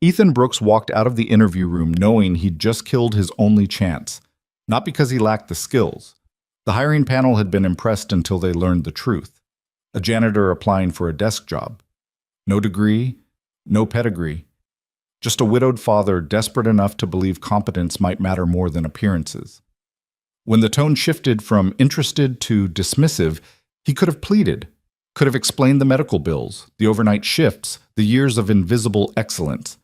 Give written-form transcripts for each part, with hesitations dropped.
Ethan Brooks walked out of the interview room knowing he'd just killed his only chance, not because he lacked the skills. The hiring panel had been impressed until they learned the truth. A janitor applying for a desk job. No degree, no pedigree. Just a widowed father desperate enough to believe competence might matter more than appearances. When the tone shifted from interested to dismissive, he could have pleaded, could have explained the medical bills, the overnight shifts, the years of invisible excellence.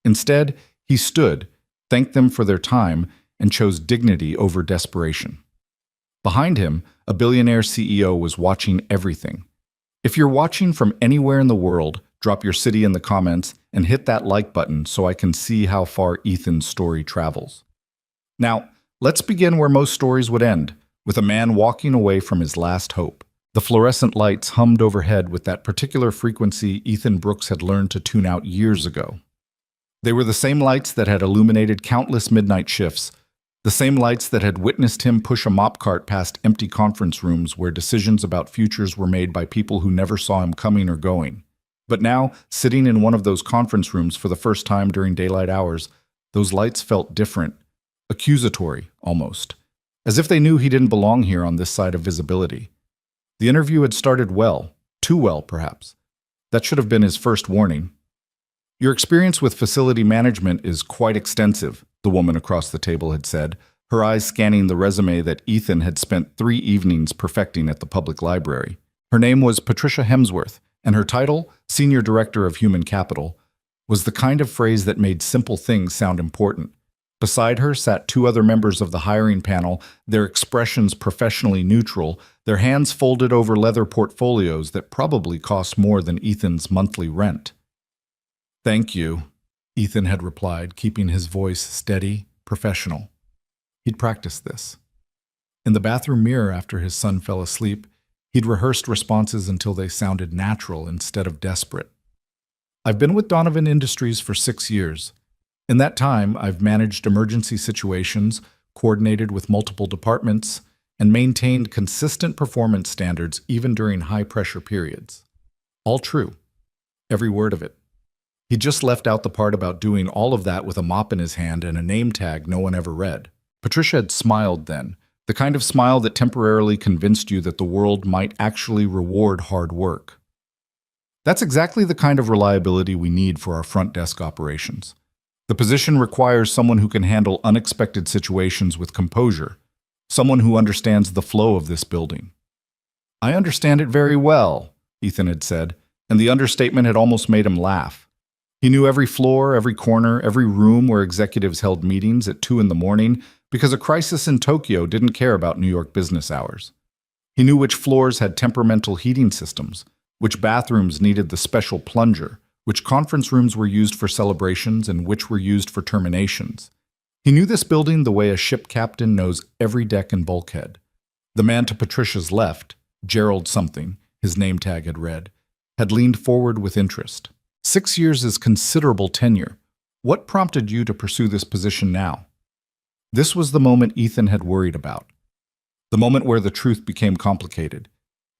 Instead, he stood, thanked them for their time, and chose dignity over desperation. Behind him, a billionaire CEO was watching everything. If you're watching from anywhere in the world, drop your city in the comments and hit that like button so I can see how far Ethan's story travels. Now, let's begin where most stories would end, with a man walking away from his last hope. The fluorescent lights hummed overhead with that particular frequency Ethan Brooks had learned to tune out years ago. They were the same lights that had illuminated countless midnight shifts, the same lights that had witnessed him push a mop cart past empty conference rooms where decisions about futures were made by people who never saw him coming or going. But now, sitting in one of those conference rooms for the first time during daylight hours, those lights felt different, accusatory, almost, as if they knew he didn't belong here on this side of visibility. The interview had started well, too well, perhaps. That should have been his first warning. Your experience with facility management is quite extensive, the woman across the table had said, her eyes scanning the resume that Ethan had spent 3 evenings perfecting at the public library. Her name was Patricia Hemsworth, and her title, Senior Director of Human Capital, was the kind of phrase that made simple things sound important. Beside her sat 2 other members of the hiring panel, their expressions professionally neutral, their hands folded over leather portfolios that probably cost more than Ethan's monthly rent. "Thank you," Ethan had replied, keeping his voice steady, professional. He'd practiced this. In the bathroom mirror after his son fell asleep, he'd rehearsed responses until they sounded natural instead of desperate. "I've been with Donovan Industries for 6 years. In that time, I've managed emergency situations, coordinated with multiple departments, and maintained consistent performance standards even during high-pressure periods." All true. Every word of it. He just left out the part about doing all of that with a mop in his hand and a name tag no one ever read. Patricia had smiled then, the kind of smile that temporarily convinced you that the world might actually reward hard work. That's exactly the kind of reliability we need for our front desk operations. The position requires someone who can handle unexpected situations with composure, someone who understands the flow of this building. "I understand it very well," Ethan had said, and the understatement had almost made him laugh. He knew every floor, every corner, every room where executives held meetings at 2 in the morning because a crisis in Tokyo didn't care about New York business hours. He knew which floors had temperamental heating systems, which bathrooms needed the special plunger, which conference rooms were used for celebrations and which were used for terminations. He knew this building the way a ship captain knows every deck and bulkhead. The man to Patricia's left, Gerald something, his name tag had read, had leaned forward with interest. 6 years is considerable tenure. What prompted you to pursue this position now? This was the moment Ethan had worried about. The moment where the truth became complicated.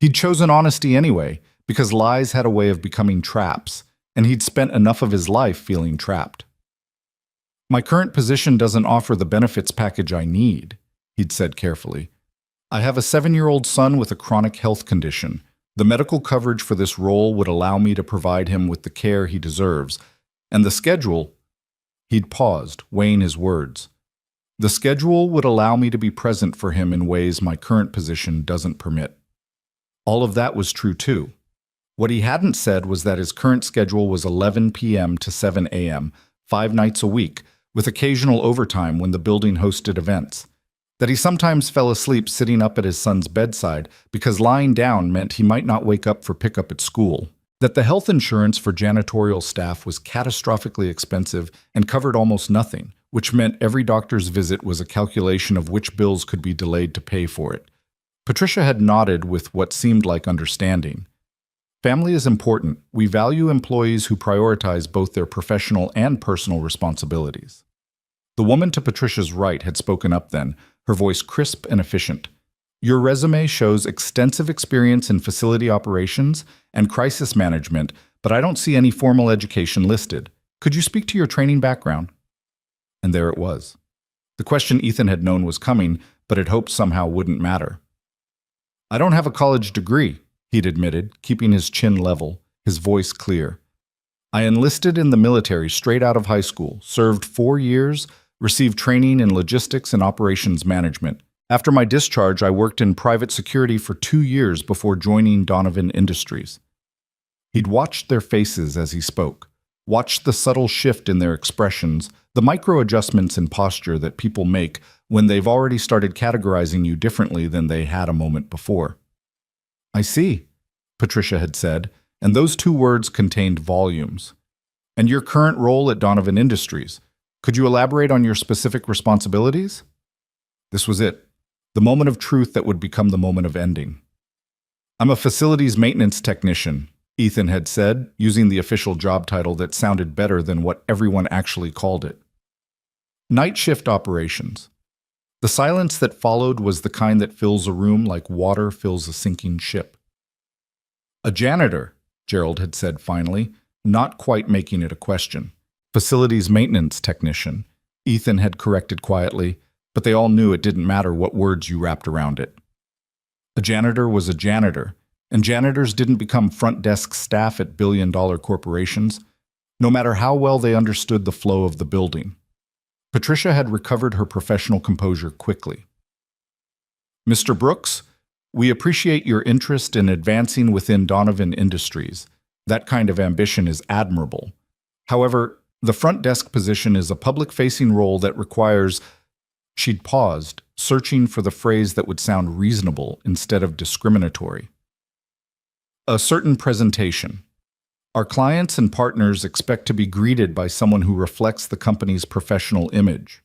He'd chosen honesty anyway, because lies had a way of becoming traps, and he'd spent enough of his life feeling trapped. "My current position doesn't offer the benefits package I need," he'd said carefully. "I have a 7-year-old son with a chronic health condition. The medical coverage for this role would allow me to provide him with the care he deserves, and the schedule—" He'd paused, weighing his words. "The schedule would allow me to be present for him in ways my current position doesn't permit." All of that was true too. What he hadn't said was that his current schedule was 11 p.m. to 7 a.m., 5 nights a week, with occasional overtime when the building hosted events. That he sometimes fell asleep sitting up at his son's bedside because lying down meant he might not wake up for pickup at school. That the health insurance for janitorial staff was catastrophically expensive and covered almost nothing, which meant every doctor's visit was a calculation of which bills could be delayed to pay for it. Patricia had nodded with what seemed like understanding. "Family is important. We value employees who prioritize both their professional and personal responsibilities." The woman to Patricia's right had spoken up then, her voice crisp and efficient. "Your resume shows extensive experience in facility operations and crisis management, but I don't see any formal education listed. Could you speak to your training background? And there it was. The question Ethan had known was coming, but had hoped somehow wouldn't matter. I don't have a college degree, he'd admitted, keeping his chin level, his voice clear. I enlisted in the military straight out of high school, served 4 years, received training in logistics and operations management. After my discharge, I worked in private security for 2 years before joining Donovan Industries. He'd watched their faces as he spoke, watched the subtle shift in their expressions, the micro adjustments in posture that people make when they've already started categorizing you differently than they had a moment before. I see, Patricia had said, and those 2 words contained volumes. And your current role at Donovan Industries, could you elaborate on your specific responsibilities? This was it, the moment of truth that would become the moment of ending. I'm a facilities maintenance technician, Ethan had said, using the official job title that sounded better than what everyone actually called it. Night shift operations. The silence that followed was the kind that fills a room like water fills a sinking ship. A janitor, Gerald had said finally, not quite making it a question. Facilities maintenance technician, Ethan had corrected quietly, but they all knew it didn't matter what words you wrapped around it. A janitor was a janitor, and janitors didn't become front desk staff at billion-dollar corporations, no matter how well they understood the flow of the building. Patricia had recovered her professional composure quickly. Mr. Brooks, we appreciate your interest in advancing within Donovan Industries. That kind of ambition is admirable. However, the front desk position is a public-facing role that requires... She'd paused, searching for the phrase that would sound reasonable instead of discriminatory. A certain presentation. Our clients and partners expect to be greeted by someone who reflects the company's professional image.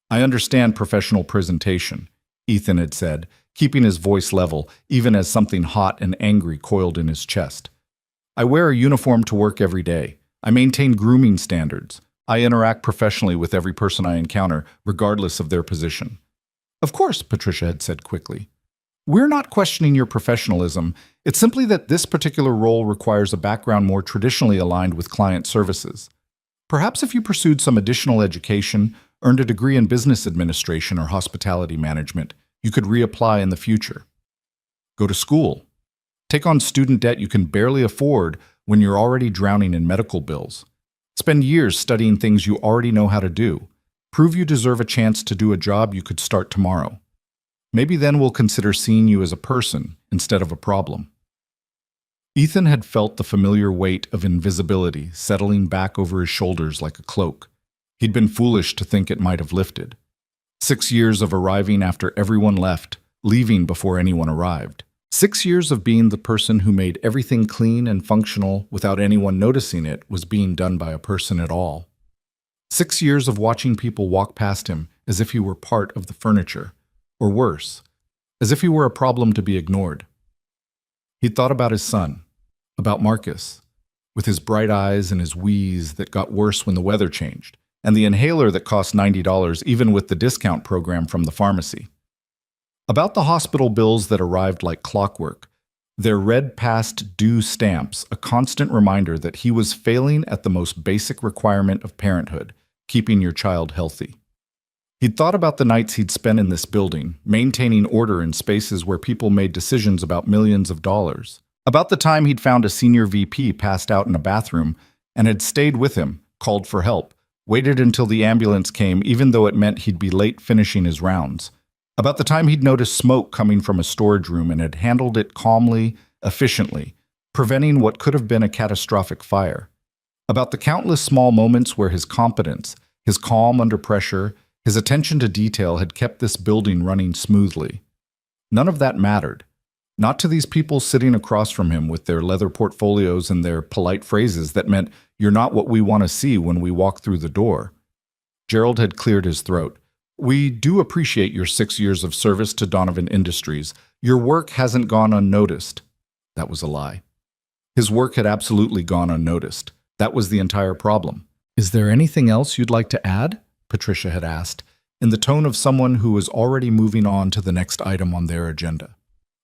I understand professional presentation, Ethan had said, keeping his voice level, even as something hot and angry coiled in his chest. I wear a uniform to work every day. I maintain grooming standards. I interact professionally with every person I encounter, regardless of their position. Of course, Patricia had said quickly. We're not questioning your professionalism. It's simply that this particular role requires a background more traditionally aligned with client services. Perhaps if you pursued some additional education, earned a degree in business administration or hospitality management, you could reapply in the future. Go to school. Take on student debt you can barely afford when you're already drowning in medical bills. Spend years studying things you already know how to do. Prove you deserve a chance to do a job you could start tomorrow. Maybe then we'll consider seeing you as a person instead of a problem. Ethan had felt the familiar weight of invisibility settling back over his shoulders like a cloak. He'd been foolish to think it might have lifted. 6 years of arriving after everyone left, leaving before anyone arrived. 6 years of being the person who made everything clean and functional without anyone noticing it was being done by a person at all. 6 years of watching people walk past him as if he were part of the furniture, or worse, as if he were a problem to be ignored. He'd thought about his son, about Marcus, with his bright eyes and his wheeze that got worse when the weather changed, and the inhaler that cost $90 even with the discount program from the pharmacy. About the hospital bills that arrived like clockwork, their red past due stamps, a constant reminder that he was failing at the most basic requirement of parenthood, keeping your child healthy. He'd thought about the nights he'd spent in this building, maintaining order in spaces where people made decisions about millions of dollars. About the time he'd found a senior VP passed out in a bathroom and had stayed with him, called for help, waited until the ambulance came even though it meant he'd be late finishing his rounds. About the time he'd noticed smoke coming from a storage room and had handled it calmly, efficiently, preventing what could have been a catastrophic fire. About the countless small moments where his competence, his calm under pressure, his attention to detail had kept this building running smoothly. None of that mattered. Not to these people sitting across from him with their leather portfolios and their polite phrases that meant, "You're not what we want to see when we walk through the door." Gerald had cleared his throat. We do appreciate your 6 years of service to Donovan Industries. Your work hasn't gone unnoticed. That was a lie. His work had absolutely gone unnoticed. That was the entire problem. Is there anything else you'd like to add? Patricia had asked, in the tone of someone who was already moving on to the next item on their agenda.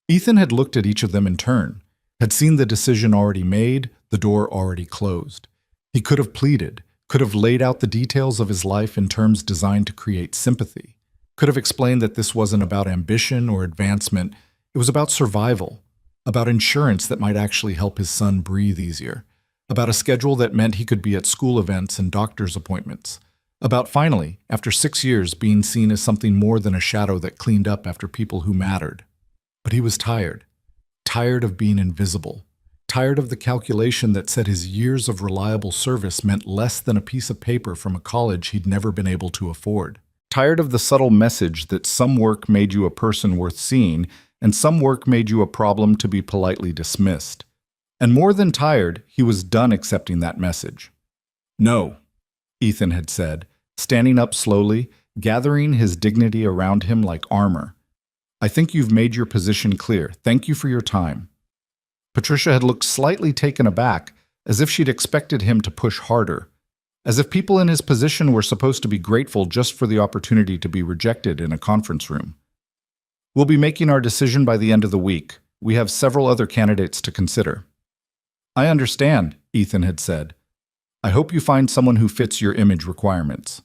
Ethan had looked at each of them in turn, had seen the decision already made, the door already closed. He could have pleaded, Could have laid out the details of his life in terms designed to create sympathy. Could have explained that this wasn't about ambition or advancement. It was about survival, about insurance that might actually help his son breathe easier, about a schedule that meant he could be at school events and doctor's appointments, about finally, after 6 years, being seen as something more than a shadow that cleaned up after people who mattered. But he was tired. Tired of being invisible. Tired of the calculation that said his years of reliable service meant less than a piece of paper from a college he'd never been able to afford. Tired of the subtle message that some work made you a person worth seeing and some work made you a problem to be politely dismissed. And more than tired, he was done accepting that message. "No," Ethan had said, standing up slowly, gathering his dignity around him like armor. "I think you've made your position clear. Thank you for your time." Patricia had looked slightly taken aback, as if she'd expected him to push harder, as if people in his position were supposed to be grateful just for the opportunity to be rejected in a conference room. "We'll be making our decision by the end of the week. We have several other candidates to consider." "I understand," Ethan had said. "I hope you find someone who fits your image requirements."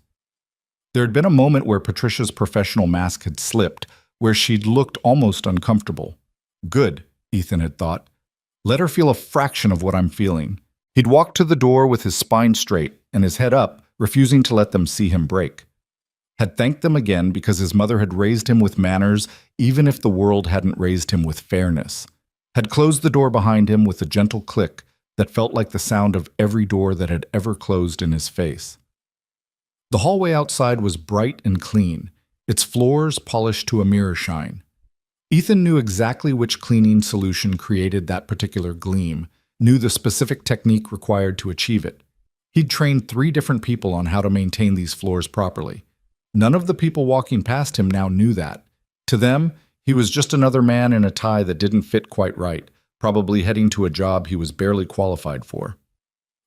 There had been a moment where Patricia's professional mask had slipped, where she'd looked almost uncomfortable. Good, Ethan had thought. Let her feel a fraction of what I'm feeling. He'd walked to the door with his spine straight and his head up, refusing to let them see him break. Had thanked them again because his mother had raised him with manners, even if the world hadn't raised him with fairness. Had closed the door behind him with a gentle click that felt like the sound of every door that had ever closed in his face. The hallway outside was bright and clean, its floors polished to a mirror shine. Ethan knew exactly which cleaning solution created that particular gleam, knew the specific technique required to achieve it. He'd trained 3 different people on how to maintain these floors properly. None of the people walking past him now knew that. To them, he was just another man in a tie that didn't fit quite right, probably heading to a job he was barely qualified for.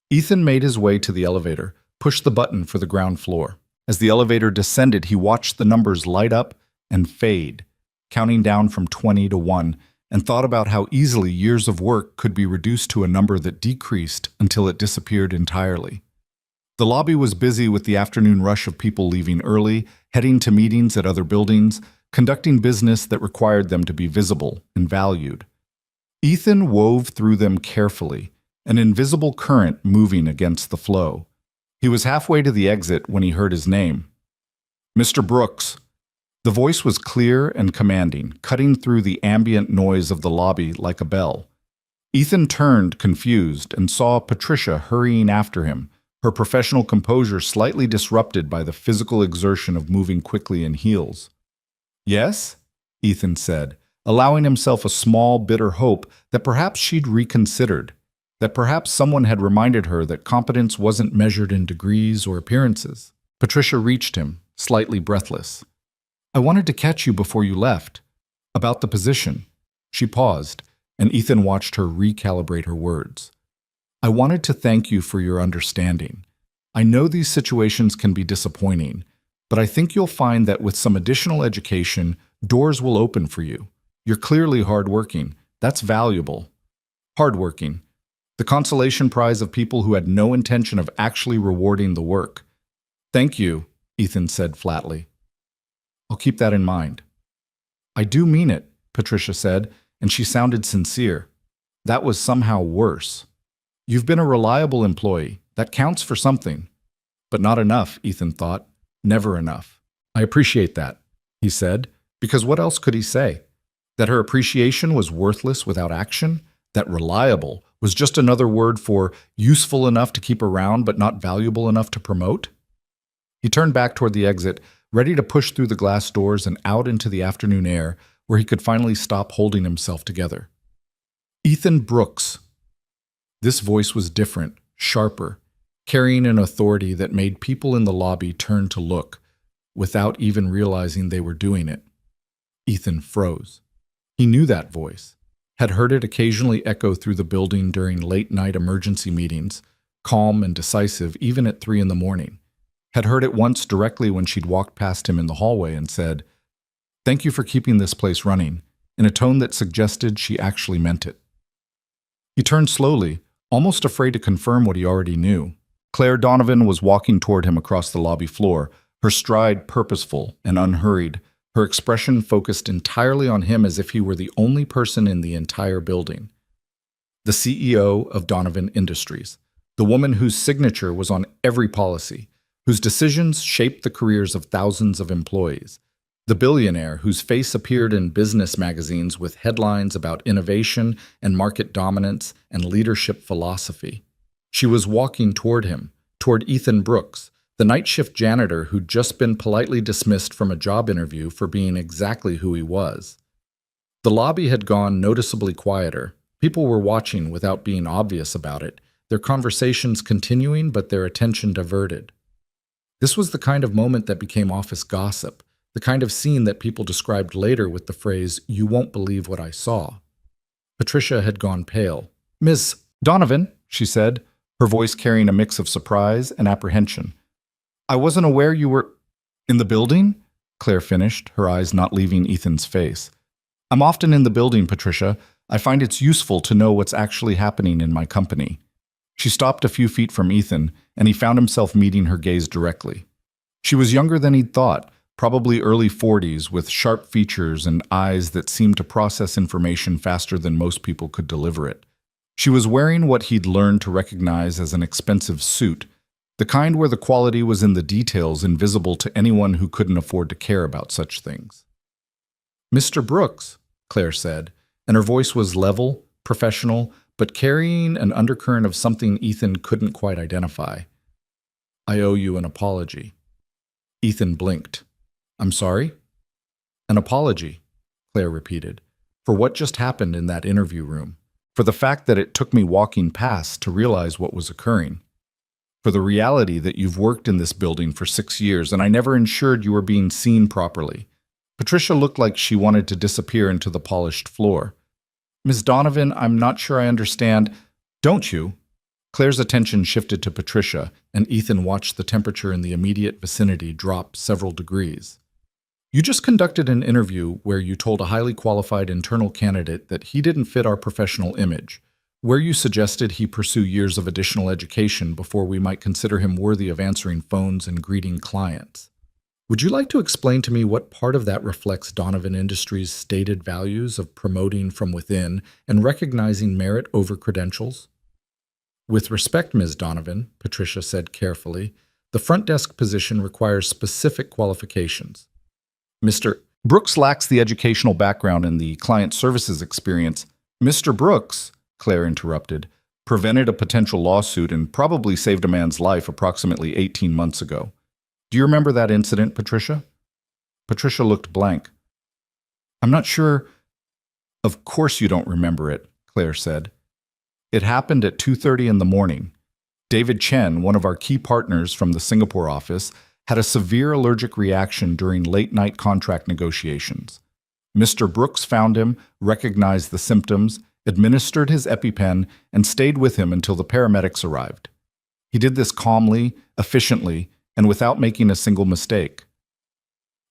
Ethan made his way to the elevator, pushed the button for the ground floor. As the elevator descended, he watched the numbers light up and fade, counting down from 20 to 1, and thought about how easily years of work could be reduced to a number that decreased until it disappeared entirely. The lobby was busy with the afternoon rush of people leaving early, heading to meetings at other buildings, conducting business that required them to be visible and valued. Ethan wove through them carefully, an invisible current moving against the flow. He was halfway to the exit when he heard his name. "Mr. Brooks." The voice was clear and commanding, cutting through the ambient noise of the lobby like a bell. Ethan turned, confused, and saw Patricia hurrying after him, her professional composure slightly disrupted by the physical exertion of moving quickly in heels. "Yes?" Ethan said, allowing himself a small, bitter hope that perhaps she'd reconsidered, that perhaps someone had reminded her that competence wasn't measured in degrees or appearances. Patricia reached him, slightly breathless. "I wanted to catch you before you left. About the position." She paused, and Ethan watched her recalibrate her words. "I wanted to thank you for your understanding. I know these situations can be disappointing, but I think you'll find that with some additional education, doors will open for you. You're clearly hardworking. That's valuable. Hardworking. The consolation prize of people who had no intention of actually rewarding the work." "Thank you," Ethan said flatly. "I'll keep that in mind." "I do mean it," Patricia said, and she sounded sincere. That was somehow worse. "You've been a reliable employee. That counts for something." But not enough, Ethan thought. Never enough. "I appreciate that," he said, because what else could he say? That her appreciation was worthless without action? That reliable was just another word for useful enough to keep around but not valuable enough to promote? He turned back toward the exit, ready to push through the glass doors and out into the afternoon air, where he could finally stop holding himself together. Ethan Brooks. This voice was different, sharper, carrying an authority that made people in the lobby turn to look, without even realizing they were doing it. Ethan froze. He knew that voice, had heard it occasionally echo through the building during late-night emergency meetings, calm and decisive even at 3 a.m. Had heard it once directly when she'd walked past him in the hallway and said, "Thank you for keeping this place running," in a tone that suggested she actually meant it. He turned slowly, almost afraid to confirm what he already knew. Claire Donovan was walking toward him across the lobby floor, her stride purposeful and unhurried, her expression focused entirely on him as if he were the only person in the entire building. The CEO of Donovan Industries, the woman whose signature was on every policy, whose decisions shaped the careers of thousands of employees, the billionaire whose face appeared in business magazines with headlines about innovation and market dominance and leadership philosophy. She was walking toward him, toward Ethan Brooks, the night shift janitor who'd just been politely dismissed from a job interview for being exactly who he was. The lobby had gone noticeably quieter. People were watching without being obvious about it, their conversations continuing but their attention diverted. This was the kind of moment that became office gossip, the kind of scene that people described later with the phrase, "You won't believe what I saw." Patricia had gone pale. "Miss Donovan," she said, her voice carrying a mix of surprise and apprehension. "I wasn't aware you were in the building?" Claire finished, her eyes not leaving Ethan's face. "I'm often in the building, Patricia. I find it's useful to know what's actually happening in my company." She stopped a few feet from Ethan, and he found himself meeting her gaze directly. She was younger than he'd thought, probably early 40s, with sharp features and eyes that seemed to process information faster than most people could deliver it. She was wearing what he'd learned to recognize as an expensive suit, the kind where the quality was in the details invisible to anyone who couldn't afford to care about such things. "Mr. Brooks," Claire said, and her voice was level, professional, but carrying an undercurrent of something Ethan couldn't quite identify. "I owe you an apology." Ethan blinked. "I'm sorry?" "An apology," Claire repeated, "for what just happened in that interview room, for the fact that it took me walking past to realize what was occurring, for the reality that you've worked in this building for 6 years and I never ensured you were being seen properly." Patricia looked like she wanted to disappear into the polished floor. "Ms. Donovan, I'm not sure I understand." "Don't you?" Claire's attention shifted to Patricia, and Ethan watched the temperature in the immediate vicinity drop several degrees. "You just conducted an interview where you told a highly qualified internal candidate that he didn't fit our professional image, where you suggested he pursue years of additional education before we might consider him worthy of answering phones and greeting clients. Would you like to explain to me what part of that reflects Donovan Industries' stated values of promoting from within and recognizing merit over credentials?" "With respect, Ms. Donovan," Patricia said carefully, "the front desk position requires specific qualifications. Mr. Brooks lacks the educational background and the client services experience." "Mr. Brooks," Claire interrupted, "prevented a potential lawsuit and probably saved a man's life approximately 18 months ago. Do you remember that incident, Patricia?" Patricia looked blank. "I'm not sure." "Of course you don't remember it," Claire said. "It happened at 2:30 in the morning. David Chen, one of our key partners from the Singapore office, had a severe allergic reaction during late-night contract negotiations. Mr. Brooks found him, recognized the symptoms, administered his EpiPen, and stayed with him until the paramedics arrived. He did this calmly, efficiently, and without making a single mistake.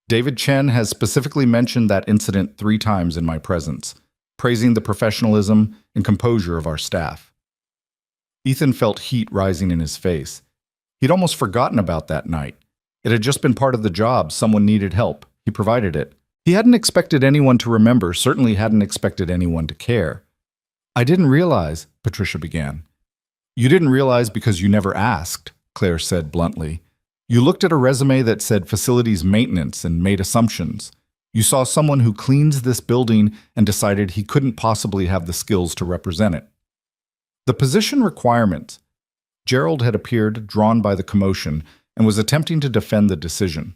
David Chen has specifically mentioned that incident 3 times in my presence, praising the professionalism and composure of our staff." Ethan felt heat rising in his face. He'd almost forgotten about that night. It had just been part of the job. Someone needed help. He provided it. He hadn't expected anyone to remember, certainly hadn't expected anyone to care. "I didn't realize," Patricia began. "You didn't realize because you never asked," Claire said bluntly. "You looked at a resume that said facilities maintenance and made assumptions. You saw someone who cleans this building and decided he couldn't possibly have the skills to represent it." The position requirements. Gerald had appeared, drawn by the commotion, and was attempting to defend the decision.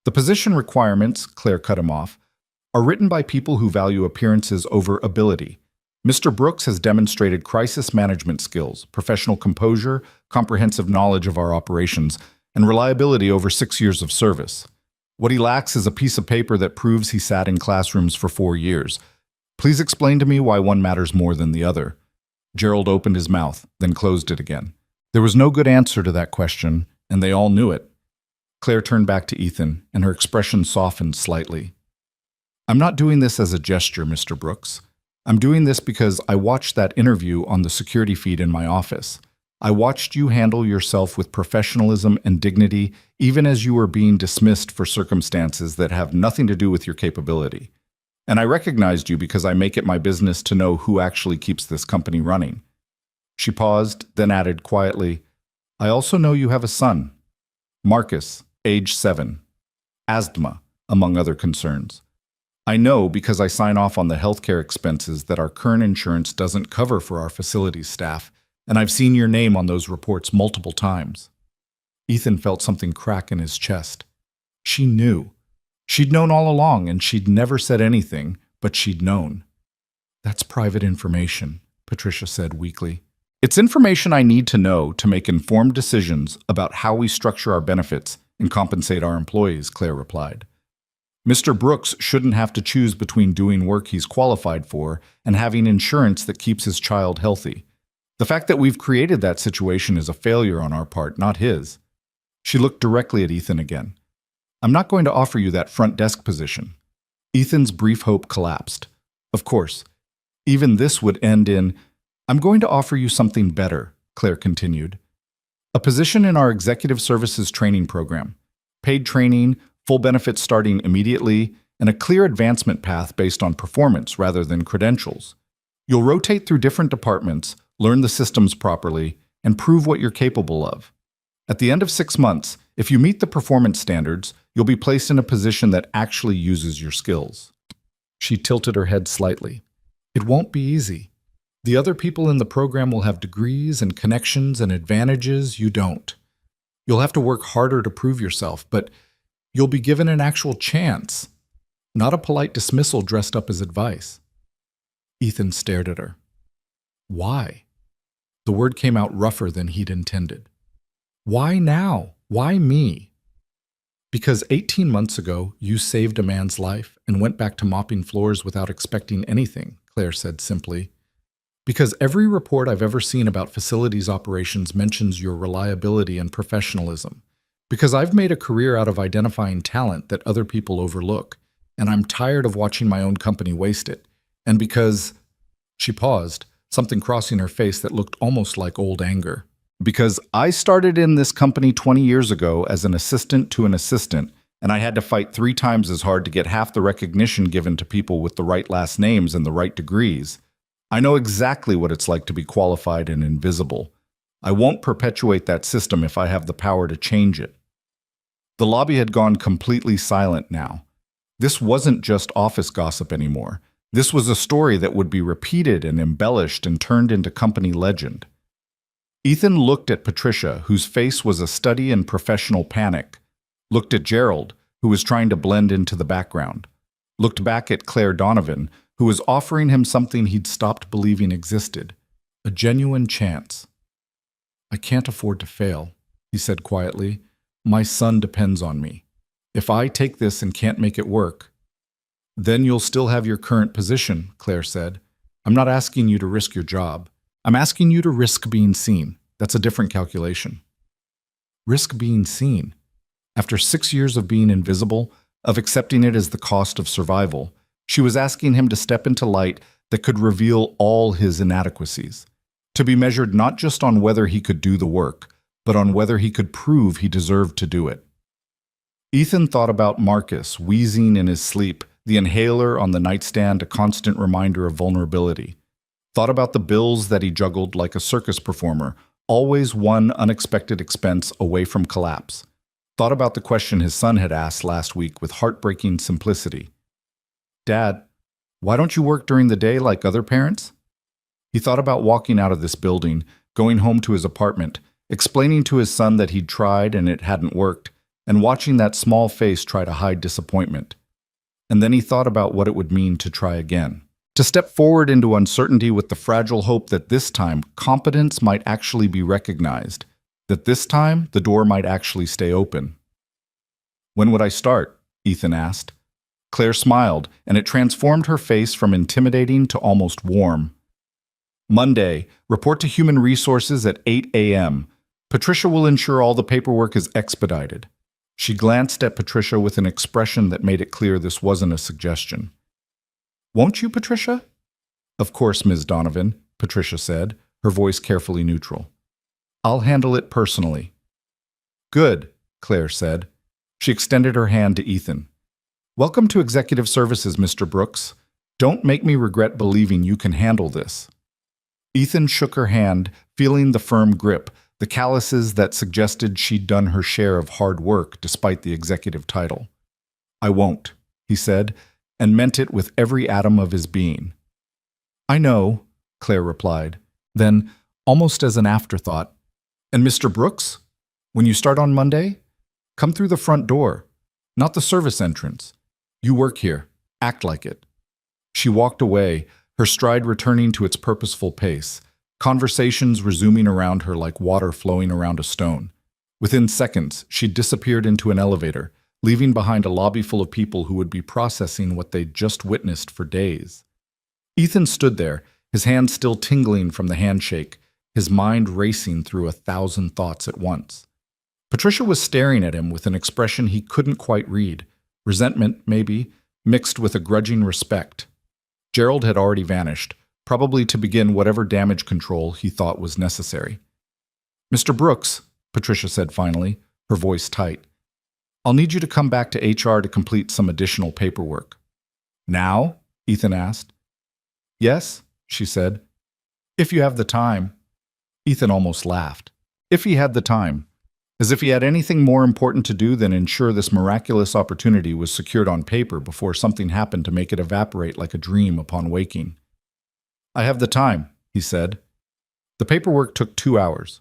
"The position requirements," Claire cut him off, "are written by people who value appearances over ability. Mr. Brooks has demonstrated crisis management skills, professional composure, comprehensive knowledge of our operations, and reliability over 6 years of service. What he lacks is a piece of paper that proves he sat in classrooms for 4 years. Please explain to me why one matters more than the other." Gerald opened his mouth, then closed it again. There was no good answer to that question, and they all knew it. Claire turned back to Ethan, and her expression softened slightly. "I'm not doing this as a gesture, Mr. Brooks. I'm doing this because I watched that interview on the security feed in my office. I watched you handle yourself with professionalism and dignity, even as you were being dismissed for circumstances that have nothing to do with your capability. And I recognized you because I make it my business to know who actually keeps this company running." She paused, then added quietly, "I also know you have a son, Marcus, age 7, asthma, among other concerns. I know because I sign off on the healthcare expenses that our current insurance doesn't cover for our facilities staff, and I've seen your name on those reports multiple times." Ethan felt something crack in his chest. She knew. She'd known all along, and she'd never said anything, but she'd known. "That's private information," Patricia said weakly. "It's information I need to know to make informed decisions about how we structure our benefits and compensate our employees," Claire replied. "Mr. Brooks shouldn't have to choose between doing work he's qualified for and having insurance that keeps his child healthy. The fact that we've created that situation is a failure on our part, not his." She looked directly at Ethan again. "I'm not going to offer you that front desk position." Ethan's brief hope collapsed. Of course, even this would end in, "I'm going to offer you something better," Claire continued. "A position in our executive services training program. Paid training, full benefits starting immediately, and a clear advancement path based on performance rather than credentials. You'll rotate through different departments, learn the systems properly, and prove what you're capable of. At the end of 6 months, if you meet the performance standards, you'll be placed in a position that actually uses your skills." She tilted her head slightly. "It won't be easy. The other people in the program will have degrees and connections and advantages you don't. You'll have to work harder to prove yourself, but you'll be given an actual chance, not a polite dismissal dressed up as advice." Ethan stared at her. "Why?" The word came out rougher than he'd intended. "Why now? Why me?" "Because 18 months ago, you saved a man's life and went back to mopping floors without expecting anything," Claire said simply. "Because every report I've ever seen about facilities operations mentions your reliability and professionalism. Because I've made a career out of identifying talent that other people overlook, and I'm tired of watching my own company waste it. And because—" She paused, something crossing her face that looked almost like old anger. "Because I started in this company 20 years ago as an assistant to an assistant, and I had to fight 3 times as hard to get half the recognition given to people with the right last names and the right degrees. I know exactly what it's like to be qualified and invisible. I won't perpetuate that system if I have the power to change it." The lobby had gone completely silent now. This wasn't just office gossip anymore. This was a story that would be repeated and embellished and turned into company legend. Ethan looked at Patricia, whose face was a study in professional panic, looked at Gerald, who was trying to blend into the background, looked back at Claire Donovan, who was offering him something he'd stopped believing existed, a genuine chance. "I can't afford to fail," he said quietly. "My son depends on me. If I take this and can't make it work—" "Then you'll still have your current position," Claire said. "I'm not asking you to risk your job. I'm asking you to risk being seen. That's a different calculation." Risk being seen. After 6 years of being invisible, of accepting it as the cost of survival, she was asking him to step into light that could reveal all his inadequacies, to be measured not just on whether he could do the work, but on whether he could prove he deserved to do it. Ethan thought about Marcus wheezing in his sleep, the inhaler on the nightstand a constant reminder of vulnerability. Thought about the bills that he juggled like a circus performer, always one unexpected expense away from collapse. Thought about the question his son had asked last week with heartbreaking simplicity. "Dad, why don't you work during the day like other parents?" He thought about walking out of this building, going home to his apartment, explaining to his son that he'd tried and it hadn't worked, and watching that small face try to hide disappointment. And then he thought about what it would mean to try again. To step forward into uncertainty with the fragile hope that this time competence might actually be recognized, that this time the door might actually stay open. "When would I start?" Ethan asked. Claire smiled, and it transformed her face from intimidating to almost warm. "Monday, report to Human Resources at 8 a.m. Patricia will ensure all the paperwork is expedited." She glanced at Patricia with an expression that made it clear this wasn't a suggestion. "Won't you, Patricia?" "Of course, Ms. Donovan," Patricia said, her voice carefully neutral. I'll handle it personally. Good, Claire said. She extended her hand to Ethan. Welcome to Executive Services, Mr. Brooks. Don't make me regret believing you can handle this. Ethan shook her hand, feeling the firm grip, the calluses that suggested she'd done her share of hard work despite the executive title. I won't, he said, and meant it with every atom of his being. I know, Claire replied. Then, almost as an afterthought, and Mr. Brooks, when you start on Monday, come through the front door, not the service entrance. You work here. Act like it. She walked away, her stride returning to its purposeful pace, conversations resuming around her like water flowing around a stone. Within seconds, she disappeared into an elevator, leaving behind a lobby full of people who would be processing what they'd just witnessed for days. Ethan stood there, his hands still tingling from the handshake, his mind racing through 1,000 thoughts at once. Patricia was staring at him with an expression he couldn't quite read, resentment, maybe, mixed with a grudging respect. Gerald had already vanished, probably to begin whatever damage control he thought was necessary. Mr. Brooks, Patricia said finally, her voice tight, I'll need you to come back to HR to complete some additional paperwork. Now? Ethan asked. Yes, she said. If you have the time. Ethan almost laughed. If he had the time. As if he had anything more important to do than ensure this miraculous opportunity was secured on paper before something happened to make it evaporate like a dream upon waking. I have the time, he said. The paperwork took 2 hours.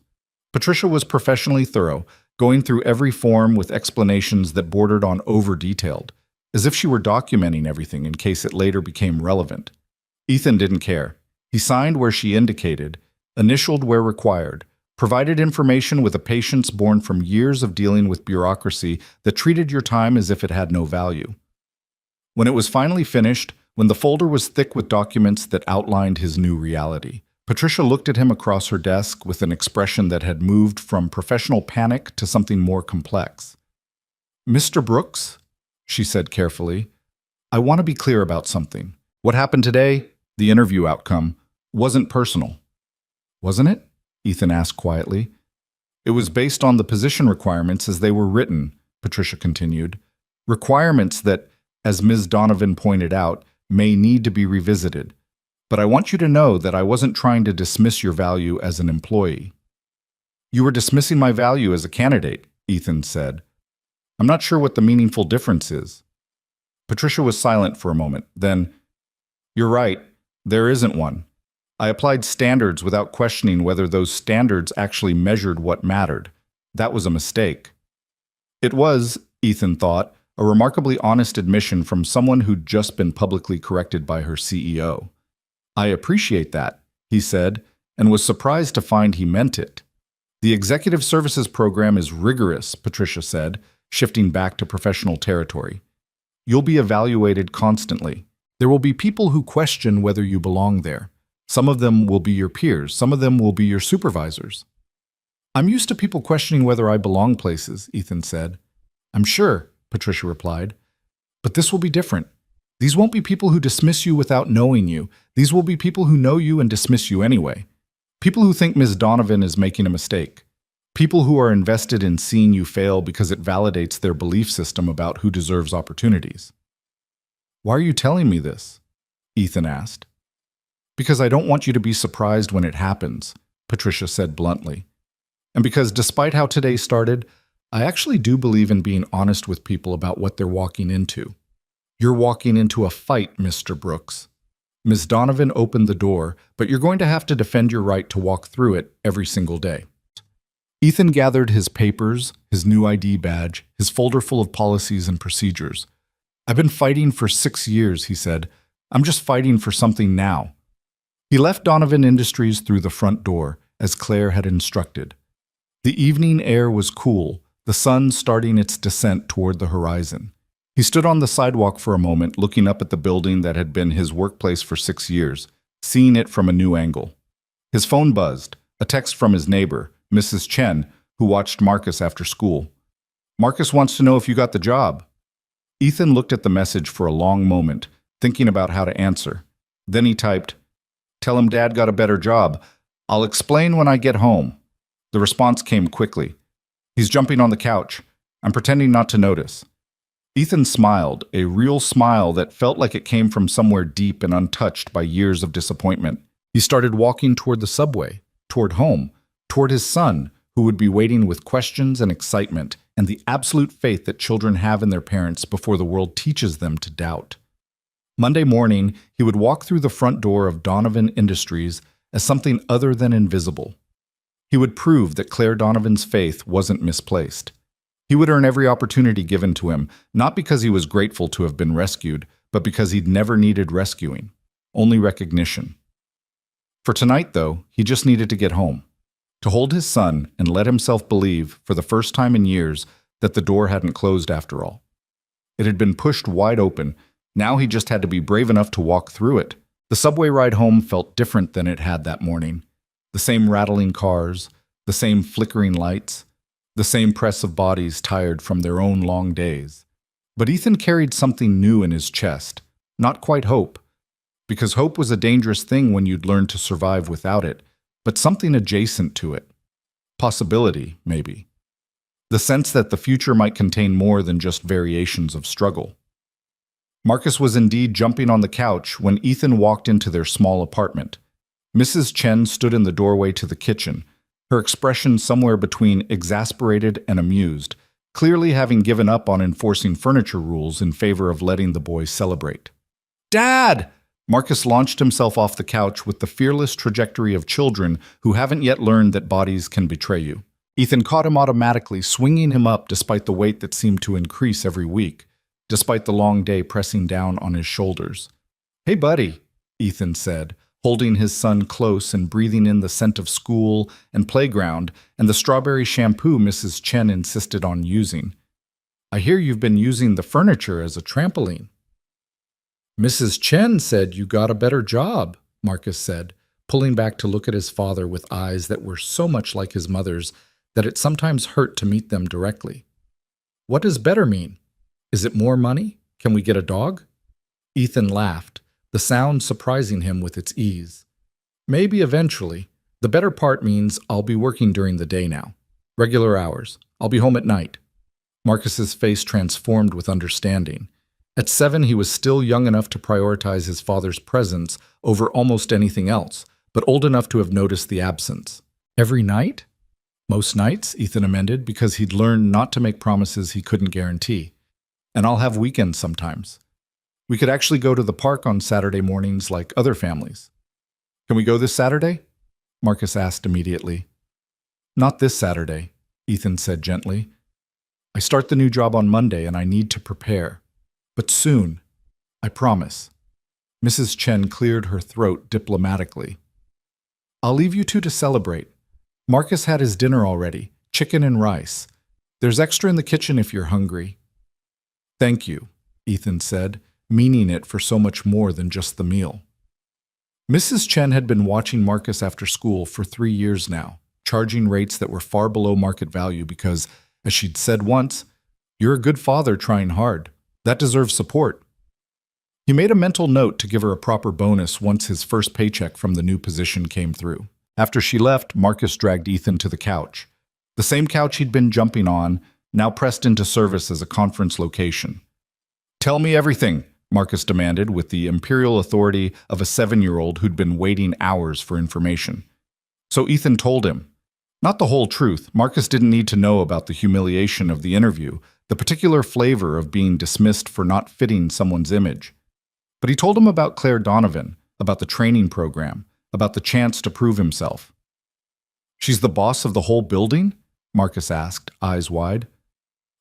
Patricia was professionally thorough, going through every form with explanations that bordered on over-detailed, as if she were documenting everything in case it later became relevant. Ethan didn't care. He signed where she indicated, initialed where required, provided information with a patience born from years of dealing with bureaucracy that treated your time as if it had no value. When it was finally finished, when the folder was thick with documents that outlined his new reality, Patricia looked at him across her desk with an expression that had moved from professional panic to something more complex. Mr. Brooks, she said carefully, I want to be clear about something. What happened today, the interview outcome, wasn't personal. Wasn't it? Ethan asked quietly. It was based on the position requirements as they were written, Patricia continued. Requirements that, as Ms. Donovan pointed out, may need to be revisited. But I want you to know that I wasn't trying to dismiss your value as an employee. You were dismissing my value as a candidate, Ethan said. I'm not sure what the meaningful difference is. Patricia was silent for a moment. Then, you're right, there isn't one. I applied standards without questioning whether those standards actually measured what mattered. That was a mistake. It was, Ethan thought, a remarkably honest admission from someone who'd just been publicly corrected by her CEO. I appreciate that, he said, and was surprised to find he meant it. The Executive Services program is rigorous, Patricia said, shifting back to professional territory. You'll be evaluated constantly. There will be people who question whether you belong there. Some of them will be your peers. Some of them will be your supervisors. I'm used to people questioning whether I belong places, Ethan said. I'm sure, Patricia replied. But this will be different. These won't be people who dismiss you without knowing you. These will be people who know you and dismiss you anyway. People who think Ms. Donovan is making a mistake. People who are invested in seeing you fail because it validates their belief system about who deserves opportunities. Why are you telling me this? Ethan asked. Because I don't want you to be surprised when it happens, Patricia said bluntly. And because despite how today started, I actually do believe in being honest with people about what they're walking into. You're walking into a fight, Mr. Brooks. Ms. Donovan opened the door, but you're going to have to defend your right to walk through it every single day. Ethan gathered his papers, his new ID badge, his folder full of policies and procedures. I've been fighting for 6 years, he said. I'm just fighting for something now. He left Donovan Industries through the front door, as Claire had instructed. The evening air was cool, the sun starting its descent toward the horizon. He stood on the sidewalk for a moment, looking up at the building that had been his workplace for 6 years, seeing it from a new angle. His phone buzzed, a text from his neighbor, Mrs. Chen, who watched Marcus after school. Marcus wants to know if you got the job. Ethan looked at the message for a long moment, thinking about how to answer. Then he typed, Tell him Dad got a better job. I'll explain when I get home. The response came quickly. "He's jumping on the couch. I'm pretending not to notice." Ethan smiled, a real smile that felt like it came from somewhere deep and untouched by years of disappointment. He started walking toward the subway, toward home, toward his son, who would be waiting with questions and excitement and the absolute faith that children have in their parents before the world teaches them to doubt. Monday morning, he would walk through the front door of Donovan Industries as something other than invisible. He would prove that Claire Donovan's faith wasn't misplaced. He would earn every opportunity given to him, not because he was grateful to have been rescued, but because he'd never needed rescuing, only recognition. For tonight, though, he just needed to get home, to hold his son and let himself believe, for the first time in years, that the door hadn't closed after all. It had been pushed wide open. Now he just had to be brave enough to walk through it. The subway ride home felt different than it had that morning. The same rattling cars, the same flickering lights, the same press of bodies tired from their own long days. But Ethan carried something new in his chest, not quite hope, because hope was a dangerous thing when you'd learned to survive without it, but something adjacent to it. Possibility, maybe. The sense that the future might contain more than just variations of struggle. Marcus was indeed jumping on the couch when Ethan walked into their small apartment. Mrs. Chen stood in the doorway to the kitchen, her expression somewhere between exasperated and amused, clearly having given up on enforcing furniture rules in favor of letting the boys celebrate. "Dad!" Marcus launched himself off the couch with the fearless trajectory of children who haven't yet learned that bodies can betray you. Ethan caught him automatically, swinging him up despite the weight that seemed to increase every week, despite the long day pressing down on his shoulders. "Hey, buddy," Ethan said, holding his son close and breathing in the scent of school and playground and the strawberry shampoo Mrs. Chen insisted on using. "I hear you've been using the furniture as a trampoline." "Mrs. Chen said you got a better job," Marcus said, pulling back to look at his father with eyes that were so much like his mother's that it sometimes hurt to meet them directly. "What does better mean? Is it more money? Can we get a dog?" Ethan laughed, the sound surprising him with its ease. "Maybe eventually. The better part means I'll be working during the day now. Regular hours. I'll be home at night." Marcus's face transformed with understanding. At 7, he was still young enough to prioritize his father's presence over almost anything else, but old enough to have noticed the absence. "Every night?" "Most nights," Ethan amended, because he'd learned not to make promises he couldn't guarantee. "And I'll have weekends sometimes. We could actually go to the park on Saturday mornings like other families." "Can we go this Saturday?" Marcus asked immediately. "Not this Saturday," Ethan said gently. "I start the new job on Monday and I need to prepare. But soon. I promise." Mrs. Chen cleared her throat diplomatically. "I'll leave you two to celebrate. Marcus had his dinner already, chicken and rice. There's extra in the kitchen if you're hungry." "Thank you," Ethan said, meaning it for so much more than just the meal. Mrs. Chen had been watching Marcus after school for 3 years now, charging rates that were far below market value because, as she'd said once, "You're a good father trying hard. That deserves support." He made a mental note to give her a proper bonus once his first paycheck from the new position came through. After she left, Marcus dragged Ethan to the couch. The same couch he'd been jumping on, now pressed into service as a conference location. "Tell me everything," Marcus demanded with the imperial authority of a 7-year-old who'd been waiting hours for information. So Ethan told him. Not the whole truth. Marcus didn't need to know about the humiliation of the interview, the particular flavor of being dismissed for not fitting someone's image. But he told him about Claire Donovan, about the training program, about the chance to prove himself. "She's the boss of the whole building?" Marcus asked, eyes wide.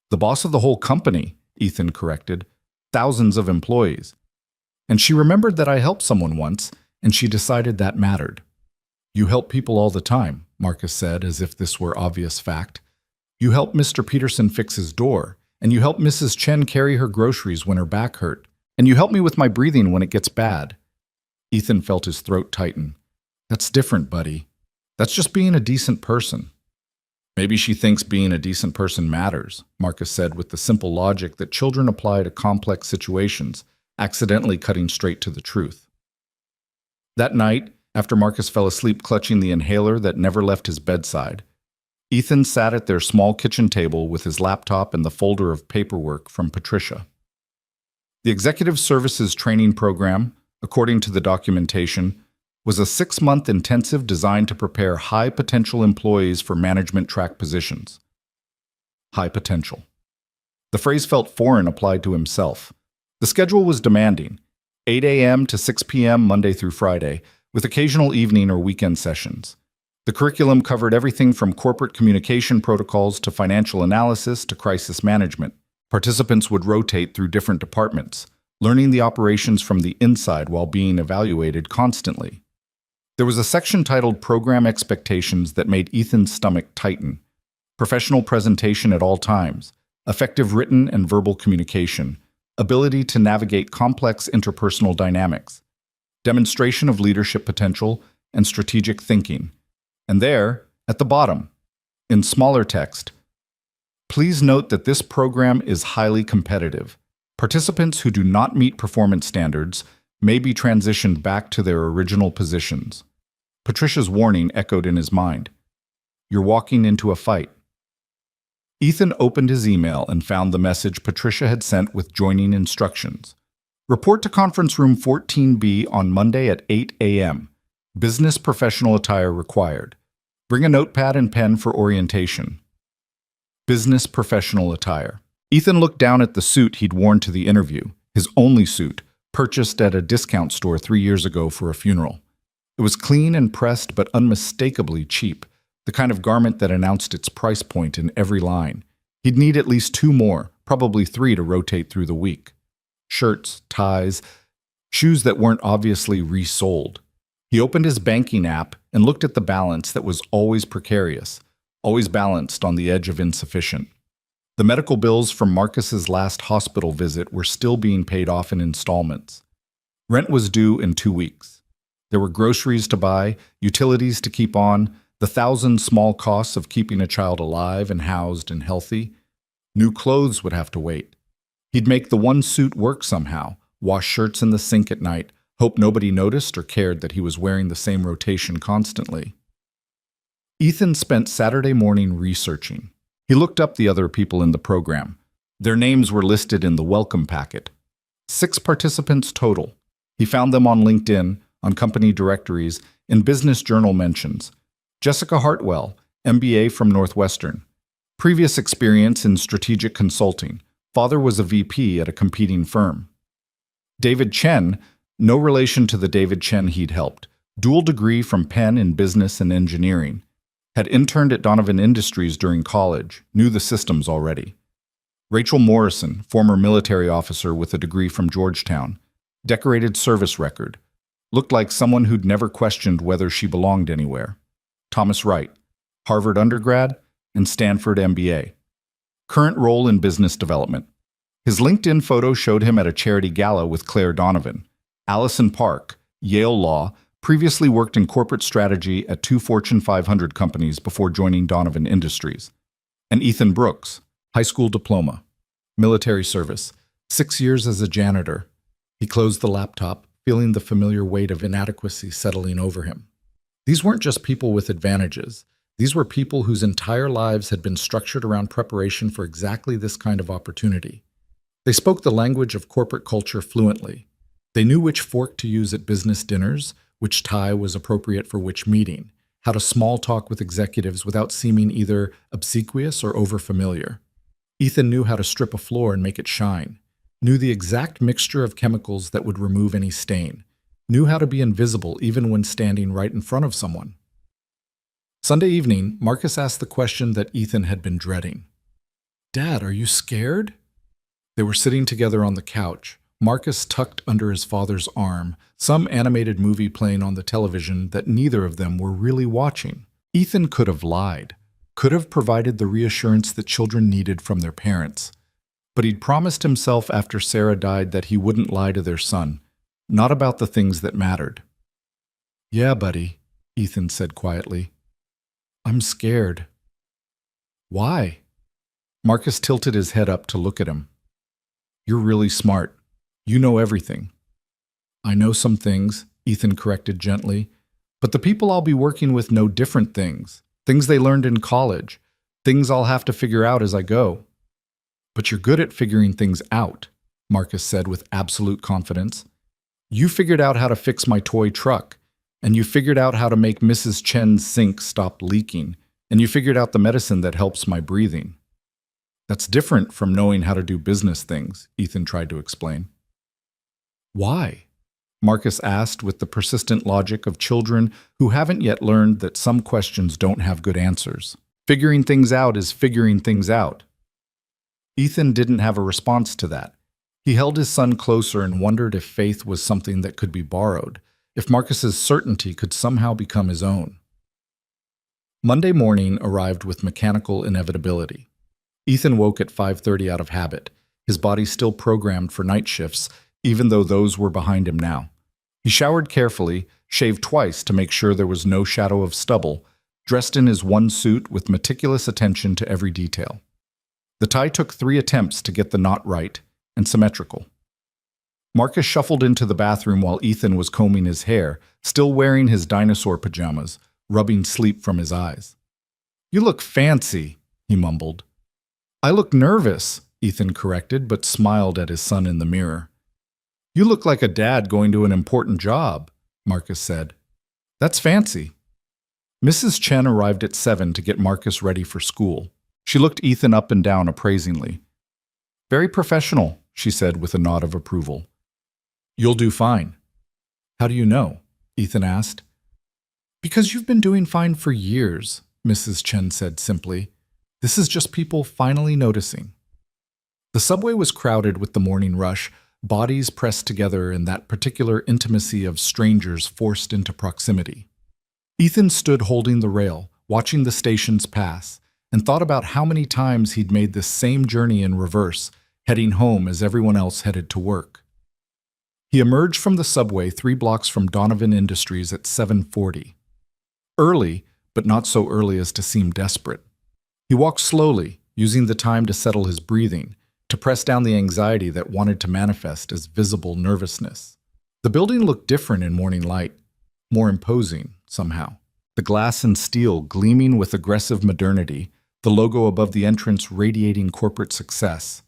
"The boss of the whole company," Ethan corrected. "Thousands of employees. And she remembered that I helped someone once, and she decided that mattered." "You help people all the time," Marcus said, as if this were obvious fact. "You help Mr. Peterson fix his door, and you help Mrs. Chen carry her groceries when her back hurt, and you help me with my breathing when it gets bad." Ethan felt his throat tighten. "That's different, buddy. That's just being a decent person." "Maybe she thinks being a decent person matters," Marcus said with the simple logic that children apply to complex situations, accidentally cutting straight to the truth. That night, after Marcus fell asleep clutching the inhaler that never left his bedside, Ethan sat at their small kitchen table with his laptop and the folder of paperwork from Patricia. The Executive Services Training Program, according to the documentation, was a 6-month intensive designed to prepare high-potential employees for management track positions. High potential. The phrase felt foreign applied to himself. The schedule was demanding, 8 a.m. to 6 p.m. Monday through Friday, with occasional evening or weekend sessions. The curriculum covered everything from corporate communication protocols to financial analysis to crisis management. Participants would rotate through different departments, learning the operations from the inside while being evaluated constantly. There was a section titled Program Expectations that made Ethan's stomach tighten. Professional presentation at all times, effective written and verbal communication, ability to navigate complex interpersonal dynamics, demonstration of leadership potential, and strategic thinking. And there, at the bottom, in smaller text, please note that this program is highly competitive. Participants who do not meet performance standards may be transitioned back to their original positions. Patricia's warning echoed in his mind. You're walking into a fight. Ethan opened his email and found the message Patricia had sent with joining instructions. Report to conference room 14B on Monday at 8 a.m. Business professional attire required. Bring a notepad and pen for orientation. Business professional attire. Ethan looked down at the suit he'd worn to the interview, his only suit, purchased at a discount store 3 years ago for a funeral. It was clean and pressed but unmistakably cheap, the kind of garment that announced its price point in every line. He'd need at least 2 more, probably 3 to rotate through the week. Shirts, ties, shoes that weren't obviously resold. He opened his banking app and looked at the balance that was always precarious, always balanced on the edge of insufficient. The medical bills from Marcus's last hospital visit were still being paid off in installments. Rent was due in 2 weeks. There were groceries to buy, utilities to keep on, the 1,000 small costs of keeping a child alive and housed and healthy. New clothes would have to wait. He'd make the one suit work somehow, wash shirts in the sink at night, hope nobody noticed or cared that he was wearing the same rotation constantly. Ethan spent Saturday morning researching. He looked up the other people in the program. Their names were listed in the welcome packet. 6 participants total. He found them on LinkedIn, on company directories, in business journal mentions. Jessica Hartwell, MBA from Northwestern. Previous experience in strategic consulting. Father was a VP at a competing firm. David Chen, no relation to the David Chen he'd helped. Dual degree from Penn in business and engineering. Had interned at Donovan Industries during college, knew the systems already. Rachel Morrison, former military officer with a degree from Georgetown. Decorated service record. Looked like someone who'd never questioned whether she belonged anywhere. Thomas Wright, Harvard undergrad and Stanford MBA. Current role in business development. His LinkedIn photo showed him at a charity gala with Claire Donovan. Allison Park, Yale Law, previously worked in corporate strategy at 2 Fortune 500 companies before joining Donovan Industries. And Ethan Brooks, high school diploma, military service, 6 years as a janitor. He closed the laptop, feeling the familiar weight of inadequacy settling over him. These weren't just people with advantages. These were people whose entire lives had been structured around preparation for exactly this kind of opportunity. They spoke the language of corporate culture fluently. They knew which fork to use at business dinners, which tie was appropriate for which meeting, how to small talk with executives without seeming either obsequious or overfamiliar. Ethan knew how to strip a floor and make it shine, knew the exact mixture of chemicals that would remove any stain, knew how to be invisible even when standing right in front of someone. Sunday evening, Marcus asked the question that Ethan had been dreading. "Dad, are you scared?" They were sitting together on the couch, Marcus tucked under his father's arm, some animated movie playing on the television that neither of them were really watching. Ethan could have lied, could have provided the reassurance that children needed from their parents. But he'd promised himself after Sarah died that he wouldn't lie to their son, not about the things that mattered. "Yeah, buddy," Ethan said quietly. "I'm scared." "Why?" Marcus tilted his head up to look at him. "You're really smart. You know everything." "I know some things," Ethan corrected gently, "but the people I'll be working with know different things. Things they learned in college. Things I'll have to figure out as I go. But you're good at figuring things out, Marcus said with absolute confidence. You figured out how to fix my toy truck, and you figured out how to make Mrs. Chen's sink stop leaking, and you figured out the medicine that helps my breathing. That's different from knowing how to do business things, Ethan tried to explain. Why? Marcus asked with the persistent logic of children who haven't yet learned that some questions don't have good answers. Figuring things out is figuring things out. Ethan didn't have a response to that. He held his son closer and wondered if faith was something that could be borrowed, if Marcus's certainty could somehow become his own. Monday morning arrived with mechanical inevitability. Ethan woke at 5:30 out of habit, his body still programmed for night shifts, even though those were behind him now. He showered carefully, shaved twice to make sure there was no shadow of stubble, dressed in his one suit with meticulous attention to every detail. The tie took 3 attempts to get the knot right and symmetrical. Marcus shuffled into the bathroom while Ethan was combing his hair, still wearing his dinosaur pajamas, rubbing sleep from his eyes. "You look fancy," he mumbled. "I look nervous," Ethan corrected, but smiled at his son in the mirror. "You look like a dad going to an important job," Marcus said. "That's fancy." Mrs. Chen arrived at 7 to get Marcus ready for school. She looked Ethan up and down appraisingly. "Very professional," she said with a nod of approval. "You'll do fine." "How do you know?" Ethan asked. "Because you've been doing fine for years," Mrs. Chen said simply. "This is just people finally noticing." The subway was crowded with the morning rush, bodies pressed together in that particular intimacy of strangers forced into proximity. Ethan stood holding the rail, watching the stations pass, and thought about how many times he'd made this same journey in reverse, heading home as everyone else headed to work. He emerged from the subway 3 blocks from Donovan Industries at 7:40. Early, but not so early as to seem desperate. He walked slowly, using the time to settle his breathing, to press down the anxiety that wanted to manifest as visible nervousness. The building looked different in morning light, more imposing, somehow. The glass and steel gleaming with aggressive modernity, the logo above the entrance radiating corporate success.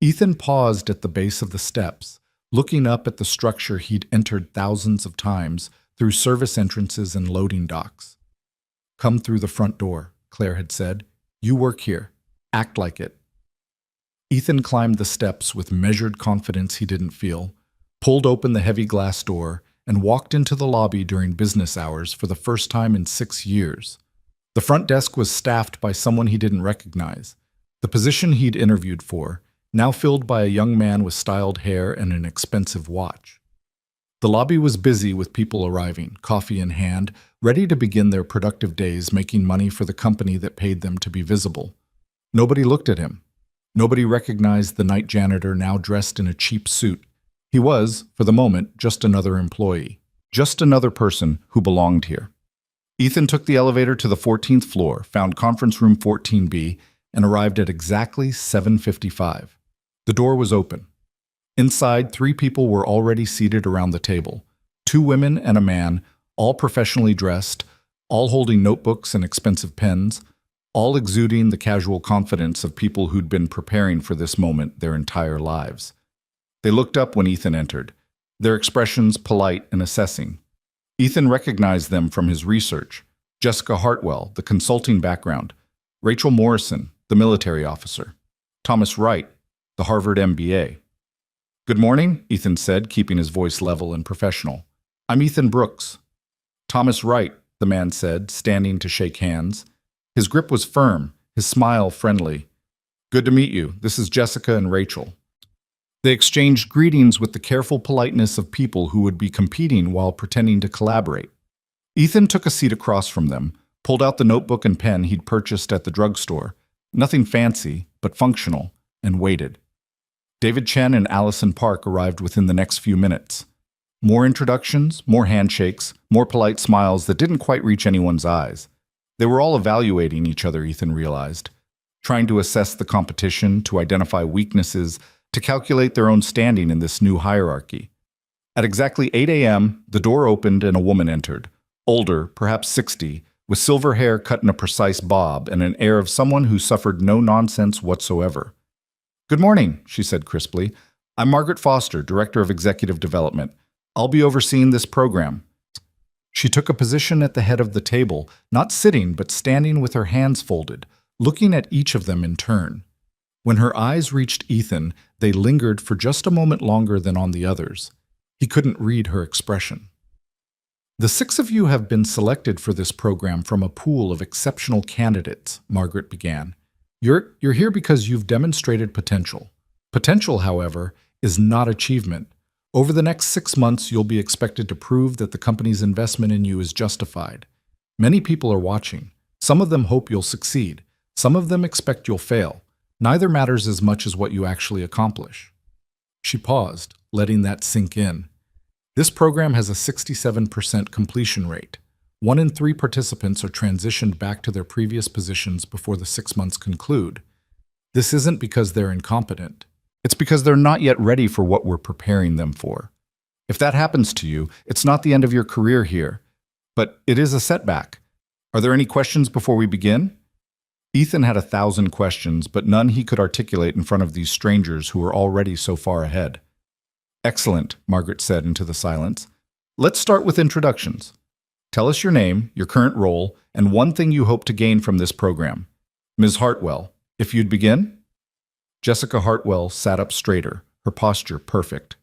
Ethan paused at the base of the steps, looking up at the structure he'd entered thousands of times through service entrances and loading docks. "Come through the front door," Claire had said. "You work here. Act like it." Ethan climbed the steps with measured confidence he didn't feel, pulled open the heavy glass door, and walked into the lobby during business hours for the first time in 6 years. The front desk was staffed by someone he didn't recognize, the position he'd interviewed for, now filled by a young man with styled hair and an expensive watch. The lobby was busy with people arriving, coffee in hand, ready to begin their productive days making money for the company that paid them to be visible. Nobody looked at him. Nobody recognized the night janitor now dressed in a cheap suit. He was, for the moment, just another employee. Just another person who belonged here. Ethan took the elevator to the 14th floor, found conference room 14B, and arrived at exactly 7:55. The door was open. Inside, 3 people were already seated around the table. 2 women and a man, all professionally dressed, all holding notebooks and expensive pens, all exuding the casual confidence of people who'd been preparing for this moment their entire lives. They looked up when Ethan entered, their expressions polite and assessing. Ethan recognized them from his research. Jessica Hartwell, the consulting background. Rachel Morrison, the military officer. Thomas Wright, the Harvard MBA. "Good morning," Ethan said, keeping his voice level and professional. "I'm Ethan Brooks." "Thomas Wright," the man said, standing to shake hands. His grip was firm, his smile friendly. "Good to meet you. This is Jessica and Rachel." They exchanged greetings with the careful politeness of people who would be competing while pretending to collaborate. Ethan took a seat across from them, pulled out the notebook and pen he'd purchased at the drugstore, nothing fancy, but functional, and waited. David Chen and Allison Park arrived within the next few minutes. More introductions, more handshakes, more polite smiles that didn't quite reach anyone's eyes. They were all evaluating each other, Ethan realized, trying to assess the competition, to identify weaknesses, to calculate their own standing in this new hierarchy. At exactly 8 a.m., the door opened and a woman entered, older, perhaps 60, with silver hair cut in a precise bob and an air of someone who suffered no nonsense whatsoever. "Good morning," she said crisply. "I'm Margaret Foster, Director of Executive Development. I'll be overseeing this program." She took a position at the head of the table, not sitting but standing with her hands folded, looking at each of them in turn. When her eyes reached Ethan, they lingered for just a moment longer than on the others. He couldn't read her expression. "The 6 of you have been selected for this program from a pool of exceptional candidates," Margaret began. You're here because you've demonstrated potential. Potential, however, is not achievement. Over the next 6 months, you'll be expected to prove that the company's investment in you is justified. Many people are watching. Some of them hope you'll succeed. Some of them expect you'll fail. Neither matters as much as what you actually accomplish. She paused, letting that sink in. This program has a 67% completion rate. 1 in 3 participants are transitioned back to their previous positions before the 6 months conclude. This isn't because they're incompetent. It's because they're not yet ready for what we're preparing them for. If that happens to you, it's not the end of your career here, but it is a setback. Are there any questions before we begin? Ethan had 1,000 questions, but none he could articulate in front of these strangers who were already so far ahead. "Excellent," Margaret said into the silence. "Let's start with introductions. Tell us your name, your current role, and one thing you hope to gain from this program. Ms. Hartwell, if you'd begin?" Jessica Hartwell sat up straighter, her posture perfect.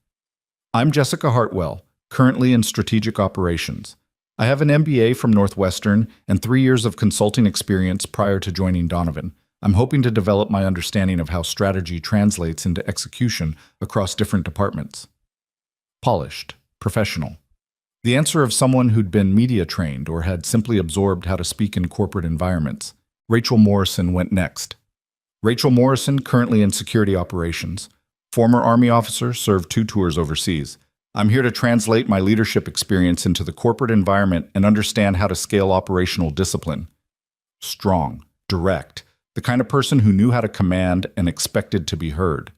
"I'm Jessica Hartwell, currently in strategic operations. I have an MBA from Northwestern and 3 years of consulting experience prior to joining Donovan. I'm hoping to develop my understanding of how strategy translates into execution across different departments." Polished, professional. The answer of someone who'd been media trained or had simply absorbed how to speak in corporate environments. Rachel Morrison went next. Rachel Morrison, currently in security operations. Former Army officer, served 2 tours overseas. "I'm here to translate my leadership experience into the corporate environment and understand how to scale operational discipline." Strong, direct, the kind of person who knew how to command and expected to be heard.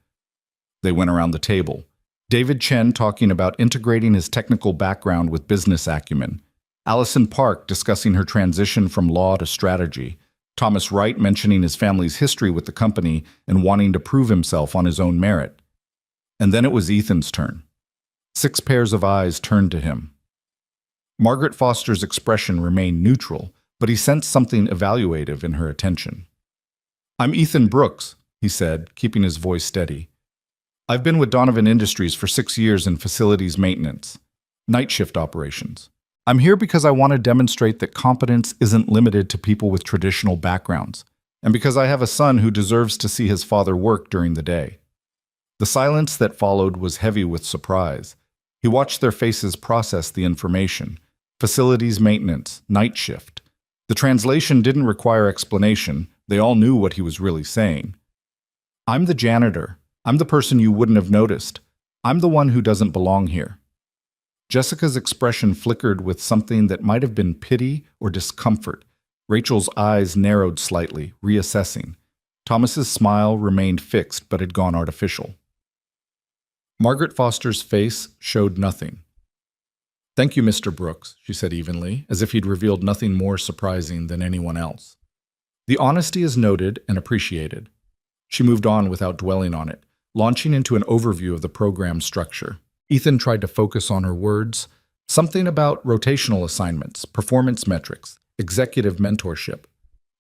They went around the table. David Chen talking about integrating his technical background with business acumen. Allison Park discussing her transition from law to strategy. Thomas Wright mentioning his family's history with the company and wanting to prove himself on his own merit. And then it was Ethan's turn. 6 pairs of eyes turned to him. Margaret Foster's expression remained neutral, but he sensed something evaluative in her attention. "I'm Ethan Brooks," he said, keeping his voice steady. "I've been with Donovan Industries for 6 years in facilities maintenance, night shift operations. I'm here because I want to demonstrate that competence isn't limited to people with traditional backgrounds, and because I have a son who deserves to see his father work during the day." The silence that followed was heavy with surprise. He watched their faces process the information. Facilities maintenance, night shift. The translation didn't require explanation. They all knew what he was really saying. "I'm the janitor. I'm the person you wouldn't have noticed. I'm the one who doesn't belong here." Jessica's expression flickered with something that might have been pity or discomfort. Rachel's eyes narrowed slightly, reassessing. Thomas's smile remained fixed but had gone artificial. Margaret Foster's face showed nothing. "Thank you, Mr. Brooks," she said evenly, as if he'd revealed nothing more surprising than anyone else. "The honesty is noted and appreciated." She moved on without dwelling on it, launching into an overview of the program's structure. Ethan tried to focus on her words, something about rotational assignments, performance metrics, executive mentorship.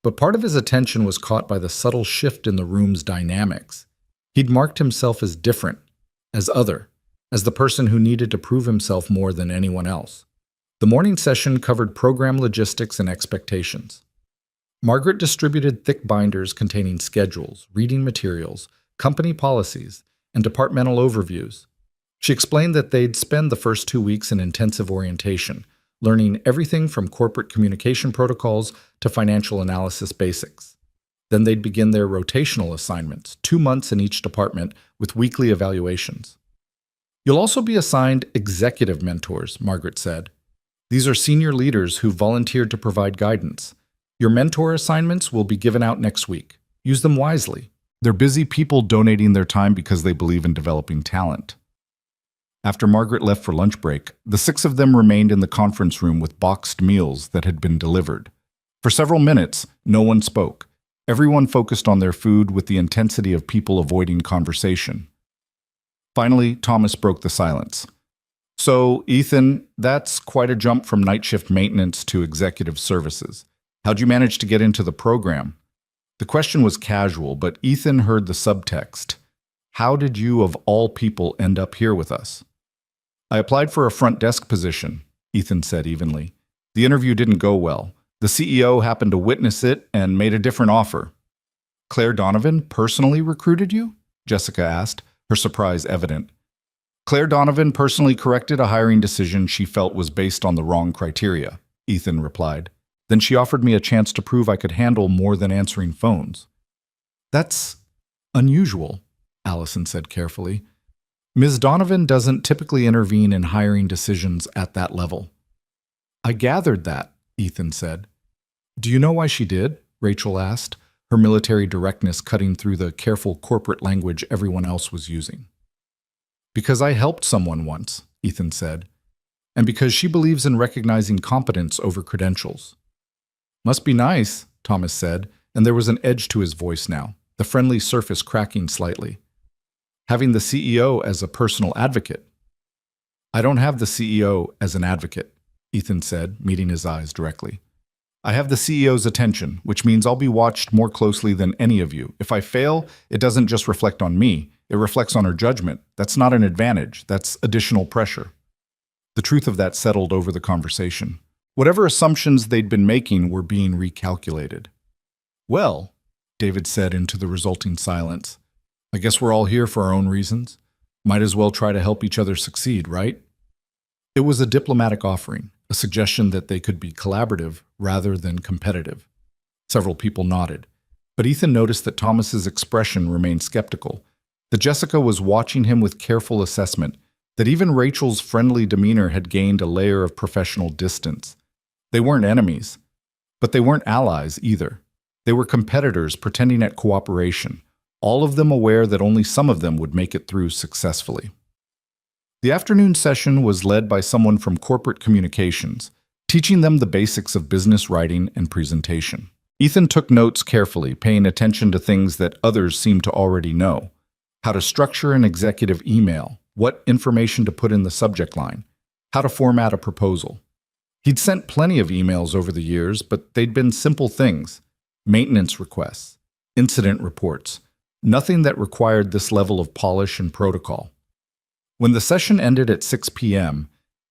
But part of his attention was caught by the subtle shift in the room's dynamics. He'd marked himself as different, as other, as the person who needed to prove himself more than anyone else. The morning session covered program logistics and expectations. Margaret distributed thick binders containing schedules, reading materials, company policies, and departmental overviews. She explained that they'd spend the first 2 weeks in intensive orientation, learning everything from corporate communication protocols to financial analysis basics. Then they'd begin their rotational assignments, 2 months in each department with weekly evaluations. "You'll also be assigned executive mentors," Margaret said. "These are senior leaders who volunteered to provide guidance. Your mentor assignments will be given out next week. Use them wisely. They're busy people donating their time because they believe in developing talent." After Margaret left for lunch break, the 6 of them remained in the conference room with boxed meals that had been delivered. For several minutes, no one spoke. Everyone focused on their food with the intensity of people avoiding conversation. Finally, Thomas broke the silence. So, Ethan, that's quite a jump from night shift maintenance to executive services. How'd you manage to get into the program? The question was casual, but Ethan heard the subtext. How did you, of all people, end up here with us? I applied for a front desk position, Ethan said evenly. The interview didn't go well. The CEO happened to witness it and made a different offer. Claire Donovan personally recruited you? Jessica asked, her surprise evident. Claire Donovan personally corrected a hiring decision she felt was based on the wrong criteria, Ethan replied. Then she offered me a chance to prove I could handle more than answering phones. That's unusual, Allison said carefully. Ms. Donovan doesn't typically intervene in hiring decisions at that level. I gathered that, Ethan said. Do you know why she did? Rachel asked, her military directness cutting through the careful corporate language everyone else was using. Because I helped someone once, Ethan said, and because she believes in recognizing competence over credentials. Must be nice, Thomas said, and there was an edge to his voice now, the friendly surface cracking slightly. Having the CEO as a personal advocate. I don't have the CEO as an advocate, Ethan said, meeting his eyes directly. I have the CEO's attention, which means I'll be watched more closely than any of you. If I fail, it doesn't just reflect on me, it reflects on her judgment. That's not an advantage, that's additional pressure. The truth of that settled over the conversation. Whatever assumptions they'd been making were being recalculated. Well, David said into the resulting silence, I guess we're all here for our own reasons. Might as well try to help each other succeed, right? It was a diplomatic offering, a suggestion that they could be collaborative rather than competitive. Several people nodded, but Ethan noticed that Thomas's expression remained skeptical, that Jessica was watching him with careful assessment, that even Rachel's friendly demeanor had gained a layer of professional distance. They weren't enemies, but they weren't allies either. They were competitors pretending at cooperation, all of them aware that only some of them would make it through successfully. The afternoon session was led by someone from corporate communications, teaching them the basics of business writing and presentation. Ethan took notes carefully, paying attention to things that others seemed to already know. How to structure an executive email, what information to put in the subject line, how to format a proposal. He'd sent plenty of emails over the years, but they'd been simple things. Maintenance requests, incident reports, nothing that required this level of polish and protocol. When the session ended at 6 p.m.,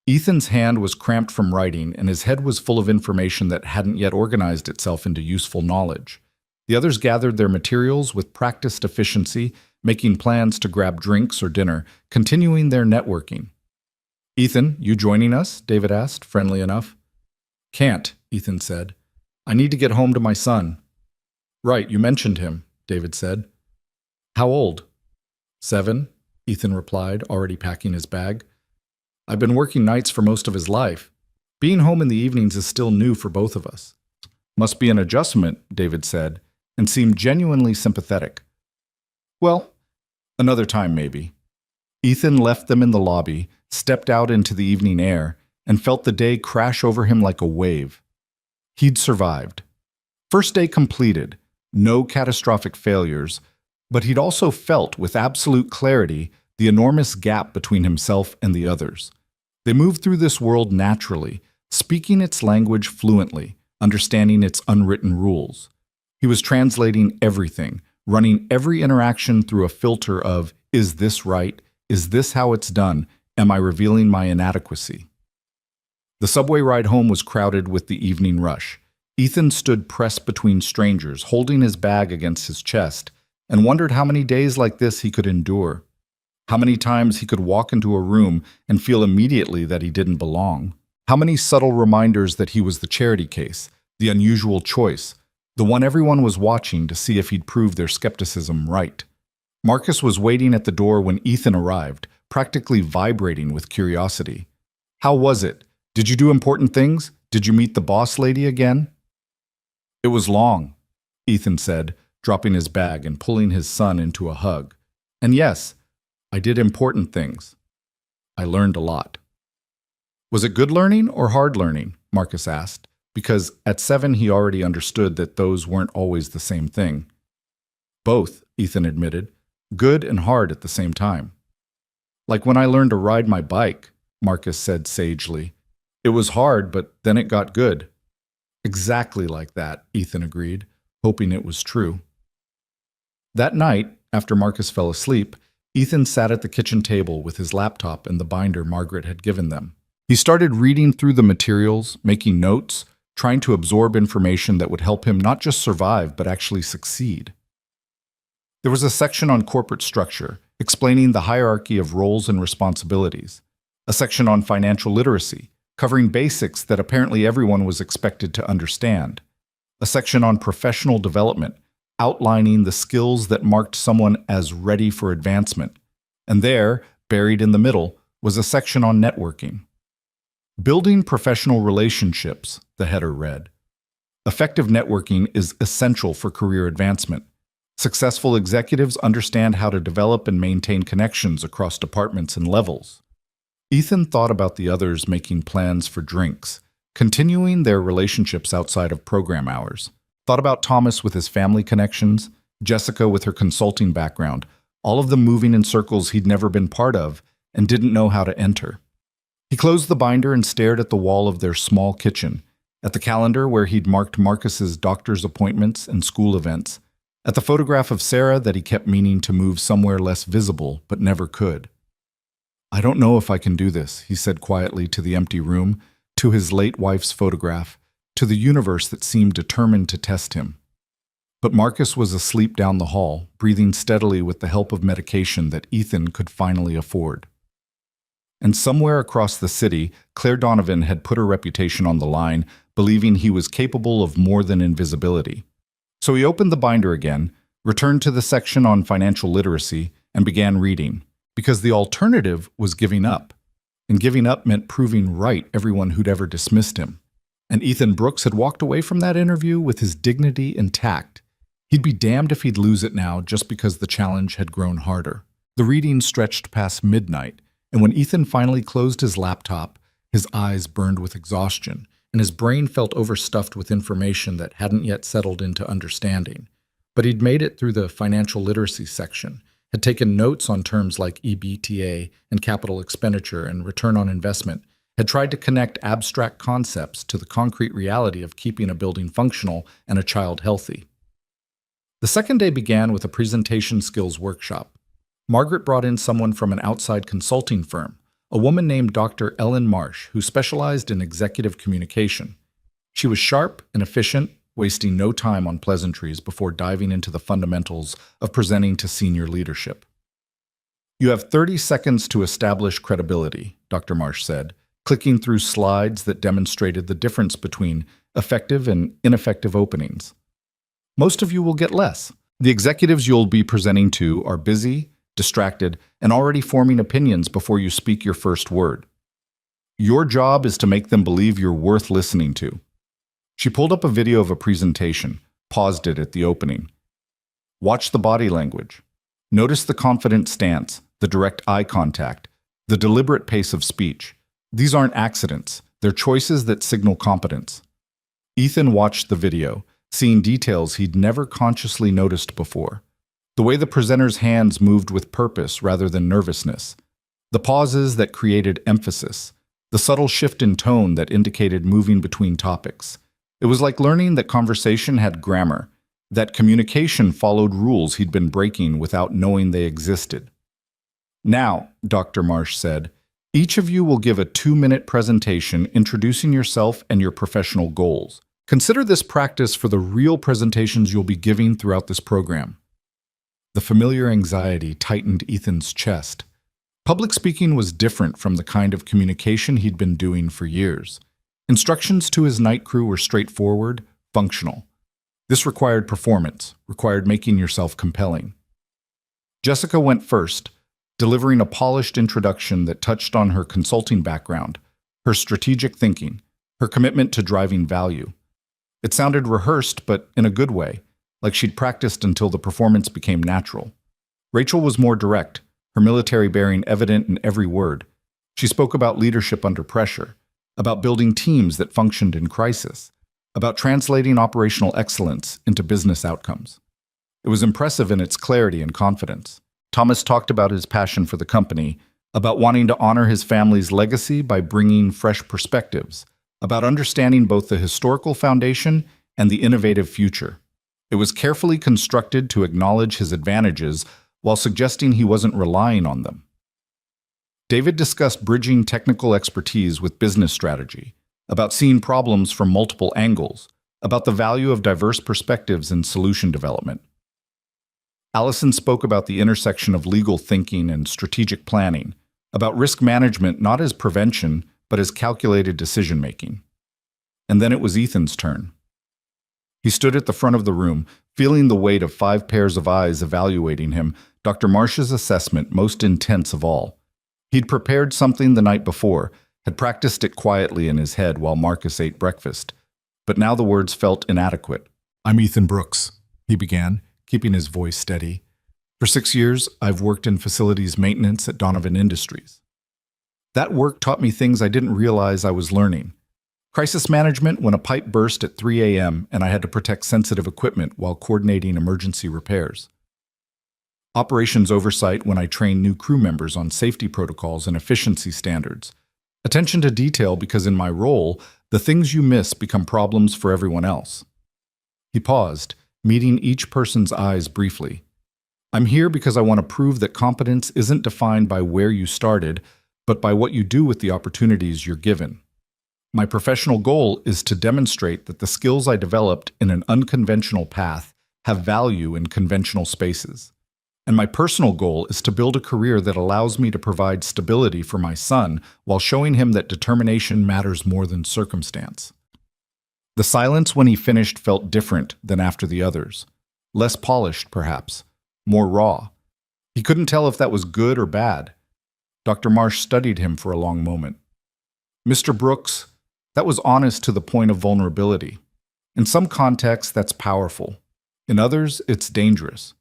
Ethan's hand was cramped from writing and his head was full of information that hadn't yet organized itself into useful knowledge. The others gathered their materials with practiced efficiency, making plans to grab drinks or dinner, continuing their networking. Ethan, you joining us? David asked, friendly enough. Can't, Ethan said. I need to get home to my son. Right, you mentioned him, David said. How old? 7, Ethan replied, already packing his bag. I've been working nights for most of his life. Being home in the evenings is still new for both of us. Must be an adjustment, David said, and seemed genuinely sympathetic. Well, another time maybe. Ethan left them in the lobby, stepped out into the evening air, and felt the day crash over him like a wave. He'd survived. First day completed, no catastrophic failures, but he'd also felt with absolute clarity the enormous gap between himself and the others. They moved through this world naturally, speaking its language fluently, understanding its unwritten rules. He was translating everything, running every interaction through a filter of, is this right? Is this how it's done? Am I revealing my inadequacy? The subway ride home was crowded with the evening rush. Ethan stood pressed between strangers, holding his bag against his chest, and wondered how many days like this he could endure. How many times he could walk into a room and feel immediately that he didn't belong. How many subtle reminders that he was the charity case, the unusual choice, the one everyone was watching to see if he'd prove their skepticism right. Marcus was waiting at the door when Ethan arrived, practically vibrating with curiosity. How was it? Did you do important things? Did you meet the boss lady again? It was long, Ethan said, dropping his bag and pulling his son into a hug. And yes, I did important things. I learned a lot. Was it good learning or hard learning? Marcus asked, because at 7 he already understood that those weren't always the same thing. Both, Ethan admitted, good and hard at the same time. Like when I learned to ride my bike, Marcus said sagely. It was hard, but then it got good. Exactly like that, Ethan agreed, hoping it was true. That night, after Marcus fell asleep, Ethan sat at the kitchen table with his laptop and the binder Margaret had given them. He started reading through the materials, making notes, trying to absorb information that would help him not just survive, but actually succeed. There was a section on corporate structure, explaining the hierarchy of roles and responsibilities. A section on financial literacy, covering basics that apparently everyone was expected to understand. A section on professional development, outlining the skills that marked someone as ready for advancement. And there, buried in the middle, was a section on networking. Building professional relationships, the header read. Effective networking is essential for career advancement. Successful executives understand how to develop and maintain connections across departments and levels. Ethan thought about the others making plans for drinks, continuing their relationships outside of program hours. Thought about Thomas with his family connections, Jessica with her consulting background, all of them moving in circles he'd never been part of and didn't know how to enter. He closed the binder and stared at the wall of their small kitchen, at the calendar where he'd marked Marcus's doctor's appointments and school events, at the photograph of Sarah that he kept meaning to move somewhere less visible but never could. I don't know if I can do this, he said quietly to the empty room, to his late wife's photograph, to the universe that seemed determined to test him. But Marcus was asleep down the hall, breathing steadily with the help of medication that Ethan could finally afford. And somewhere across the city, Claire Donovan had put her reputation on the line, believing he was capable of more than invisibility. So he opened the binder again, returned to the section on financial literacy, and began reading, because the alternative was giving up. And giving up meant proving right everyone who'd ever dismissed him. And Ethan Brooks had walked away from that interview with his dignity intact. He'd be damned if he'd lose it now just because the challenge had grown harder. The reading stretched past midnight, and when Ethan finally closed his laptop, his eyes burned with exhaustion, and his brain felt overstuffed with information that hadn't yet settled into understanding. But he'd made it through the financial literacy section, had taken notes on terms like EBITDA and capital expenditure and return on investment, had tried to connect abstract concepts to the concrete reality of keeping a building functional and a child healthy. The second day began with a presentation skills workshop. Margaret brought in someone from an outside consulting firm, a woman named Dr. Ellen Marsh, who specialized in executive communication. She was sharp and efficient, wasting no time on pleasantries before diving into the fundamentals of presenting to senior leadership. You have 30 seconds to establish credibility, Dr. Marsh said, clicking through slides that demonstrated the difference between effective and ineffective openings. Most of you will get less. The executives you'll be presenting to are busy, distracted, and already forming opinions before you speak your first word. Your job is to make them believe you're worth listening to. She pulled up a video of a presentation, paused it at the opening. Watch the body language. Notice the confident stance, the direct eye contact, the deliberate pace of speech. These aren't accidents. They're choices that signal competence. Ethan watched the video, seeing details he'd never consciously noticed before. The way the presenter's hands moved with purpose rather than nervousness. The pauses that created emphasis. The subtle shift in tone that indicated moving between topics. It was like learning that conversation had grammar, that communication followed rules he'd been breaking without knowing they existed. Now, Dr. Marsh said, each of you will give a 2-minute presentation introducing yourself and your professional goals. Consider this practice for the real presentations you'll be giving throughout this program. The familiar anxiety tightened Ethan's chest. Public speaking was different from the kind of communication he'd been doing for years. Instructions to his night crew were straightforward, functional. This required performance, required making yourself compelling. Jessica went first, delivering a polished introduction that touched on her consulting background, her strategic thinking, her commitment to driving value. It sounded rehearsed, but in a good way, like she'd practiced until the performance became natural. Rachel was more direct, her military bearing evident in every word. She spoke about leadership under pressure, about building teams that functioned in crisis, about translating operational excellence into business outcomes. It was impressive in its clarity and confidence. Thomas talked about his passion for the company, about wanting to honor his family's legacy by bringing fresh perspectives, about understanding both the historical foundation and the innovative future. It was carefully constructed to acknowledge his advantages while suggesting he wasn't relying on them. David discussed bridging technical expertise with business strategy, about seeing problems from multiple angles, about the value of diverse perspectives in solution development. Allison spoke about the intersection of legal thinking and strategic planning, about risk management not as prevention, but as calculated decision-making. And then it was Ethan's turn. He stood at the front of the room, feeling the weight of 5 pairs of eyes evaluating him, Dr. Marsh's assessment most intense of all. He'd prepared something the night before, had practiced it quietly in his head while Marcus ate breakfast, but now the words felt inadequate. "I'm Ethan Brooks," he began, keeping his voice steady. "For 6 years, I've worked in facilities maintenance at Donovan Industries. That work taught me things I didn't realize I was learning. Crisis management when a pipe burst at 3 a.m. and I had to protect sensitive equipment while coordinating emergency repairs. Operations oversight when I trained new crew members on safety protocols and efficiency standards. Attention to detail because in my role, the things you miss become problems for everyone else." He paused, meeting each person's eyes briefly. "I'm here because I want to prove that competence isn't defined by where you started, but by what you do with the opportunities you're given. My professional goal is to demonstrate that the skills I developed in an unconventional path have value in conventional spaces. And my personal goal is to build a career that allows me to provide stability for my son while showing him that determination matters more than circumstance." The silence when he finished felt different than after the others. Less polished, perhaps. More raw. He couldn't tell if that was good or bad. Dr. Marsh studied him for a long moment. "Mr. Brooks, that was honest to the point of vulnerability. In some contexts, that's powerful. In others, it's dangerous.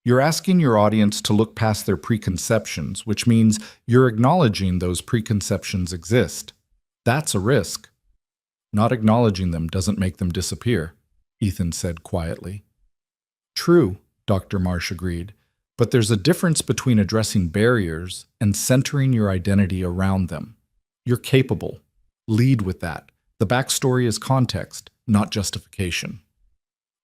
You're asking your audience to look past their preconceptions, which means you're acknowledging those preconceptions exist. That's a risk. Not acknowledging them doesn't make them disappear," Ethan said quietly. "True," Dr. Marsh agreed, "but there's a difference between addressing barriers and centering your identity around them. You're capable. Lead with that. The backstory is context, not justification."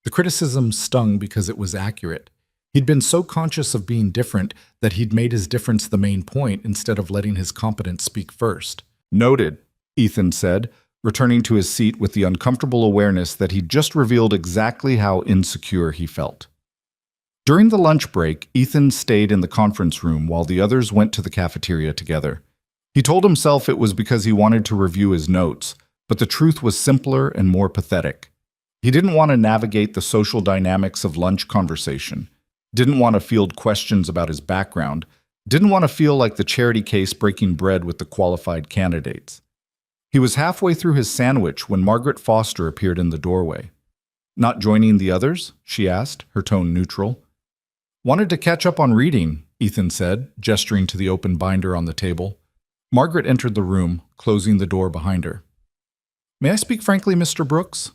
The criticism stung because it was accurate. He'd been so conscious of being different that he'd made his difference the main point instead of letting his competence speak first. "Noted," Ethan said, returning to his seat with the uncomfortable awareness that he'd just revealed exactly how insecure he felt. During the lunch break, Ethan stayed in the conference room while the others went to the cafeteria together. He told himself it was because he wanted to review his notes, but the truth was simpler and more pathetic. He didn't want to navigate the social dynamics of lunch conversation, didn't want to field questions about his background, didn't want to feel like the charity case breaking bread with the qualified candidates. He was halfway through his sandwich when Margaret Foster appeared in the doorway. "Not joining the others?" she asked, her tone neutral. "Wanted to catch up on reading," Ethan said, gesturing to the open binder on the table. Margaret entered the room, closing the door behind her. "May I speak frankly, Mr. Brooks?"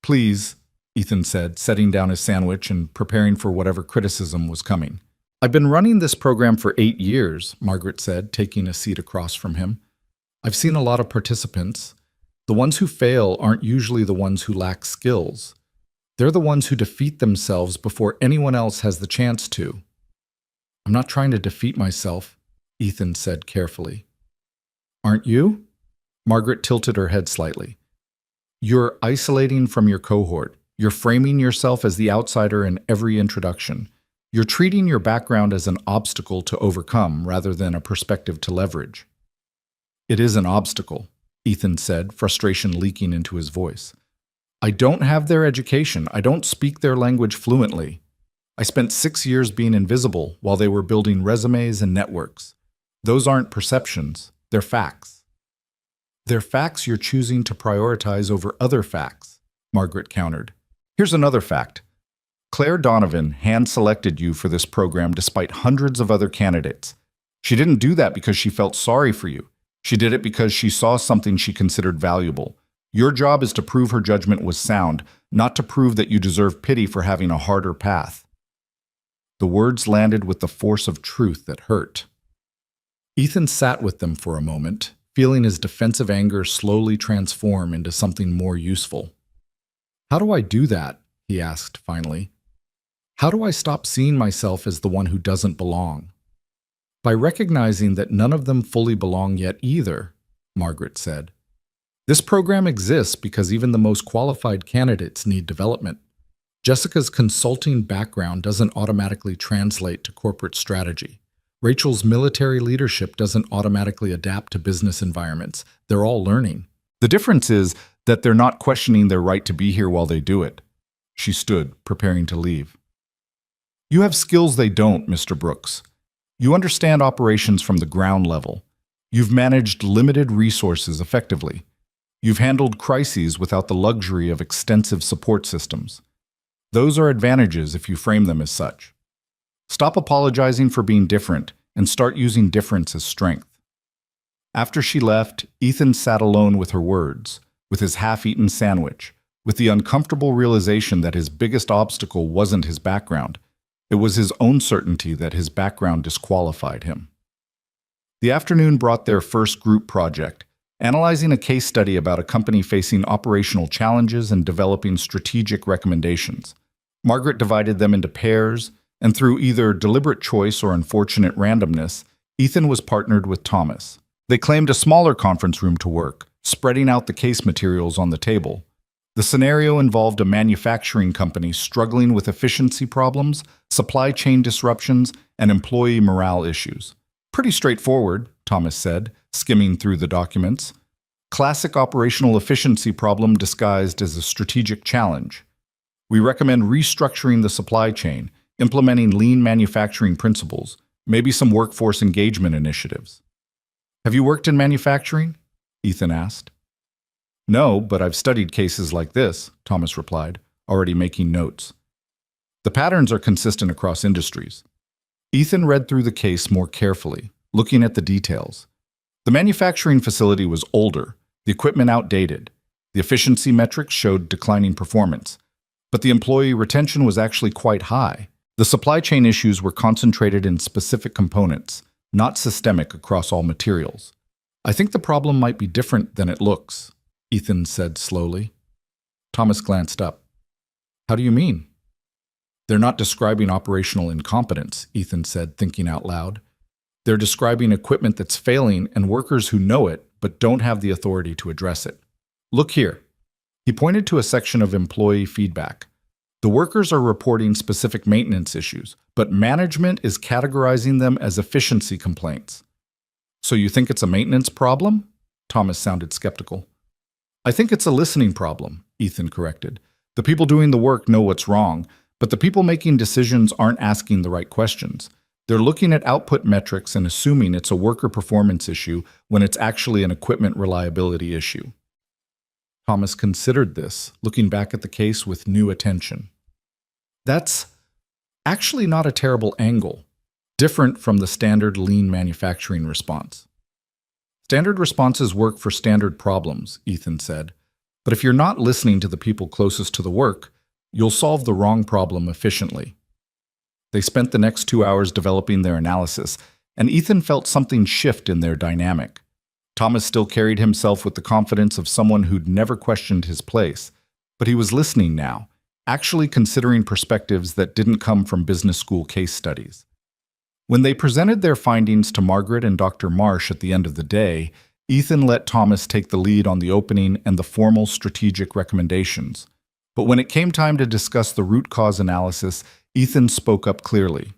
"Please," Ethan said, setting down his sandwich and preparing for whatever criticism was coming. "I've been running this program for 8 years, Margaret said, taking a seat across from him. "I've seen a lot of participants. The ones who fail aren't usually the ones who lack skills. They're the ones who defeat themselves before anyone else has the chance to." "I'm not trying to defeat myself," Ethan said carefully. "Aren't you?" Margaret tilted her head slightly. "You're isolating from your cohort. You're framing yourself as the outsider in every introduction. You're treating your background as an obstacle to overcome rather than a perspective to leverage." "It is an obstacle," Ethan said, frustration leaking into his voice. "I don't have their education. I don't speak their language fluently. I spent 6 years being invisible while they were building resumes and networks. Those aren't perceptions. They're facts." "They're facts you're choosing to prioritize over other facts," Margaret countered. "Here's another fact. Claire Donovan hand-selected you for this program despite hundreds of other candidates. She didn't do that because she felt sorry for you. She did it because she saw something she considered valuable. Your job is to prove her judgment was sound, not to prove that you deserve pity for having a harder path. The words landed with the force of truth that hurt. Ethan sat with them for a moment, feeling his defensive anger slowly transform into something more useful. "How do I do that?" he asked finally. "How do I stop seeing myself as the one who doesn't belong?" "By recognizing that none of them fully belong yet either," Margaret said. "This program exists because even the most qualified candidates need development. Jessica's consulting background doesn't automatically translate to corporate strategy. Rachel's military leadership doesn't automatically adapt to business environments. They're all learning. The difference is that they're not questioning their right to be here while they do it." She stood, preparing to leave. "You have skills they don't, Mr. Brooks. You understand operations from the ground level. You've managed limited resources effectively. You've handled crises without the luxury of extensive support systems. Those are advantages if you frame them as such. Stop apologizing for being different and start using difference as strength." After she left, Ethan sat alone with her words, with his half-eaten sandwich, with the uncomfortable realization that his biggest obstacle wasn't his background. It was his own certainty that his background disqualified him. The afternoon brought their first group project, analyzing a case study about a company facing operational challenges and developing strategic recommendations. Margaret divided them into pairs, and through either deliberate choice or unfortunate randomness, Ethan was partnered with Thomas. They claimed a smaller conference room to work, spreading out the case materials on the table. The scenario involved a manufacturing company struggling with efficiency problems, supply chain disruptions, and employee morale issues. "Pretty straightforward," Thomas said, skimming through the documents. "Classic operational efficiency problem disguised as a strategic challenge. We recommend restructuring the supply chain, implementing lean manufacturing principles, maybe some workforce engagement initiatives." "Have you worked in manufacturing?" Ethan asked. "No, but I've studied cases like this," Thomas replied, already making notes. "The patterns are consistent across industries." Ethan read through the case more carefully, looking at the details. The manufacturing facility was older, the equipment outdated, the efficiency metrics showed declining performance, but the employee retention was actually quite high. The supply chain issues were concentrated in specific components, not systemic across all materials. "I think the problem might be different than it looks," Ethan said slowly. Thomas glanced up. "How do you mean?" "They're not describing operational incompetence," Ethan said, thinking out loud. "They're describing equipment that's failing and workers who know it but don't have the authority to address it. Look here." He pointed to a section of employee feedback. "The workers are reporting specific maintenance issues, but management is categorizing them as efficiency complaints." "So you think it's a maintenance problem?" Thomas sounded skeptical. "I think it's a listening problem," Ethan corrected. "The people doing the work know what's wrong, but the people making decisions aren't asking the right questions. They're looking at output metrics and assuming it's a worker performance issue when it's actually an equipment reliability issue." Thomas considered this, looking back at the case with new attention. "That's actually not a terrible angle, different from the standard lean manufacturing response. Standard responses work for standard problems," Ethan said, "but if you're not listening to the people closest to the work, you'll solve the wrong problem efficiently." They spent the next 2 hours developing their analysis, and Ethan felt something shift in their dynamic. Thomas still carried himself with the confidence of someone who'd never questioned his place, but he was listening now, actually considering perspectives that didn't come from business school case studies. When they presented their findings to Margaret and Dr. Marsh at the end of the day, Ethan let Thomas take the lead on the opening and the formal strategic recommendations. But when it came time to discuss the root cause analysis, Ethan spoke up clearly.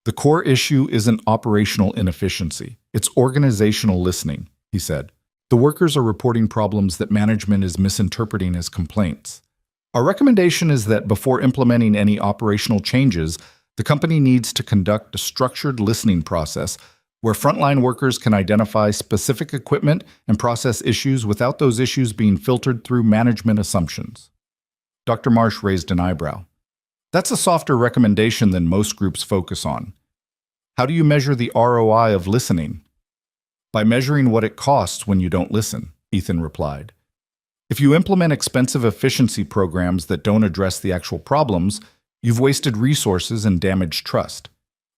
"The core issue isn't operational inefficiency, it's organizational listening," he said. "The workers are reporting problems that management is misinterpreting as complaints. Our recommendation is that before implementing any operational changes, the company needs to conduct a structured listening process where frontline workers can identify specific equipment and process issues without those issues being filtered through management assumptions." Dr. Marsh raised an eyebrow. "That's a softer recommendation than most groups focus on. How do you measure the ROI of listening?" "By measuring what it costs when you don't listen," Ethan replied. If you implement expensive efficiency programs that don't address the actual problems, you've wasted resources and damaged trust.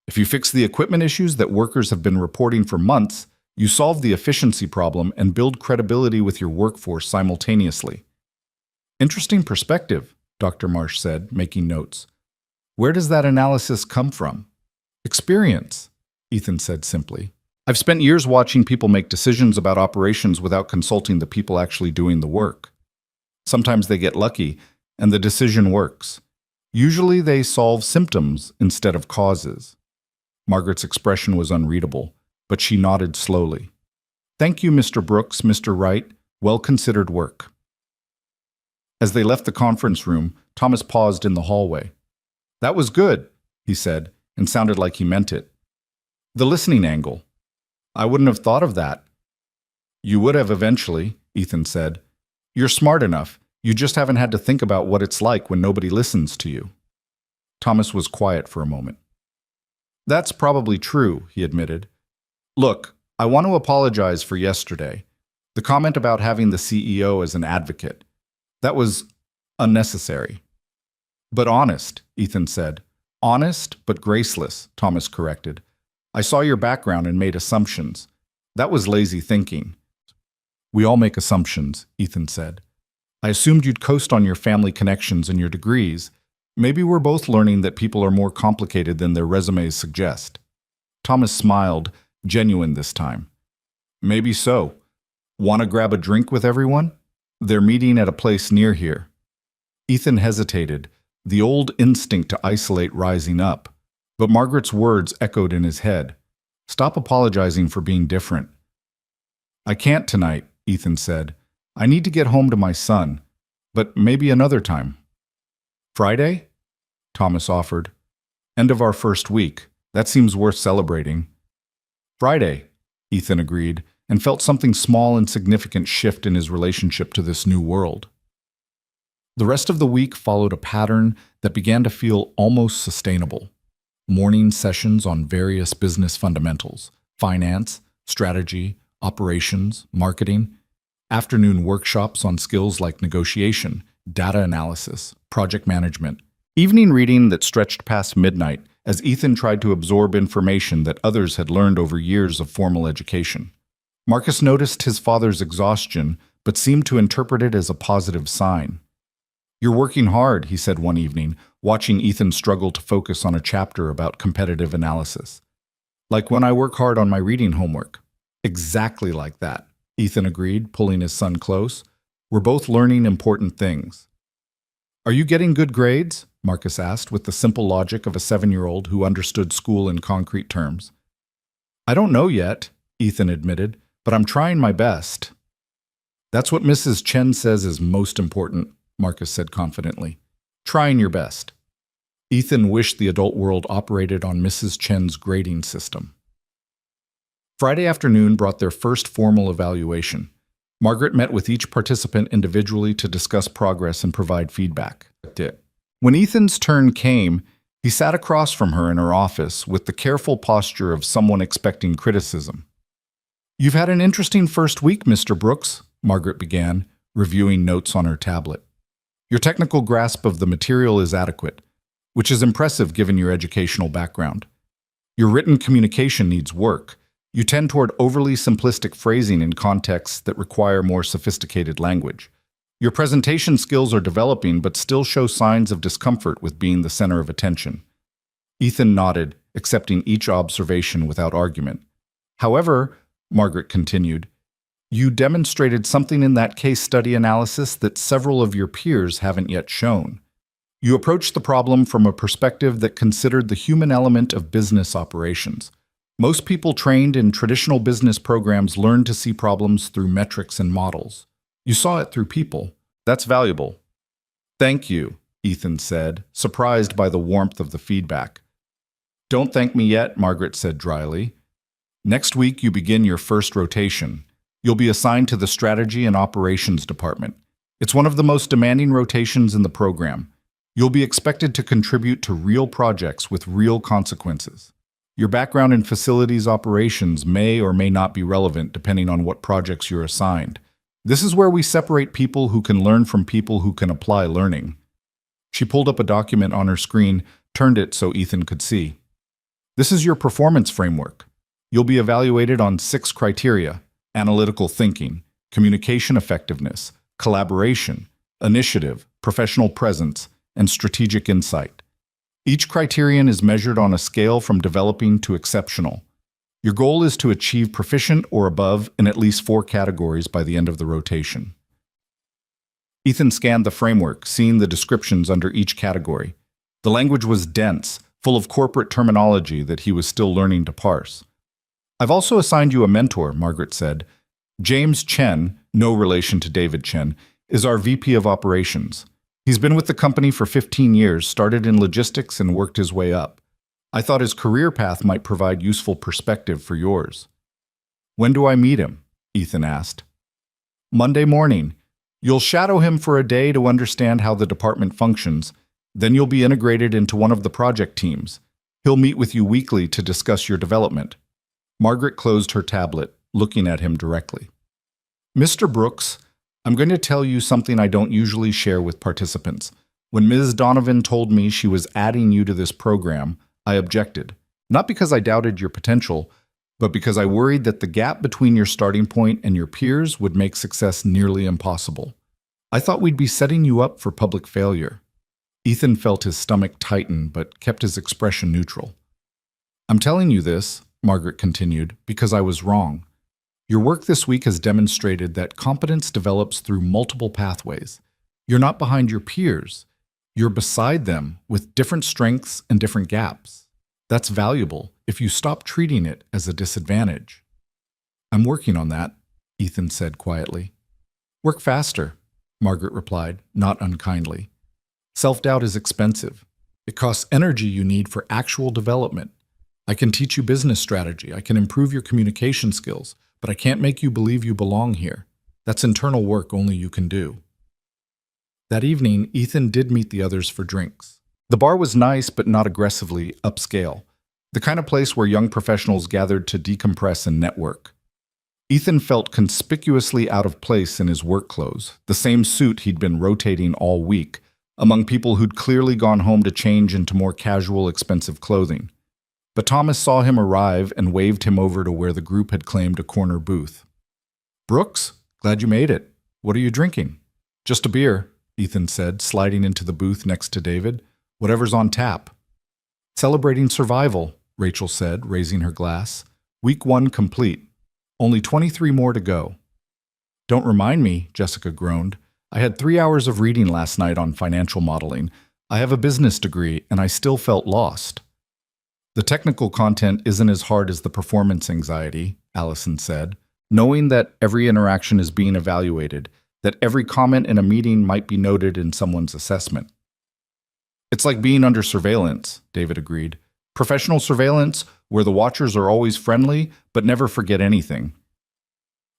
If you fix the equipment issues that workers have been reporting for months, you solve the efficiency problem and build credibility with your workforce simultaneously. Interesting perspective, Dr. Marsh said, making notes. Where does that analysis come from? Experience, Ethan said simply. I've spent years watching people make decisions about operations without consulting the people actually doing the work. Sometimes they get lucky, and the decision works. Usually they solve symptoms instead of causes. Margaret's expression was unreadable, but she nodded slowly. Thank you, Mr. Brooks, Mr. Wright. Well-considered work. As they left the conference room, Thomas paused in the hallway. That was good, he said, and sounded like he meant it. The listening angle. I wouldn't have thought of that. You would have eventually, Ethan said. You're smart enough. You just haven't had to think about what it's like when nobody listens to you. Thomas was quiet for a moment. That's probably true, he admitted. Look, I want to apologize for yesterday. The comment about having the CEO as an advocate. That was unnecessary. But honest, Ethan said. Honest, but graceless, Thomas corrected. I saw your background and made assumptions. That was lazy thinking. We all make assumptions, Ethan said. I assumed you'd coast on your family connections and your degrees. Maybe we're both learning that people are more complicated than their resumes suggest. Thomas smiled, genuine this time. Maybe so. Want to grab a drink with everyone? They're meeting at a place near here. Ethan hesitated, the old instinct to isolate rising up. But Margaret's words echoed in his head. Stop apologizing for being different. I can't tonight, Ethan said. I need to get home to my son. But maybe another time. Friday? Thomas offered. End of our first week. That seems worth celebrating. Friday, Ethan agreed, and felt something small and significant shift in his relationship to this new world. The rest of the week followed a pattern that began to feel almost sustainable. Morning sessions on various business fundamentals, finance, strategy, operations, marketing, afternoon workshops on skills like negotiation, data analysis, project management, evening reading that stretched past midnight as Ethan tried to absorb information that others had learned over years of formal education. Marcus noticed his father's exhaustion, but seemed to interpret it as a positive sign. You're working hard, he said one evening, watching Ethan struggle to focus on a chapter about competitive analysis. Like when I work hard on my reading homework. Exactly like that, Ethan agreed, pulling his son close. We're both learning important things. Are you getting good grades? Marcus asked, with the simple logic of a 7-year-old who understood school in concrete terms. I don't know yet, Ethan admitted, but I'm trying my best. That's what Mrs. Chen says is most important, Marcus said confidently. Trying your best. Ethan wished the adult world operated on Mrs. Chen's grading system. Friday afternoon brought their first formal evaluation. Margaret met with each participant individually to discuss progress and provide feedback. When Ethan's turn came, he sat across from her in her office with the careful posture of someone expecting criticism. You've had an interesting first week, Mr. Brooks, Margaret began, reviewing notes on her tablet. Your technical grasp of the material is adequate, which is impressive given your educational background. Your written communication needs work. You tend toward overly simplistic phrasing in contexts that require more sophisticated language. Your presentation skills are developing but still show signs of discomfort with being the center of attention. Ethan nodded, accepting each observation without argument. However, Margaret continued, you demonstrated something in that case study analysis that several of your peers haven't yet shown. You approached the problem from a perspective that considered the human element of business operations. Most people trained in traditional business programs learn to see problems through metrics and models. You saw it through people. That's valuable. Thank you, Ethan said, surprised by the warmth of the feedback. Don't thank me yet, Margaret said dryly. Next week you begin your first rotation. You'll be assigned to the Strategy and Operations Department. It's one of the most demanding rotations in the program. You'll be expected to contribute to real projects with real consequences. Your background in facilities operations may or may not be relevant depending on what projects you're assigned, This is where we separate people who can learn from people who can apply learning. She pulled up a document on her screen, turned it so Ethan could see. This is your performance framework. You'll be evaluated on 6 criteria: analytical thinking, communication effectiveness, collaboration, initiative, professional presence, and strategic insight. Each criterion is measured on a scale from developing to exceptional. Your goal is to achieve proficient or above in at least 4 categories by the end of the rotation. Ethan scanned the framework, seeing the descriptions under each category. The language was dense, full of corporate terminology that he was still learning to parse. "I've also assigned you a mentor," Margaret said. "James Chen, no relation to David Chen, is our VP of Operations. He's been with the company for 15 years, started in logistics and worked his way up. I thought his career path might provide useful perspective for yours." "When do I meet him?" Ethan asked. "Monday morning. You'll shadow him for a day to understand how the department functions. Then you'll be integrated into one of the project teams. He'll meet with you weekly to discuss your development." Margaret closed her tablet, looking at him directly. "Mr. Brooks, I'm going to tell you something I don't usually share with participants. When Ms. Donovan told me she was adding you to this program, I objected. Not because I doubted your potential, but because I worried that the gap between your starting point and your peers would make success nearly impossible. I thought we'd be setting you up for public failure." Ethan felt his stomach tighten, but kept his expression neutral. "I'm telling you this," Margaret continued, "because I was wrong. Your work this week has demonstrated that competence develops through multiple pathways. You're not behind your peers. You're beside them with different strengths and different gaps. That's valuable if you stop treating it as a disadvantage." "I'm working on that," Ethan said quietly. "Work faster," Margaret replied, not unkindly. "Self-doubt is expensive. It costs energy you need for actual development. I can teach you business strategy. I can improve your communication skills, but I can't make you believe you belong here. That's internal work only you can do." That evening, Ethan did meet the others for drinks. The bar was nice but not aggressively upscale, the kind of place where young professionals gathered to decompress and network. Ethan felt conspicuously out of place in his work clothes, the same suit he'd been rotating all week, among people who'd clearly gone home to change into more casual, expensive clothing. But Thomas saw him arrive and waved him over to where the group had claimed a corner booth. "Brooks, glad you made it. What are you drinking?" "Just a beer," Ethan said, sliding into the booth next to David. "Whatever's on tap." "Celebrating survival," Rachel said, raising her glass. "Week 1 complete. Only 23 more to go." "Don't remind me," Jessica groaned. "I had 3 hours of reading last night on financial modeling. I have a business degree, and I still felt lost." "The technical content isn't as hard as the performance anxiety," Allison said. "Knowing that every interaction is being evaluated, that every comment in a meeting might be noted in someone's assessment." "It's like being under surveillance," David agreed. "Professional surveillance, where the watchers are always friendly, but never forget anything."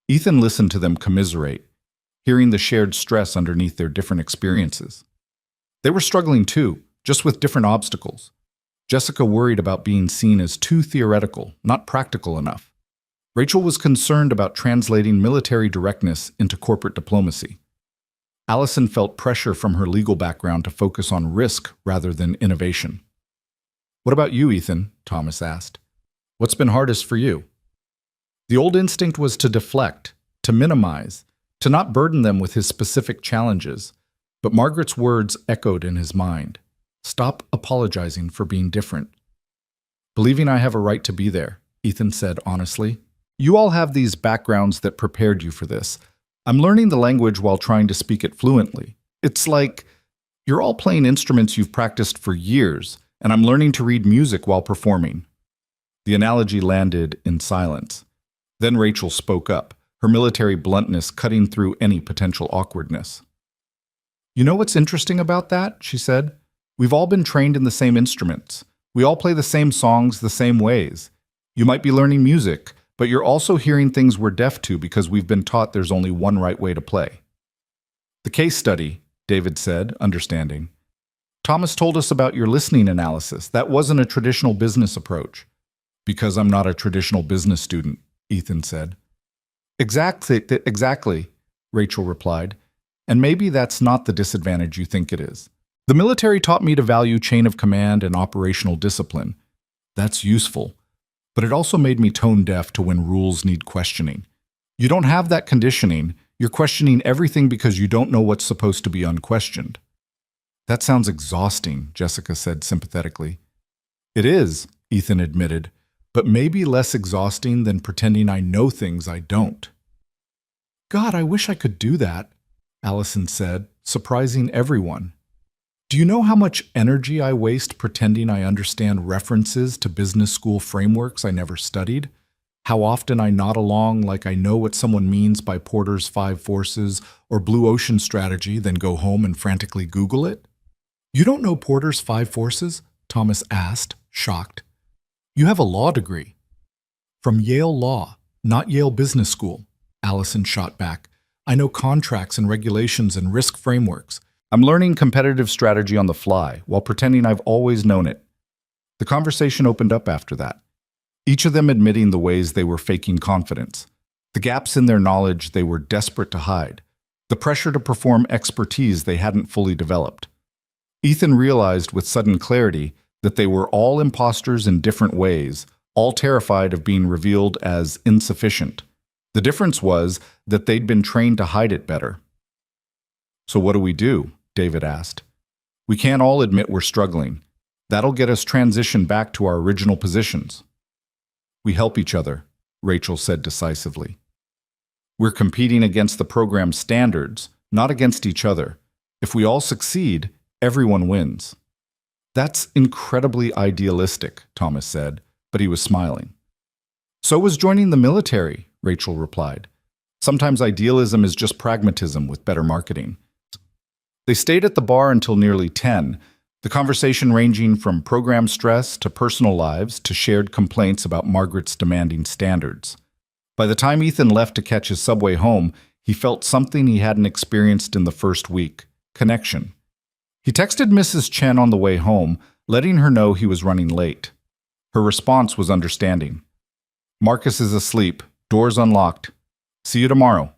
Ethan listened to them commiserate, hearing the shared stress underneath their different experiences. They were struggling too, just with different obstacles. Jessica worried about being seen as too theoretical, not practical enough. Rachel was concerned about translating military directness into corporate diplomacy. Allison felt pressure from her legal background to focus on risk rather than innovation. "What about you, Ethan?" Thomas asked. "What's been hardest for you?" The old instinct was to deflect, to minimize, to not burden them with his specific challenges, but Margaret's words echoed in his mind. "Stop apologizing for being different." "Believing I have a right to be there," Ethan said honestly. "You all have these backgrounds that prepared you for this. I'm learning the language while trying to speak it fluently. It's like you're all playing instruments you've practiced for years, and I'm learning to read music while performing." The analogy landed in silence. Then Rachel spoke up, her military bluntness cutting through any potential awkwardness. "You know what's interesting about that?" she said. "We've all been trained in the same instruments. We all play the same songs the same ways. You might be learning music, but you're also hearing things we're deaf to because we've been taught there's only one right way to play." "The case study," David said, understanding. "Thomas told us about your listening analysis. That wasn't a traditional business approach." "Because I'm not a traditional business student," Ethan said. Exactly. Rachel replied. And maybe that's not the disadvantage you think it is. The military taught me to value chain of command and operational discipline. That's useful. But it also made me tone deaf to when rules need questioning. You don't have that conditioning. You're questioning everything because you don't know what's supposed to be unquestioned. That sounds exhausting, Jessica said sympathetically. It is, Ethan admitted, but maybe less exhausting than pretending I know things I don't. God, I wish I could do that, Allison said, surprising everyone. Do you know how much energy I waste pretending I understand references to business school frameworks I never studied? How often I nod along like I know what someone means by Porter's 5 forces or blue ocean strategy, then go home and frantically Google it? You don't know Porter's 5 forces? Thomas asked, shocked. You have a law degree. From Yale Law, not Yale Business School, Allison shot back. I know contracts and regulations and risk frameworks. I'm learning competitive strategy on the fly while pretending I've always known it. The conversation opened up after that, each of them admitting the ways they were faking confidence, the gaps in their knowledge they were desperate to hide, the pressure to perform expertise they hadn't fully developed. Ethan realized with sudden clarity that they were all imposters in different ways, all terrified of being revealed as insufficient. The difference was that they'd been trained to hide it better. So what do we do? David asked. We can't all admit we're struggling. That'll get us transitioned back to our original positions. We help each other, Rachel said decisively. We're competing against the program's standards, not against each other. If we all succeed, everyone wins. That's incredibly idealistic, Thomas said, but he was smiling. So was joining the military, Rachel replied. Sometimes idealism is just pragmatism with better marketing. They stayed at the bar until nearly 10, the conversation ranging from program stress to personal lives to shared complaints about Margaret's demanding standards. By the time Ethan left to catch his subway home, he felt something he hadn't experienced in the first week: connection. He texted Mrs. Chen on the way home, letting her know he was running late. Her response was understanding. Marcus is asleep, doors unlocked. See you tomorrow.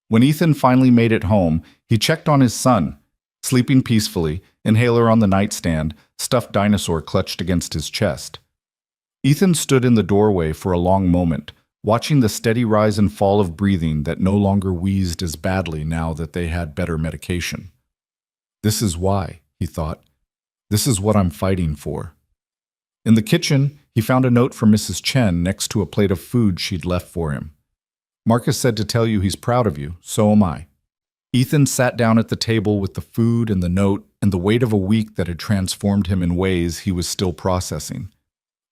When Ethan finally made it home, he checked on his son, sleeping peacefully, inhaler on the nightstand, stuffed dinosaur clutched against his chest. Ethan stood in the doorway for a long moment, watching the steady rise and fall of breathing that no longer wheezed as badly now that they had better medication. This is why, he thought. This is what I'm fighting for. In the kitchen, he found a note from Mrs. Chen next to a plate of food she'd left for him. Marcus said to tell you he's proud of you, so am I. Ethan sat down at the table with the food and the note and the weight of a week that had transformed him in ways he was still processing.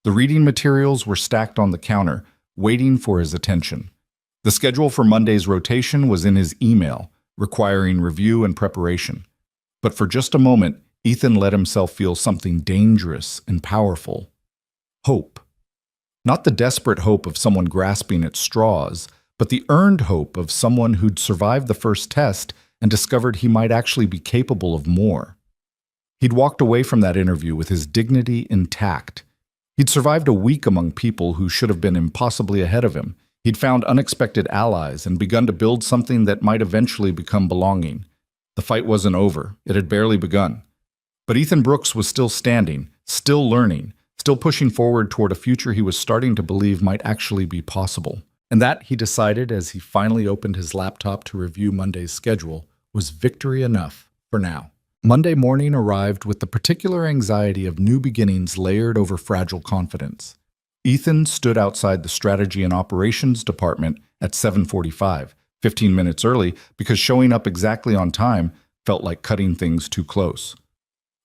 The reading materials were stacked on the counter, waiting for his attention. The schedule for Monday's rotation was in his email, requiring review and preparation. But for just a moment, Ethan let himself feel something dangerous and powerful. Hope. Not the desperate hope of someone grasping at straws, but the earned hope of someone who'd survived the first test and discovered he might actually be capable of more. He'd walked away from that interview with his dignity intact. He'd survived a week among people who should have been impossibly ahead of him. He'd found unexpected allies and begun to build something that might eventually become belonging. The fight wasn't over. It had barely begun. But Ethan Brooks was still standing, still learning, still pushing forward toward a future he was starting to believe might actually be possible. And that, he decided as he finally opened his laptop to review Monday's schedule, was victory enough for now. Monday morning arrived with the particular anxiety of new beginnings layered over fragile confidence. Ethan stood outside the strategy and operations department at 7:45, 15 minutes early, because showing up exactly on time felt like cutting things too close.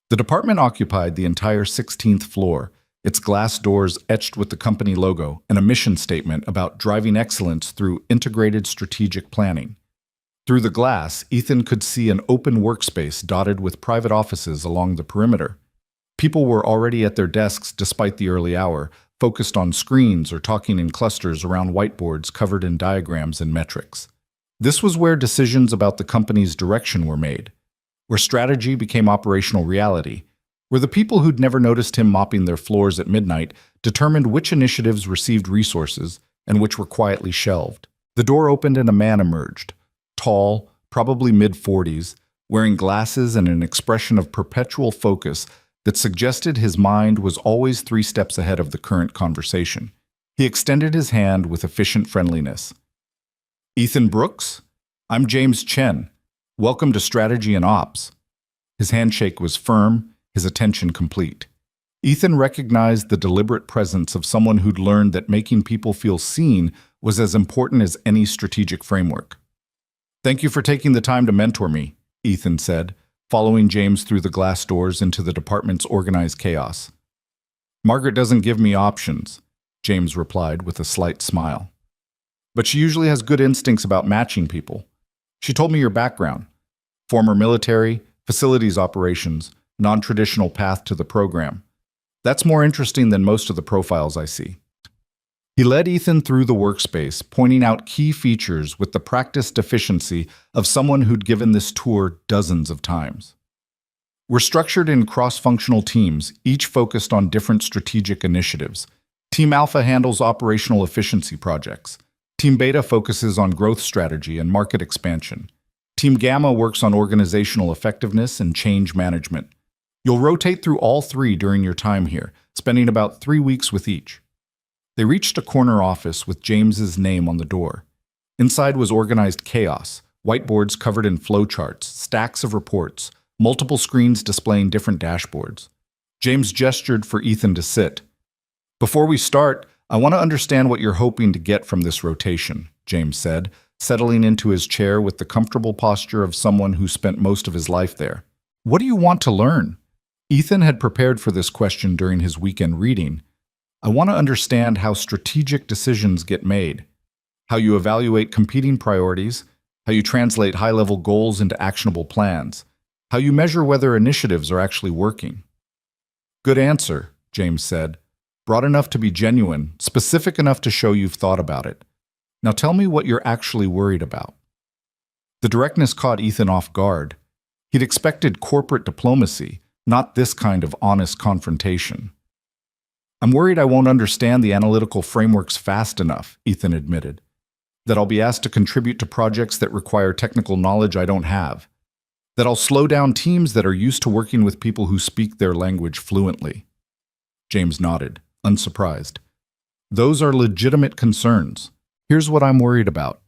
The department occupied the entire 16th floor, its glass doors etched with the company logo and a mission statement about driving excellence through integrated strategic planning. Through the glass, Ethan could see an open workspace dotted with private offices along the perimeter. People were already at their desks despite the early hour, focused on screens or talking in clusters around whiteboards covered in diagrams and metrics. This was where decisions about the company's direction were made, where strategy became operational reality, where the people who'd never noticed him mopping their floors at midnight determined which initiatives received resources and which were quietly shelved. The door opened and a man emerged, tall, probably mid-40s, wearing glasses and an expression of perpetual focus that suggested his mind was always 3 steps ahead of the current conversation. He extended his hand with efficient friendliness. "Ethan Brooks? I'm James Chen. Welcome to Strategy and Ops." His handshake was firm, his attention complete. Ethan recognized the deliberate presence of someone who'd learned that making people feel seen was as important as any strategic framework. "Thank you for taking the time to mentor me," Ethan said, following James through the glass doors into the department's organized chaos. "Margaret doesn't give me options," James replied with a slight smile. "But she usually has good instincts about matching people. She told me your background: former military, facilities operations, non-traditional path to the program. That's more interesting than most of the profiles I see." He led Ethan through the workspace, pointing out key features with the practiced efficiency of someone who'd given this tour dozens of times. "We're structured in cross-functional teams, each focused on different strategic initiatives. Team Alpha handles operational efficiency projects. Team Beta focuses on growth strategy and market expansion. Team Gamma works on organizational effectiveness and change management. You'll rotate through all 3 during your time here, spending about 3 weeks with each." They reached a corner office with James's name on the door. Inside was organized chaos, whiteboards covered in flowcharts, stacks of reports, multiple screens displaying different dashboards. James gestured for Ethan to sit. "Before we start, I want to understand what you're hoping to get from this rotation," James said, settling into his chair with the comfortable posture of someone who spent most of his life there. "What do you want to learn?" Ethan had prepared for this question during his weekend reading. "I want to understand how strategic decisions get made, how you evaluate competing priorities, how you translate high-level goals into actionable plans, how you measure whether initiatives are actually working." "Good answer," James said. "Broad enough to be genuine, specific enough to show you've thought about it. Now tell me what you're actually worried about." The directness caught Ethan off guard. He'd expected corporate diplomacy, not this kind of honest confrontation. "I'm worried I won't understand the analytical frameworks fast enough," Ethan admitted. "That I'll be asked to contribute to projects that require technical knowledge I don't have. That I'll slow down teams that are used to working with people who speak their language fluently." James nodded, unsurprised. "Those are legitimate concerns. Here's what I'm worried about: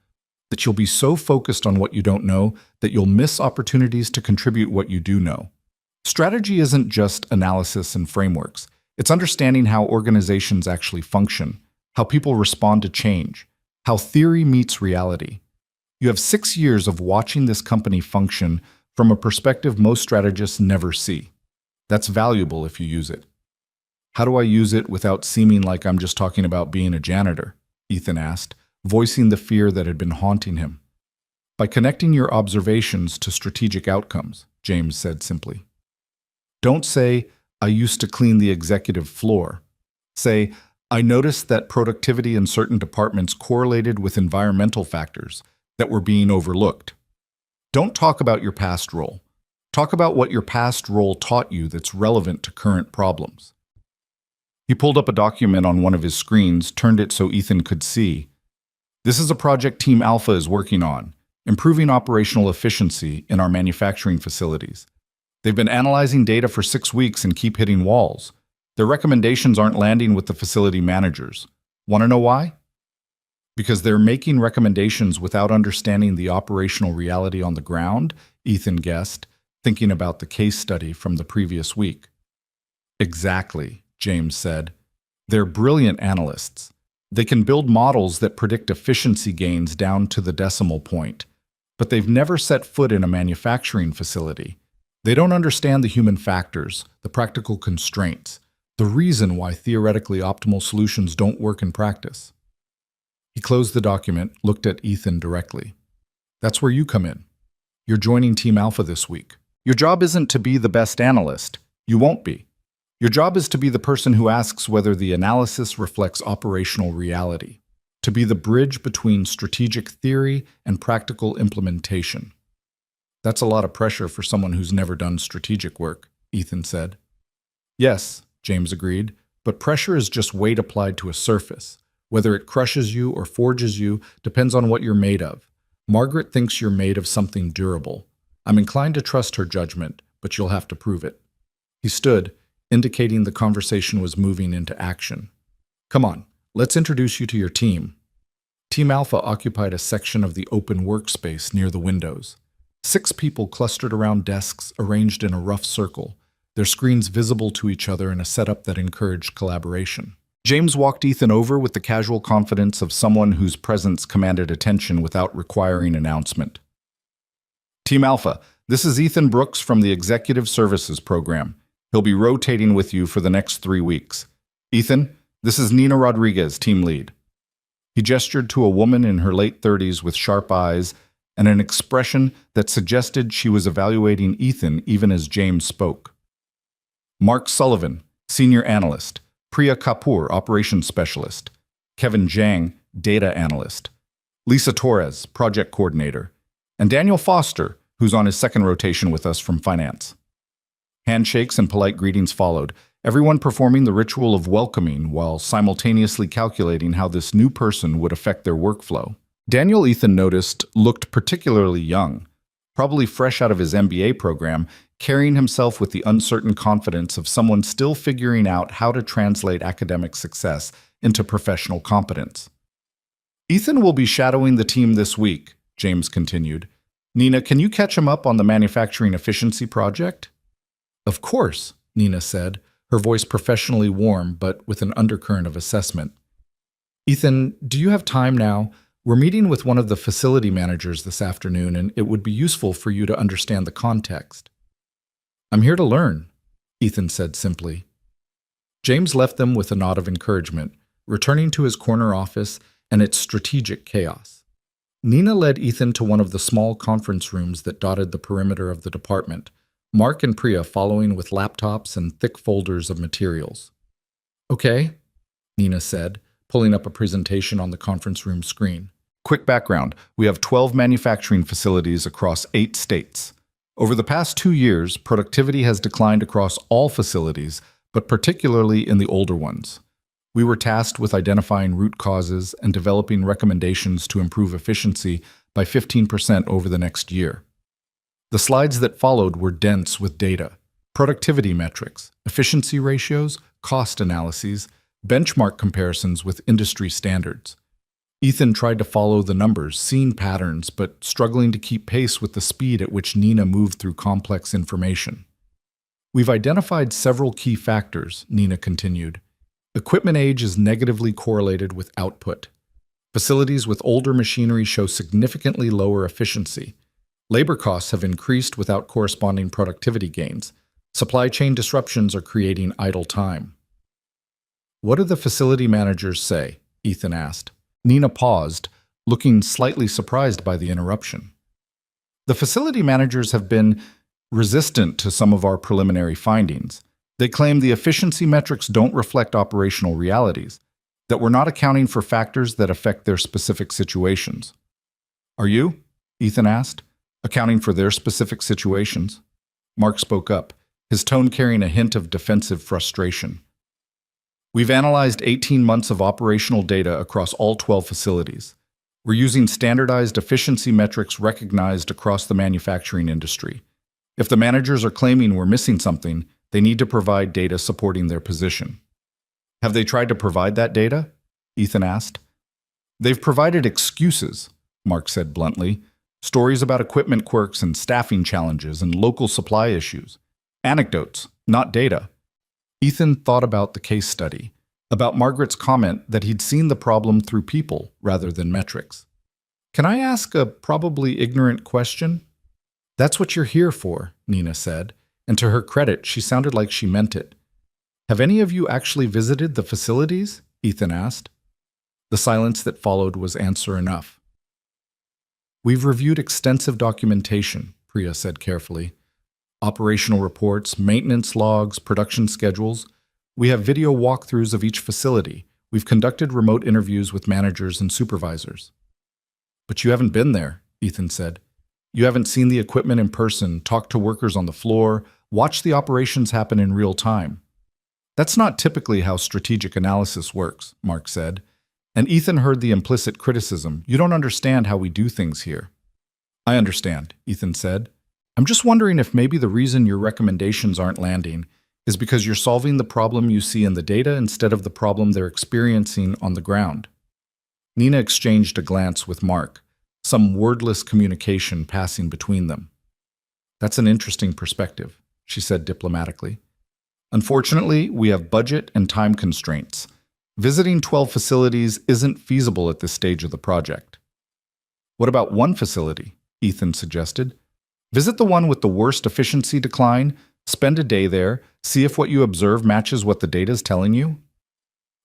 that you'll be so focused on what you don't know that you'll miss opportunities to contribute what you do know. Strategy isn't just analysis and frameworks. It's understanding how organizations actually function, how people respond to change, how theory meets reality. You have 6 years of watching this company function from a perspective most strategists never see. That's valuable if you use it." "How do I use it without seeming like I'm just talking about being a janitor?" Ethan asked, voicing the fear that had been haunting him. "By connecting your observations to strategic outcomes," James said simply. "Don't say, 'I used to clean the executive floor.' Say, 'I noticed that productivity in certain departments correlated with environmental factors that were being overlooked.' Don't talk about your past role. Talk about what your past role taught you that's relevant to current problems." He pulled up a document on one of his screens, turned it so Ethan could see. "This is a project Team Alpha is working on, improving operational efficiency in our manufacturing facilities. They've been analyzing data for 6 weeks and keep hitting walls. Their recommendations aren't landing with the facility managers. Want to know why? Because they're making recommendations without understanding the operational reality on the ground," Ethan guessed, thinking about the case study from the previous week. "Exactly," James said. "They're brilliant analysts. They can build models that predict efficiency gains down to the decimal point, but they've never set foot in a manufacturing facility. They don't understand the human factors, the practical constraints, the reason why theoretically optimal solutions don't work in practice." He closed the document, looked at Ethan directly. "That's where you come in. You're joining Team Alpha this week. Your job isn't to be the best analyst. You won't be. Your job is to be the person who asks whether the analysis reflects operational reality, to be the bridge between strategic theory and practical implementation." "That's a lot of pressure for someone who's never done strategic work," Ethan said. "Yes," James agreed, "but pressure is just weight applied to a surface. Whether it crushes you or forges you depends on what you're made of. Margaret thinks you're made of something durable. I'm inclined to trust her judgment, but you'll have to prove it. He stood, indicating the conversation was moving into action. Come on, let's introduce you to your team. Team Alpha occupied a section of the open workspace near the windows. 6 people clustered around desks arranged in a rough circle, their screens visible to each other in a setup that encouraged collaboration. James walked Ethan over with the casual confidence of someone whose presence commanded attention without requiring announcement. Team Alpha, this is Ethan Brooks from the Executive Services Program. He'll be rotating with you for the next 3 weeks. Ethan, this is Nina Rodriguez, team lead. He gestured to a woman in her late 30s with sharp eyes and an expression that suggested she was evaluating Ethan even as James spoke. Mark Sullivan, senior analyst. Priya Kapoor, operations specialist. Kevin Zhang, data analyst. Lisa Torres, project coordinator. And Daniel Foster, who's on his second rotation with us from finance. Handshakes and polite greetings followed, everyone performing the ritual of welcoming while simultaneously calculating how this new person would affect their workflow. Daniel, Ethan noticed, looked particularly young, probably fresh out of his MBA program, carrying himself with the uncertain confidence of someone still figuring out how to translate academic success into professional competence. Ethan will be shadowing the team this week, James continued. Nina, can you catch him up on the manufacturing efficiency project? Of course, Nina said, her voice professionally warm but with an undercurrent of assessment. Ethan, do you have time now? We're meeting with one of the facility managers this afternoon, and it would be useful for you to understand the context. I'm here to learn, Ethan said simply. James left them with a nod of encouragement, returning to his corner office and its strategic chaos. Nina led Ethan to one of the small conference rooms that dotted the perimeter of the department, Mark and Priya following with laptops and thick folders of materials. Okay, Nina said, pulling up a presentation on the conference room screen. Quick background, we have 12 manufacturing facilities across 8 states. Over the past 2 years, productivity has declined across all facilities, but particularly in the older ones. We were tasked with identifying root causes and developing recommendations to improve efficiency by 15% over the next year. The slides that followed were dense with data, productivity metrics, efficiency ratios, cost analyses, benchmark comparisons with industry standards. Ethan tried to follow the numbers, seeing patterns, but struggling to keep pace with the speed at which Nina moved through complex information. We've identified several key factors, Nina continued. Equipment age is negatively correlated with output. Facilities with older machinery show significantly lower efficiency. Labor costs have increased without corresponding productivity gains. Supply chain disruptions are creating idle time. What do the facility managers say? Ethan asked. Nina paused, looking slightly surprised by the interruption. The facility managers have been resistant to some of our preliminary findings. They claim the efficiency metrics don't reflect operational realities, that we're not accounting for factors that affect their specific situations. Are you? Ethan asked. Accounting for their specific situations? Mark spoke up, his tone carrying a hint of defensive frustration. We've analyzed 18 months of operational data across all 12 facilities. We're using standardized efficiency metrics recognized across the manufacturing industry. If the managers are claiming we're missing something, they need to provide data supporting their position. Have they tried to provide that data? Ethan asked. They've provided excuses, Mark said bluntly. Stories about equipment quirks and staffing challenges and local supply issues. Anecdotes, not data. Ethan thought about the case study, about Margaret's comment that he'd seen the problem through people rather than metrics. Can I ask a probably ignorant question? That's what you're here for, Nina said, and to her credit, she sounded like she meant it. Have any of you actually visited the facilities? Ethan asked. The silence that followed was answer enough. We've reviewed extensive documentation, Priya said carefully. Operational reports, maintenance logs, production schedules. We have video walkthroughs of each facility. We've conducted remote interviews with managers and supervisors. But you haven't been there, Ethan said. You haven't seen the equipment in person, talked to workers on the floor, watched the operations happen in real time. That's not typically how strategic analysis works, Mark said. And Ethan heard the implicit criticism. You don't understand how we do things here. I understand, Ethan said. I'm just wondering if maybe the reason your recommendations aren't landing is because you're solving the problem you see in the data instead of the problem they're experiencing on the ground. Nina exchanged a glance with Mark, some wordless communication passing between them. That's an interesting perspective, she said diplomatically. Unfortunately, we have budget and time constraints. Visiting 12 facilities isn't feasible at this stage of the project. What about one facility? Ethan suggested. Visit the one with the worst efficiency decline, spend a day there, see if what you observe matches what the data is telling you.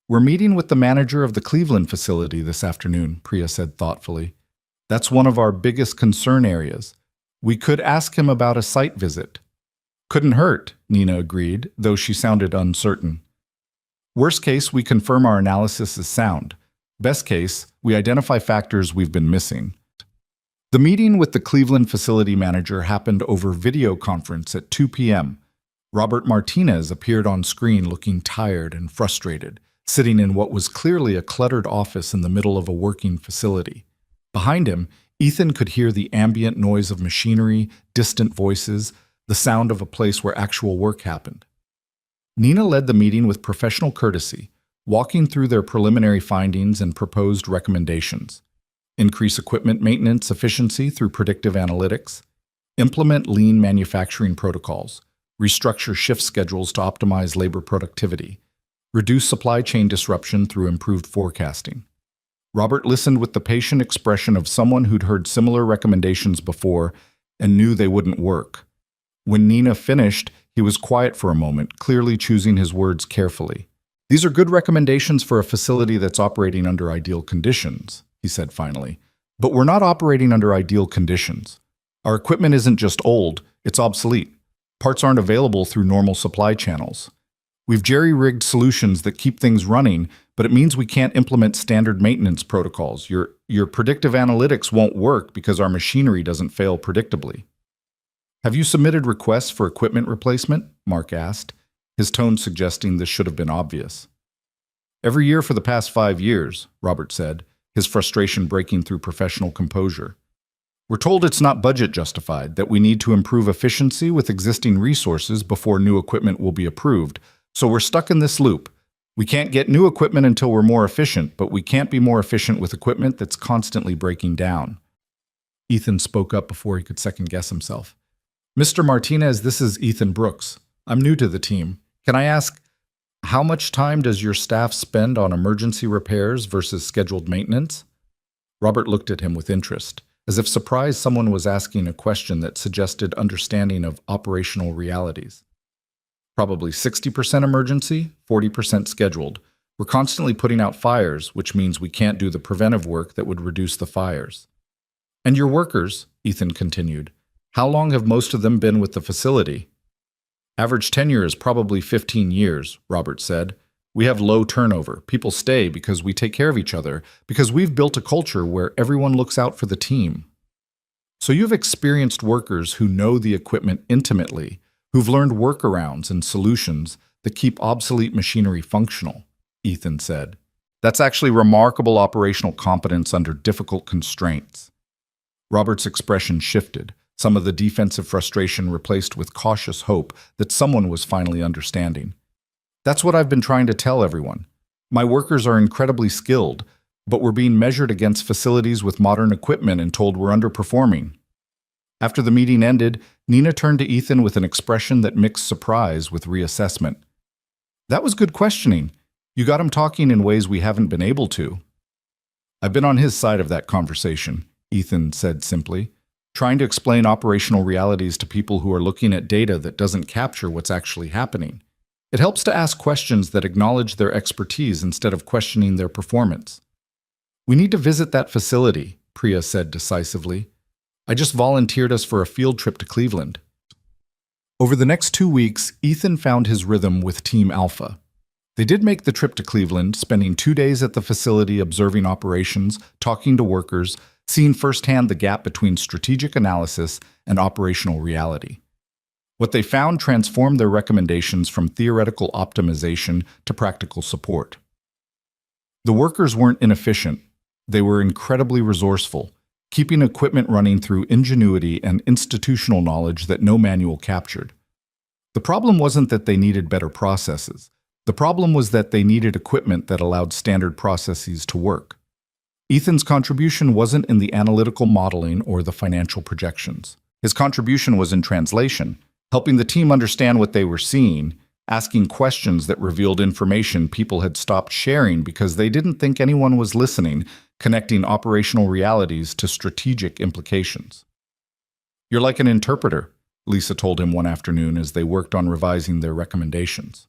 We're meeting with the manager of the Cleveland facility this afternoon, Priya said thoughtfully. That's one of our biggest concern areas. We could ask him about a site visit. Couldn't hurt, Nina agreed, though she sounded uncertain. Worst case, we confirm our analysis is sound. Best case, we identify factors we've been missing. The meeting with the Cleveland facility manager happened over video conference at 2 p.m. Robert Martinez appeared on screen looking tired and frustrated, sitting in what was clearly a cluttered office in the middle of a working facility. Behind him, Ethan could hear the ambient noise of machinery, distant voices, the sound of a place where actual work happened. Nina led the meeting with professional courtesy, walking through their preliminary findings and proposed recommendations. Increase equipment maintenance efficiency through predictive analytics, implement lean manufacturing protocols, restructure shift schedules to optimize labor productivity, reduce supply chain disruption through improved forecasting. Robert listened with the patient expression of someone who'd heard similar recommendations before and knew they wouldn't work. When Nina finished, he was quiet for a moment, clearly choosing his words carefully. These are good recommendations for a facility that's operating under ideal conditions, he said finally. But we're not operating under ideal conditions. Our equipment isn't just old, it's obsolete. Parts aren't available through normal supply channels. We've jerry-rigged solutions that keep things running, but it means we can't implement standard maintenance protocols. Your predictive analytics won't work because our machinery doesn't fail predictably. Have you submitted requests for equipment replacement? Mark asked, his tone suggesting this should have been obvious. Every year for the past 5 years, Robert said, his frustration breaking through professional composure. We're told it's not budget justified, that we need to improve efficiency with existing resources before new equipment will be approved, so we're stuck in this loop. We can't get new equipment until we're more efficient, but we can't be more efficient with equipment that's constantly breaking down. Ethan spoke up before he could second-guess himself. Mr. Martinez, this is Ethan Brooks. I'm new to the team. Can I ask, how much time does your staff spend on emergency repairs versus scheduled maintenance? Robert looked at him with interest, as if surprised someone was asking a question that suggested understanding of operational realities. Probably 60% emergency, 40% scheduled. We're constantly putting out fires, which means we can't do the preventive work that would reduce the fires. And your workers, Ethan continued, how long have most of them been with the facility? Average tenure is probably 15 years, Robert said. We have low turnover. People stay because we take care of each other, because we've built a culture where everyone looks out for the team. So you've experienced workers who know the equipment intimately, who've learned workarounds and solutions that keep obsolete machinery functional, Ethan said. That's actually remarkable operational competence under difficult constraints. Robert's expression shifted, some of the defensive frustration replaced with cautious hope that someone was finally understanding. That's what I've been trying to tell everyone. My workers are incredibly skilled, but we're being measured against facilities with modern equipment and told we're underperforming. After the meeting ended, Nina turned to Ethan with an expression that mixed surprise with reassessment. That was good questioning. You got him talking in ways we haven't been able to. I've been on his side of that conversation, Ethan said simply, trying to explain operational realities to people who are looking at data that doesn't capture what's actually happening. It helps to ask questions that acknowledge their expertise instead of questioning their performance. We need to visit that facility, Priya said decisively. I just volunteered us for a field trip to Cleveland. Over the next 2 weeks, Ethan found his rhythm with Team Alpha. They did make the trip to Cleveland, spending 2 days at the facility observing operations, talking to workers, seeing firsthand the gap between strategic analysis and operational reality. What they found transformed their recommendations from theoretical optimization to practical support. The workers weren't inefficient. They were incredibly resourceful, keeping equipment running through ingenuity and institutional knowledge that no manual captured. The problem wasn't that they needed better processes. The problem was that they needed equipment that allowed standard processes to work. Ethan's contribution wasn't in the analytical modeling or the financial projections. His contribution was in translation, helping the team understand what they were seeing, asking questions that revealed information people had stopped sharing because they didn't think anyone was listening, connecting operational realities to strategic implications. "You're like an interpreter," Lisa told him one afternoon as they worked on revising their recommendations.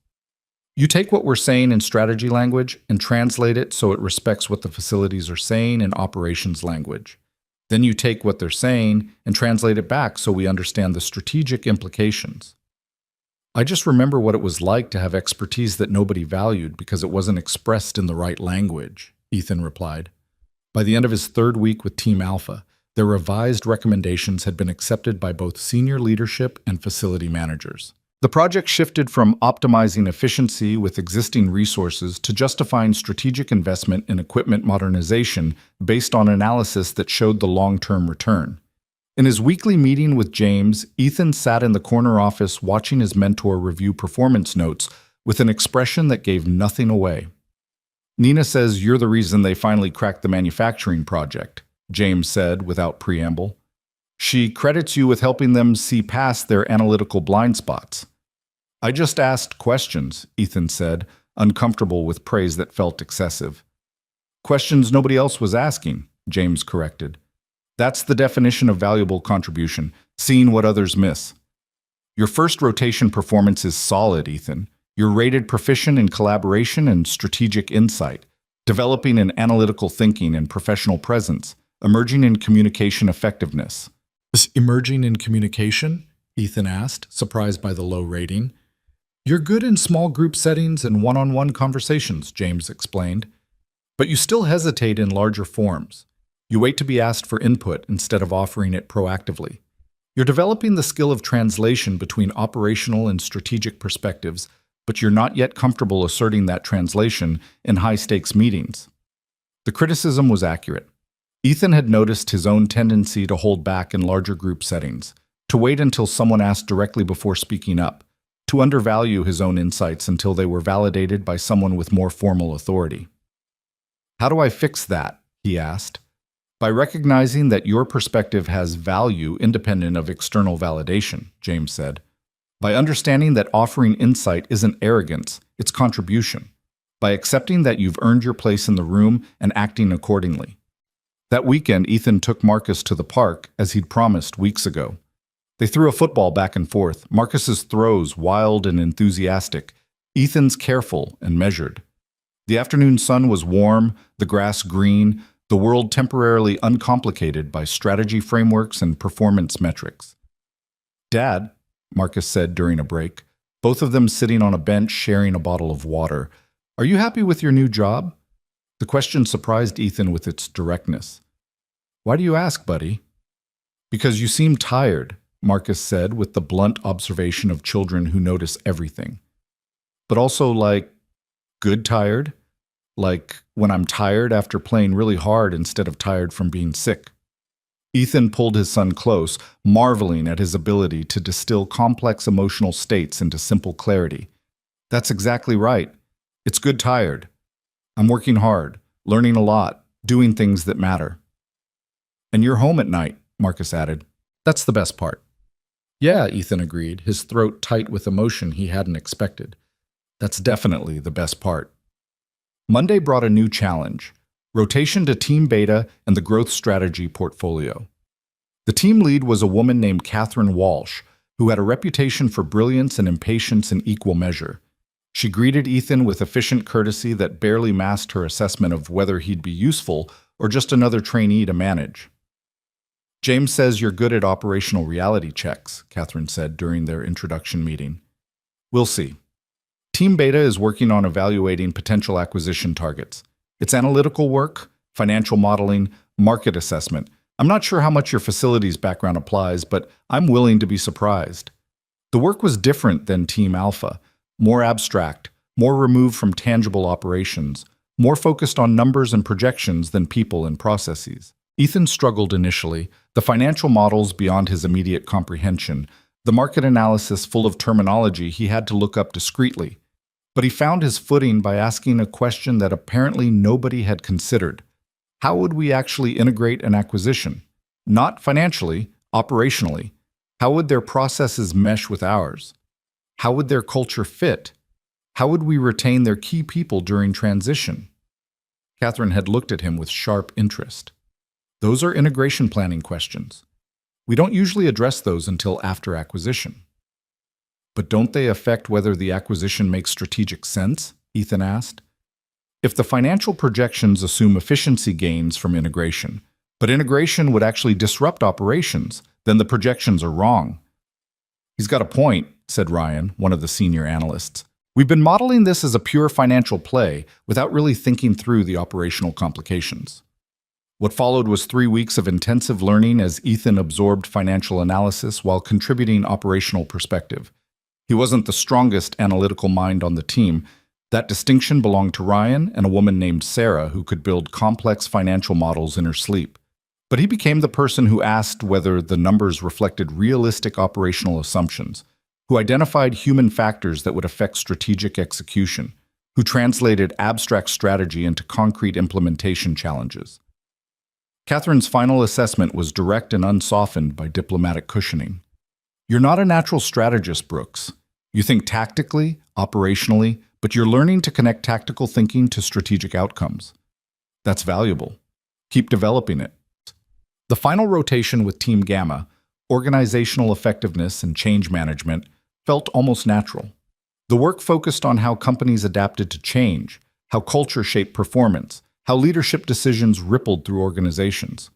"You take what we're saying in strategy language and translate it so it respects what the facilities are saying in operations language. Then you take what they're saying and translate it back so we understand the strategic implications." "I just remember what it was like to have expertise that nobody valued because it wasn't expressed in the right language," Ethan replied. By the end of his third week with Team Alpha, their revised recommendations had been accepted by both senior leadership and facility managers. The project shifted from optimizing efficiency with existing resources to justifying strategic investment in equipment modernization based on analysis that showed the long-term return. In his weekly meeting with James, Ethan sat in the corner office watching his mentor review performance notes with an expression that gave nothing away. "Nina says you're the reason they finally cracked the manufacturing project," James said without preamble. "She credits you with helping them see past their analytical blind spots." "I just asked questions," Ethan said, uncomfortable with praise that felt excessive. "Questions nobody else was asking," James corrected. "That's the definition of valuable contribution, seeing what others miss." "Your first rotation performance is solid, Ethan. You're rated proficient in collaboration and strategic insight, developing in analytical thinking and professional presence, emerging in communication effectiveness." "Is emerging in communication?" Ethan asked, surprised by the low rating. "You're good in small group settings and one-on-one conversations," James explained. "But you still hesitate in larger forums. You wait to be asked for input instead of offering it proactively. You're developing the skill of translation between operational and strategic perspectives, but you're not yet comfortable asserting that translation in high-stakes meetings." The criticism was accurate. Ethan had noticed his own tendency to hold back in larger group settings, to wait until someone asked directly before speaking up, to undervalue his own insights until they were validated by someone with more formal authority. "How do I fix that?" he asked. "By recognizing that your perspective has value independent of external validation," James said. "By understanding that offering insight isn't arrogance, it's contribution. By accepting that you've earned your place in the room and acting accordingly." That weekend, Ethan took Marcus to the park, as he'd promised weeks ago. They threw a football back and forth, Marcus's throws wild and enthusiastic, Ethan's careful and measured. The afternoon sun was warm, the grass green, the world temporarily uncomplicated by strategy frameworks and performance metrics. "Dad," Marcus said during a break, both of them sitting on a bench sharing a bottle of water, "are you happy with your new job?" The question surprised Ethan with its directness. "Why do you ask, buddy?" "Because you seem tired," Marcus said with the blunt observation of children who notice everything. "But also good tired? Like when I'm tired after playing really hard instead of tired from being sick." Ethan pulled his son close, marveling at his ability to distill complex emotional states into simple clarity. "That's exactly right. It's good tired. I'm working hard, learning a lot, doing things that matter." "And you're home at night," Marcus added. "That's the best part." "Yeah," Ethan agreed, his throat tight with emotion he hadn't expected. "That's definitely the best part." Monday brought a new challenge: rotation to Team Beta and the growth strategy portfolio. The team lead was a woman named Catherine Walsh, who had a reputation for brilliance and impatience in equal measure. She greeted Ethan with efficient courtesy that barely masked her assessment of whether he'd be useful or just another trainee to manage. "James says you're good at operational reality checks," Catherine said during their introduction meeting. "We'll see." Team Beta is working on evaluating potential acquisition targets. It's analytical work, financial modeling, market assessment. I'm not sure how much your facilities background applies, but I'm willing to be surprised. The work was different than Team Alpha, more abstract, more removed from tangible operations, more focused on numbers and projections than people and processes. Ethan struggled initially, the financial models beyond his immediate comprehension, the market analysis full of terminology he had to look up discreetly. But he found his footing by asking a question that apparently nobody had considered. How would we actually integrate an acquisition? Not financially, operationally. How would their processes mesh with ours? How would their culture fit? How would we retain their key people during transition? Catherine had looked at him with sharp interest. Those are integration planning questions. We don't usually address those until after acquisition. But don't they affect whether the acquisition makes strategic sense? Ethan asked. If the financial projections assume efficiency gains from integration, but integration would actually disrupt operations, then the projections are wrong. He's got a point, said Ryan, one of the senior analysts. We've been modeling this as a pure financial play without really thinking through the operational complications. What followed was 3 weeks of intensive learning as Ethan absorbed financial analysis while contributing operational perspective. He wasn't the strongest analytical mind on the team. That distinction belonged to Ryan and a woman named Sarah who could build complex financial models in her sleep. But he became the person who asked whether the numbers reflected realistic operational assumptions, who identified human factors that would affect strategic execution, who translated abstract strategy into concrete implementation challenges. Catherine's final assessment was direct and unsoftened by diplomatic cushioning. You're not a natural strategist, Brooks. You think tactically, operationally, but you're learning to connect tactical thinking to strategic outcomes. That's valuable. Keep developing it. The final rotation with Team Gamma, organizational effectiveness and change management, felt almost natural. The work focused on how companies adapted to change, how culture shaped performance, how leadership decisions rippled through organizations.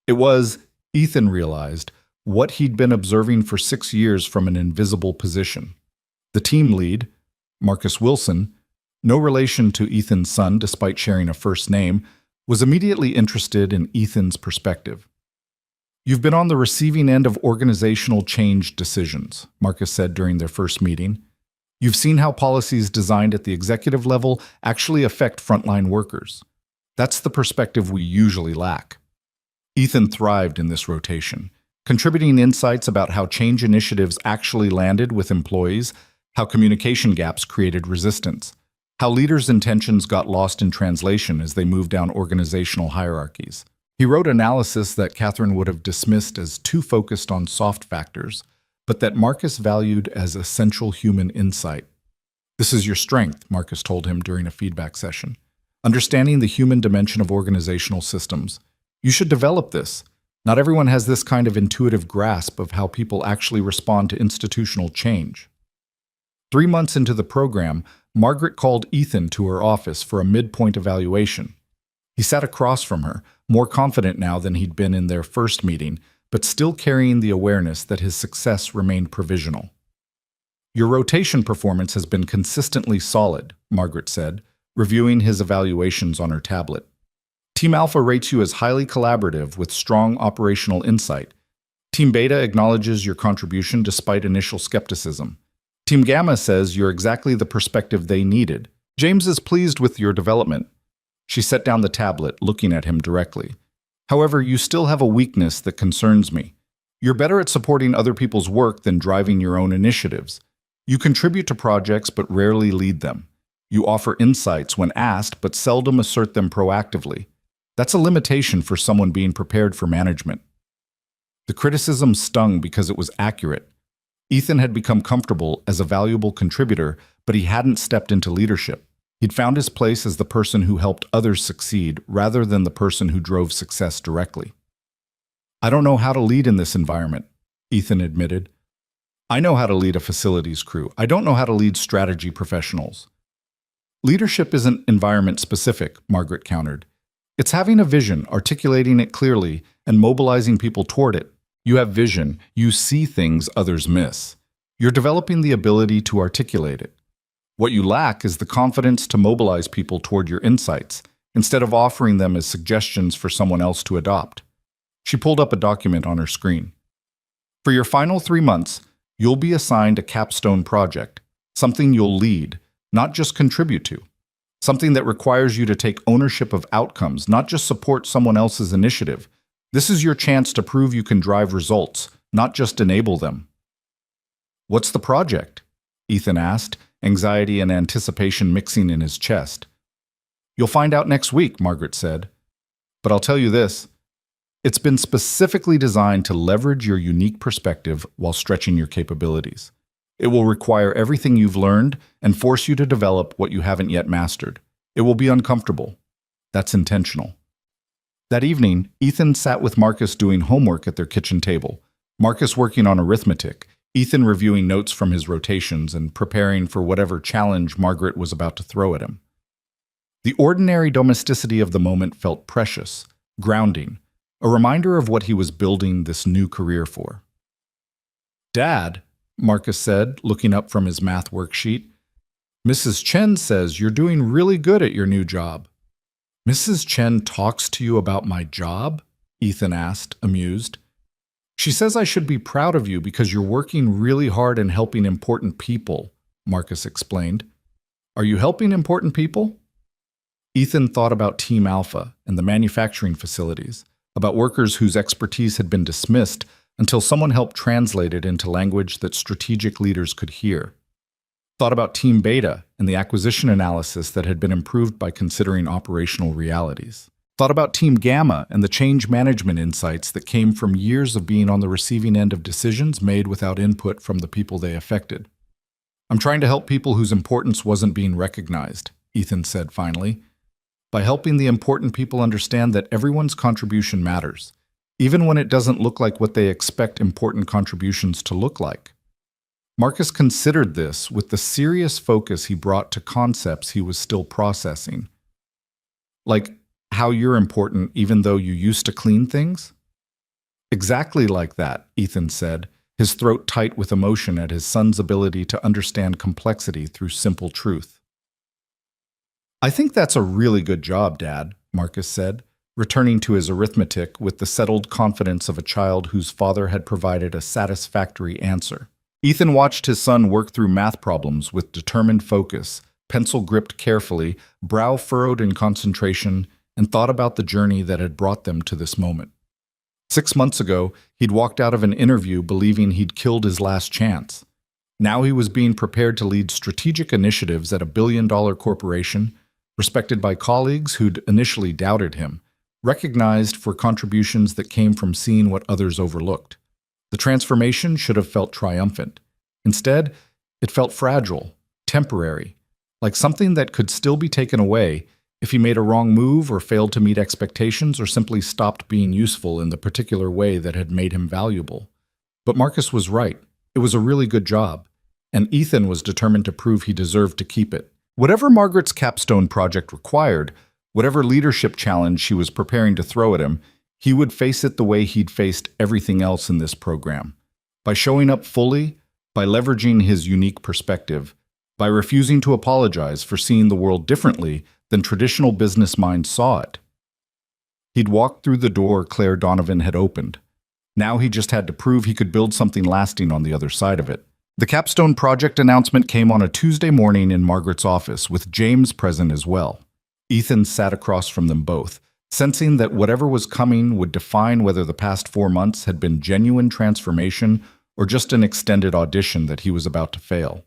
It was, Ethan realized, what he'd been observing for 6 years from an invisible position. The team lead, Marcus Wilson, no relation to Ethan's son despite sharing a first name, was immediately interested in Ethan's perspective. You've been on the receiving end of organizational change decisions, Marcus said during their first meeting. You've seen how policies designed at the executive level actually affect frontline workers. That's the perspective we usually lack. Ethan thrived in this rotation, contributing insights about how change initiatives actually landed with employees, how communication gaps created resistance, how leaders' intentions got lost in translation as they moved down organizational hierarchies. He wrote analysis that Catherine would have dismissed as too focused on soft factors, but that Marcus valued as essential human insight. This is your strength, Marcus told him during a feedback session. Understanding the human dimension of organizational systems. You should develop this. Not everyone has this kind of intuitive grasp of how people actually respond to institutional change. 3 months into the program, Margaret called Ethan to her office for a midpoint evaluation. He sat across from her, more confident now than he'd been in their first meeting, but still carrying the awareness that his success remained provisional. Your rotation performance has been consistently solid, Margaret said, reviewing his evaluations on her tablet. Team Alpha rates you as highly collaborative with strong operational insight. Team Beta acknowledges your contribution despite initial skepticism. Team Gamma says you're exactly the perspective they needed. James is pleased with your development. She set down the tablet, looking at him directly. However, you still have a weakness that concerns me. You're better at supporting other people's work than driving your own initiatives. You contribute to projects but rarely lead them. You offer insights when asked but seldom assert them proactively. That's a limitation for someone being prepared for management. The criticism stung because it was accurate. Ethan had become comfortable as a valuable contributor, but he hadn't stepped into leadership. He'd found his place as the person who helped others succeed rather than the person who drove success directly. I don't know how to lead in this environment, Ethan admitted. I know how to lead a facilities crew. I don't know how to lead strategy professionals. Leadership isn't environment-specific, Margaret countered. It's having a vision, articulating it clearly, and mobilizing people toward it. You have vision. You see things others miss. You're developing the ability to articulate it. What you lack is the confidence to mobilize people toward your insights, instead of offering them as suggestions for someone else to adopt. She pulled up a document on her screen. For your final 3 months, you'll be assigned a capstone project, something you'll lead, not just contribute to. Something that requires you to take ownership of outcomes, not just support someone else's initiative, This is your chance to prove you can drive results, not just enable them. What's the project? Ethan asked, anxiety and anticipation mixing in his chest. You'll find out next week, Margaret said. But I'll tell you this. It's been specifically designed to leverage your unique perspective while stretching your capabilities. It will require everything you've learned and force you to develop what you haven't yet mastered. It will be uncomfortable. That's intentional. That evening, Ethan sat with Marcus doing homework at their kitchen table. Marcus working on arithmetic, Ethan reviewing notes from his rotations and preparing for whatever challenge Margaret was about to throw at him. The ordinary domesticity of the moment felt precious, grounding, a reminder of what he was building this new career for. Dad, Marcus said, looking up from his math worksheet, Mrs. Chen says you're doing really good at your new job. Mrs. Chen talks to you about my job? Ethan asked, amused. She says I should be proud of you because you're working really hard and helping important people, Marcus explained. Are you helping important people? Ethan thought about Team Alpha and the manufacturing facilities, about workers whose expertise had been dismissed until someone helped translate it into language that strategic leaders could hear. Thought about Team Beta and the acquisition analysis that had been improved by considering operational realities. Thought about Team Gamma and the change management insights that came from years of being on the receiving end of decisions made without input from the people they affected. I'm trying to help people whose importance wasn't being recognized, Ethan said finally, by helping the important people understand that everyone's contribution matters, even when it doesn't look like what they expect important contributions to look like. Marcus considered this with the serious focus he brought to concepts he was still processing. Like how you're important even though you used to clean things? Exactly like that, Ethan said, his throat tight with emotion at his son's ability to understand complexity through simple truth. I think that's a really good job, Dad, Marcus said, returning to his arithmetic with the settled confidence of a child whose father had provided a satisfactory answer. Ethan watched his son work through math problems with determined focus, pencil gripped carefully, brow furrowed in concentration, and thought about the journey that had brought them to this moment. 6 months ago, he'd walked out of an interview believing he'd killed his last chance. Now he was being prepared to lead strategic initiatives at a billion-dollar corporation, respected by colleagues who'd initially doubted him, recognized for contributions that came from seeing what others overlooked. The transformation should have felt triumphant. Instead, it felt fragile, temporary, like something that could still be taken away if he made a wrong move or failed to meet expectations or simply stopped being useful in the particular way that had made him valuable. But Marcus was right. It was a really good job, and Ethan was determined to prove he deserved to keep it. Whatever Margaret's capstone project required, whatever leadership challenge she was preparing to throw at him, he would face it the way he'd faced everything else in this program. By showing up fully, by leveraging his unique perspective, by refusing to apologize for seeing the world differently than traditional business minds saw it. He'd walked through the door Claire Donovan had opened. Now he just had to prove he could build something lasting on the other side of it. The capstone project announcement came on a Tuesday morning in Margaret's office, with James present as well. Ethan sat across from them both, sensing that whatever was coming would define whether the past 4 months had been genuine transformation or just an extended audition that he was about to fail.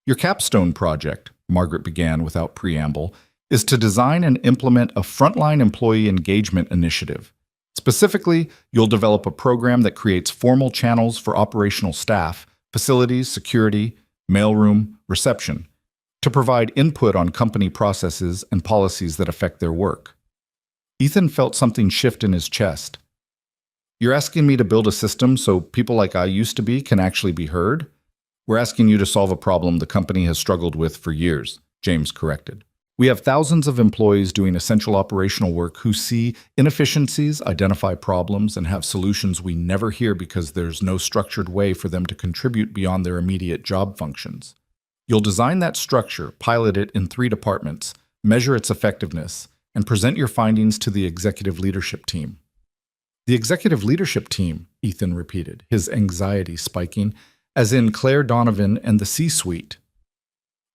Your capstone project, Margaret began without preamble, is to design and implement a frontline employee engagement initiative. Specifically, you'll develop a program that creates formal channels for operational staff, facilities, security, mailroom, reception, to provide input on company processes and policies that affect their work. Ethan felt something shift in his chest. You're asking me to build a system so people like I used to be can actually be heard? We're asking you to solve a problem the company has struggled with for years, James corrected. We have thousands of employees doing essential operational work who see inefficiencies, identify problems, and have solutions we never hear because there's no structured way for them to contribute beyond their immediate job functions. You'll design that structure, pilot it in 3 departments, measure its effectiveness, and present your findings to the executive leadership team. The executive leadership team, Ethan repeated, his anxiety spiking, as in Claire Donovan and the C-suite.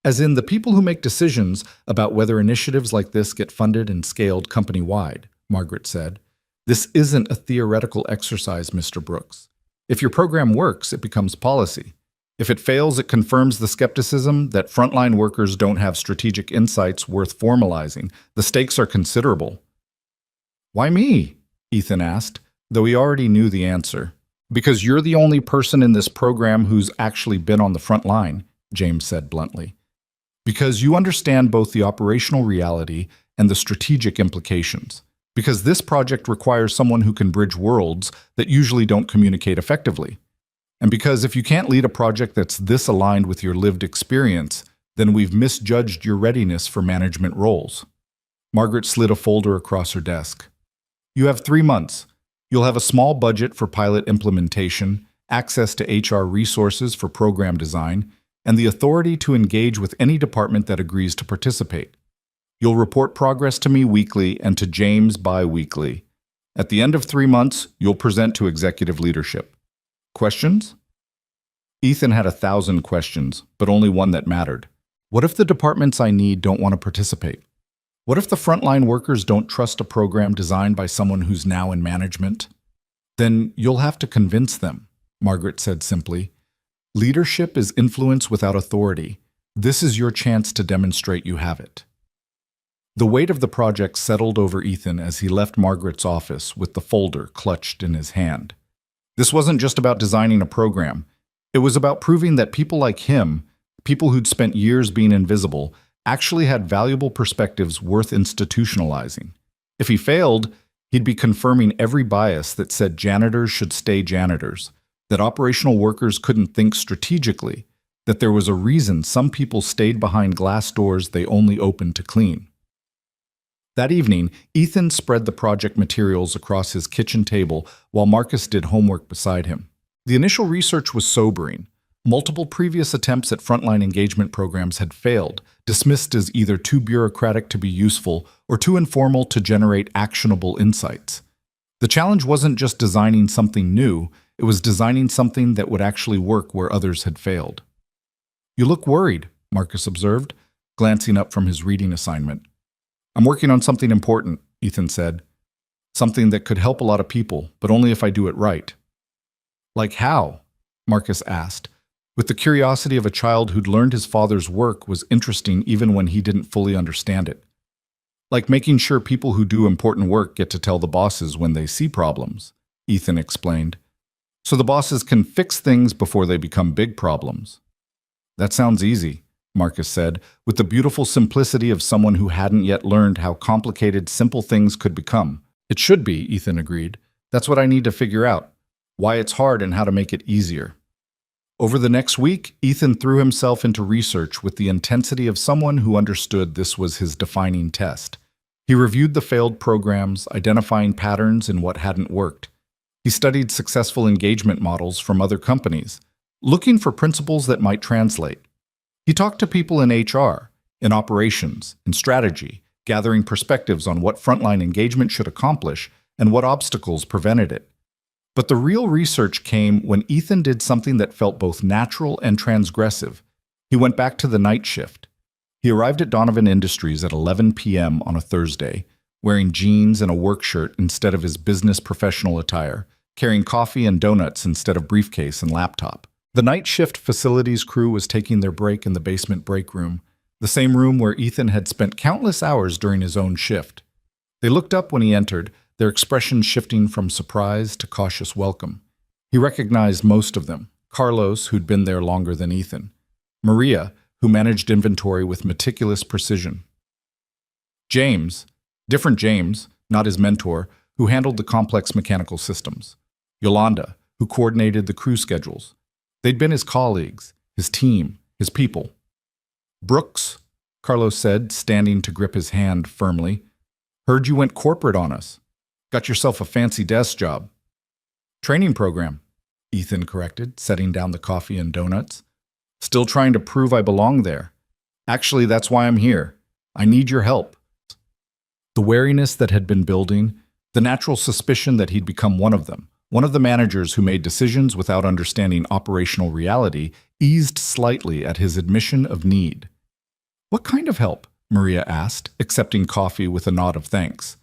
As in the people who make decisions about whether initiatives like this get funded and scaled company-wide, Margaret said. This isn't a theoretical exercise, Mr. Brooks. If your program works, it becomes policy. If it fails, it confirms the skepticism that frontline workers don't have strategic insights worth formalizing. The stakes are considerable. Why me? Ethan asked, though he already knew the answer. Because you're the only person in this program who's actually been on the front line, James said bluntly. Because you understand both the operational reality and the strategic implications. Because this project requires someone who can bridge worlds that usually don't communicate effectively. And because if you can't lead a project that's this aligned with your lived experience, then we've misjudged your readiness for management roles. Margaret slid a folder across her desk. You have 3 months. You'll have a small budget for pilot implementation, access to HR resources for program design, and the authority to engage with any department that agrees to participate. You'll report progress to me weekly and to James bi-weekly. At the end of 3 months, you'll present to executive leadership. Questions? Ethan had 1,000 questions, but only one that mattered. What if the departments I need don't want to participate? What if the frontline workers don't trust a program designed by someone who's now in management? Then you'll have to convince them, Margaret said simply. Leadership is influence without authority. This is your chance to demonstrate you have it. The weight of the project settled over Ethan as he left Margaret's office with the folder clutched in his hand. This wasn't just about designing a program. It was about proving that people like him, people who'd spent years being invisible, actually had valuable perspectives worth institutionalizing. If he failed, he'd be confirming every bias that said janitors should stay janitors, that operational workers couldn't think strategically, that there was a reason some people stayed behind glass doors they only opened to clean. That evening, Ethan spread the project materials across his kitchen table while Marcus did homework beside him. The initial research was sobering. Multiple previous attempts at frontline engagement programs had failed, dismissed as either too bureaucratic to be useful or too informal to generate actionable insights. The challenge wasn't just designing something new, it was designing something that would actually work where others had failed. You look worried, Marcus observed, glancing up from his reading assignment. I'm working on something important, Ethan said. Something that could help a lot of people, but only if I do it right. Like how? Marcus asked, with the curiosity of a child who'd learned his father's work was interesting even when he didn't fully understand it. Like making sure people who do important work get to tell the bosses when they see problems, Ethan explained. So the bosses can fix things before they become big problems. That sounds easy, Marcus said, with the beautiful simplicity of someone who hadn't yet learned how complicated simple things could become. It should be, Ethan agreed. That's what I need to figure out. Why it's hard and how to make it easier. Over the next week, Ethan threw himself into research with the intensity of someone who understood this was his defining test. He reviewed the failed programs, identifying patterns in what hadn't worked. He studied successful engagement models from other companies, looking for principles that might translate. He talked to people in HR, in operations, in strategy, gathering perspectives on what frontline engagement should accomplish and what obstacles prevented it. But the real research came when Ethan did something that felt both natural and transgressive. He went back to the night shift. He arrived at Donovan Industries at 11 p.m. on a Thursday, wearing jeans and a work shirt instead of his business professional attire, carrying coffee and donuts instead of briefcase and laptop. The night shift facilities crew was taking their break in the basement break room, the same room where Ethan had spent countless hours during his own shift. They looked up when he entered, their expressions shifting from surprise to cautious welcome. He recognized most of them. Carlos, who'd been there longer than Ethan. Maria, who managed inventory with meticulous precision. James, different James, not his mentor, who handled the complex mechanical systems. Yolanda, who coordinated the crew schedules. They'd been his colleagues, his team, his people. Brooks, Carlos said, standing to grip his hand firmly. Heard you went corporate on us. Got yourself a fancy desk job. Training program, Ethan corrected, setting down the coffee and donuts. Still trying to prove I belong there. Actually, that's why I'm here. I need your help. The wariness that had been building, the natural suspicion that he'd become one of them, one of the managers who made decisions without understanding operational reality, eased slightly at his admission of need. What kind of help? Maria asked, accepting coffee with a nod of thanks.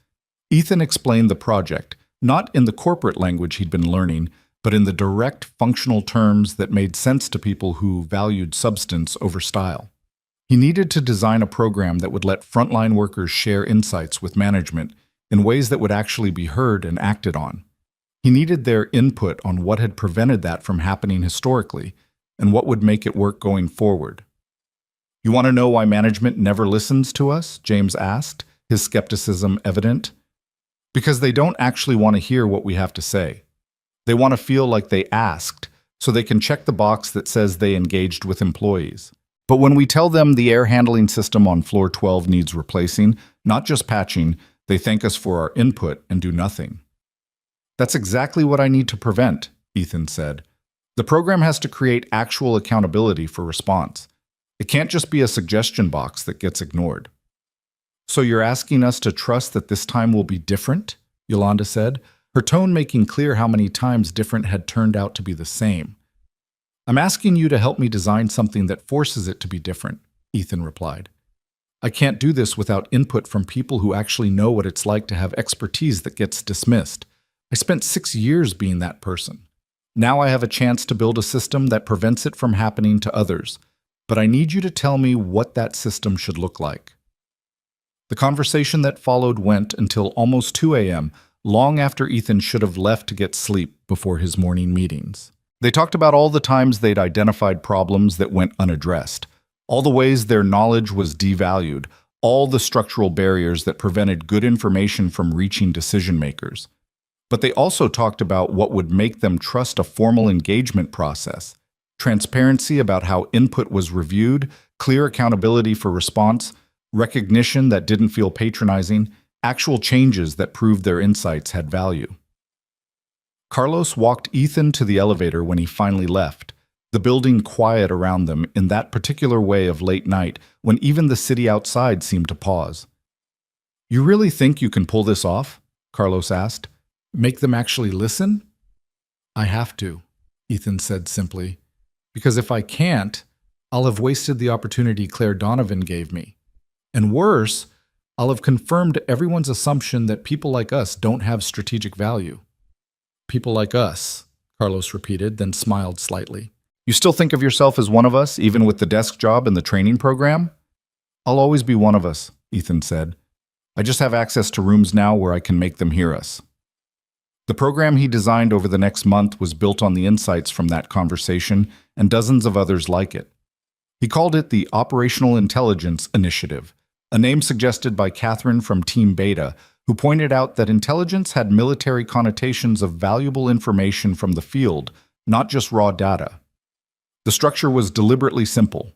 Ethan explained the project, Not in the corporate language he'd been learning, but in the direct, functional terms that made sense to people who valued substance over style. He needed to design a program that would let frontline workers share insights with management in ways that would actually be heard and acted on. He needed their input on what had prevented that from happening historically and what would make it work going forward. "You want to know why management never listens to us?" James asked, his skepticism evident. "Because they don't actually want to hear what we have to say. They want to feel like they asked, so they can check the box that says they engaged with employees. But when we tell them the air handling system on floor 12 needs replacing, not just patching, they thank us for our input and do nothing." "That's exactly what I need to prevent," Ethan said. "The program has to create actual accountability for response. It can't just be a suggestion box that gets ignored." "So you're asking us to trust that this time will be different?" Yolanda said, her tone making clear how many times different had turned out to be the same. "I'm asking you to help me design something that forces it to be different," Ethan replied. "I can't do this without input from people who actually know what it's like to have expertise that gets dismissed. I spent 6 years being that person. Now I have a chance to build a system that prevents it from happening to others, but I need you to tell me what that system should look like." The conversation that followed went until almost 2 a.m., long after Ethan should have left to get sleep before his morning meetings. They talked about all the times they'd identified problems that went unaddressed, all the ways their knowledge was devalued, all the structural barriers that prevented good information from reaching decision makers. But they also talked about what would make them trust a formal engagement process, transparency about how input was reviewed, clear accountability for response, recognition that didn't feel patronizing, actual changes that proved their insights had value. Carlos walked Ethan to the elevator when he finally left, the building quiet around them in that particular way of late night when even the city outside seemed to pause. "You really think you can pull this off?" Carlos asked. "Make them actually listen?" "I have to," Ethan said simply, "because if I can't, I'll have wasted the opportunity Claire Donovan gave me. And worse, I'll have confirmed everyone's assumption that people like us don't have strategic value." "People like us," Carlos repeated, then smiled slightly. "You still think of yourself as one of us, even with the desk job and the training program?" "I'll always be one of us," Ethan said. "I just have access to rooms now where I can make them hear us." The program he designed over the next month was built on the insights from that conversation and dozens of others like it. He called it the Operational Intelligence Initiative, a name suggested by Catherine from Team Beta, who pointed out that intelligence had military connotations of valuable information from the field, not just raw data. The structure was deliberately simple.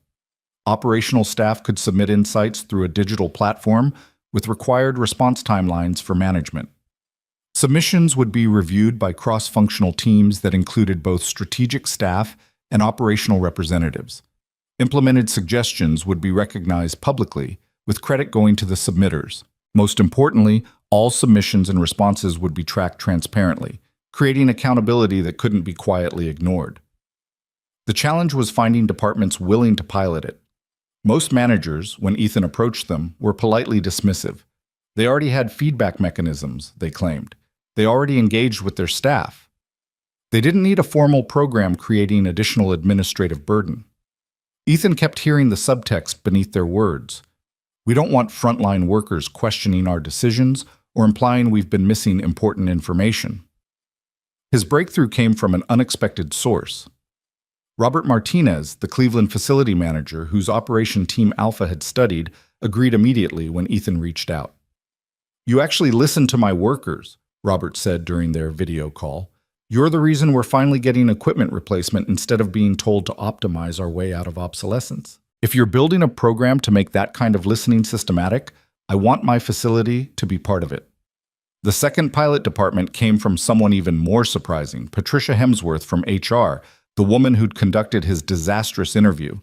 Operational staff could submit insights through a digital platform with required response timelines for management. Submissions would be reviewed by cross-functional teams that included both strategic staff and operational representatives. Implemented suggestions would be recognized publicly, with credit going to the submitters. Most importantly, all submissions and responses would be tracked transparently, creating accountability that couldn't be quietly ignored. The challenge was finding departments willing to pilot it. Most managers, when Ethan approached them, were politely dismissive. They already had feedback mechanisms, they claimed. They already engaged with their staff. They didn't need a formal program creating additional administrative burden. Ethan kept hearing the subtext beneath their words. "We don't want frontline workers questioning our decisions or implying we've been missing important information." His breakthrough came from an unexpected source. Robert Martinez, the Cleveland facility manager whose Operation Team Alpha had studied, agreed immediately when Ethan reached out. "You actually listen to my workers," Robert said during their video call. "You're the reason we're finally getting equipment replacement instead of being told to optimize our way out of obsolescence. If you're building a program to make that kind of listening systematic, I want my facility to be part of it." The second pilot department came from someone even more surprising, Patricia Hemsworth from HR, the woman who'd conducted his disastrous interview.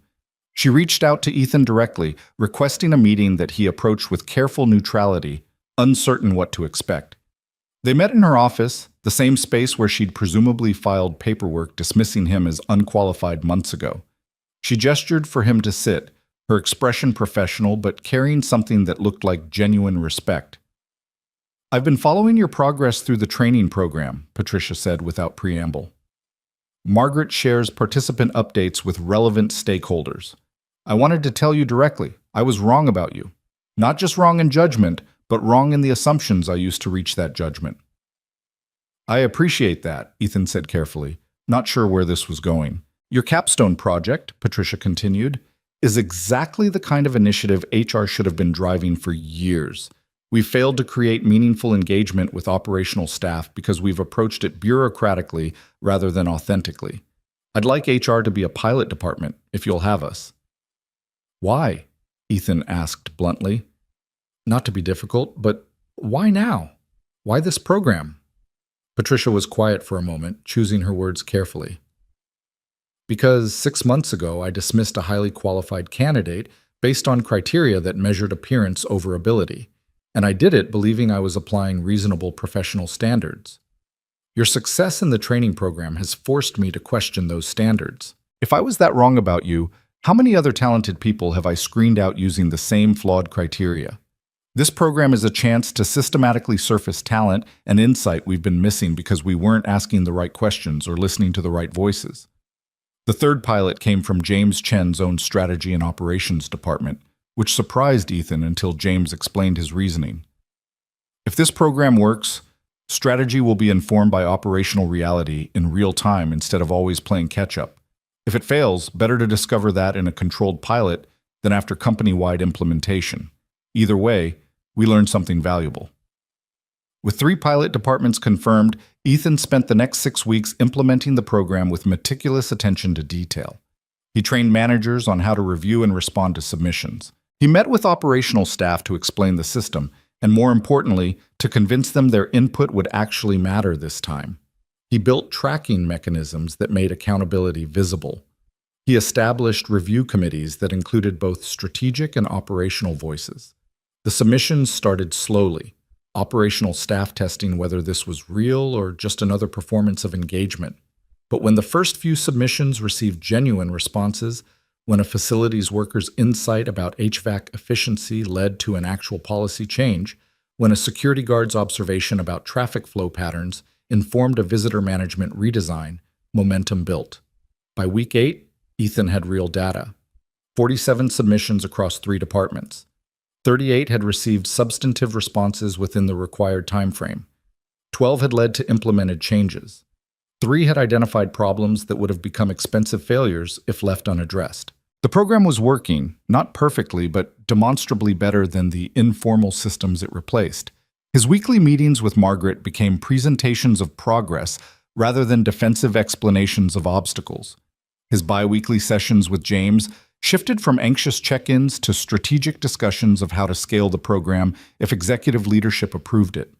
She reached out to Ethan directly, requesting a meeting that he approached with careful neutrality, uncertain what to expect. They met in her office, the same space where she'd presumably filed paperwork dismissing him as unqualified months ago. She gestured for him to sit, her expression professional but carrying something that looked like genuine respect. I've been following your progress through the training program, Patricia said without preamble. Margaret shares participant updates with relevant stakeholders. I wanted to tell you directly, I was wrong about you. Not just wrong in judgment, but wrong in the assumptions I used to reach that judgment. I appreciate that, Ethan said carefully, not sure where this was going. Your capstone project, Patricia continued, is exactly the kind of initiative HR should have been driving for years. We've failed to create meaningful engagement with operational staff because we've approached it bureaucratically rather than authentically. I'd like HR to be a pilot department, if you'll have us. Why? Ethan asked bluntly. Not to be difficult, but why now? Why this program? Patricia was quiet for a moment, choosing her words carefully. Because 6 months ago I dismissed a highly qualified candidate based on criteria that measured appearance over ability, and I did it believing I was applying reasonable professional standards. Your success in the training program has forced me to question those standards. If I was that wrong about you, how many other talented people have I screened out using the same flawed criteria? This program is a chance to systematically surface talent and insight we've been missing because we weren't asking the right questions or listening to the right voices. The third pilot came from James Chen's own strategy and operations department, which surprised Ethan until James explained his reasoning. If this program works, strategy will be informed by operational reality in real time instead of always playing catch-up. If it fails, better to discover that in a controlled pilot than after company-wide implementation. Either way, we learned something valuable. With 3 pilot departments confirmed, Ethan spent the next 6 weeks implementing the program with meticulous attention to detail. He trained managers on how to review and respond to submissions. He met with operational staff to explain the system, and more importantly, to convince them their input would actually matter this time. He built tracking mechanisms that made accountability visible. He established review committees that included both strategic and operational voices. The submissions started slowly, operational staff testing whether this was real or just another performance of engagement. But when the first few submissions received genuine responses, when a facility's worker's insight about HVAC efficiency led to an actual policy change, when a security guard's observation about traffic flow patterns informed a visitor management redesign, momentum built. By week 8, Ethan had real data. 47 submissions across 3 departments. 38 had received substantive responses within the required timeframe. 12 had led to implemented changes. 3 had identified problems that would have become expensive failures if left unaddressed. The program was working, not perfectly, but demonstrably better than the informal systems it replaced. His weekly meetings with Margaret became presentations of progress rather than defensive explanations of obstacles. His bi-weekly sessions with James shifted from anxious check-ins to strategic discussions of how to scale the program if executive leadership approved it.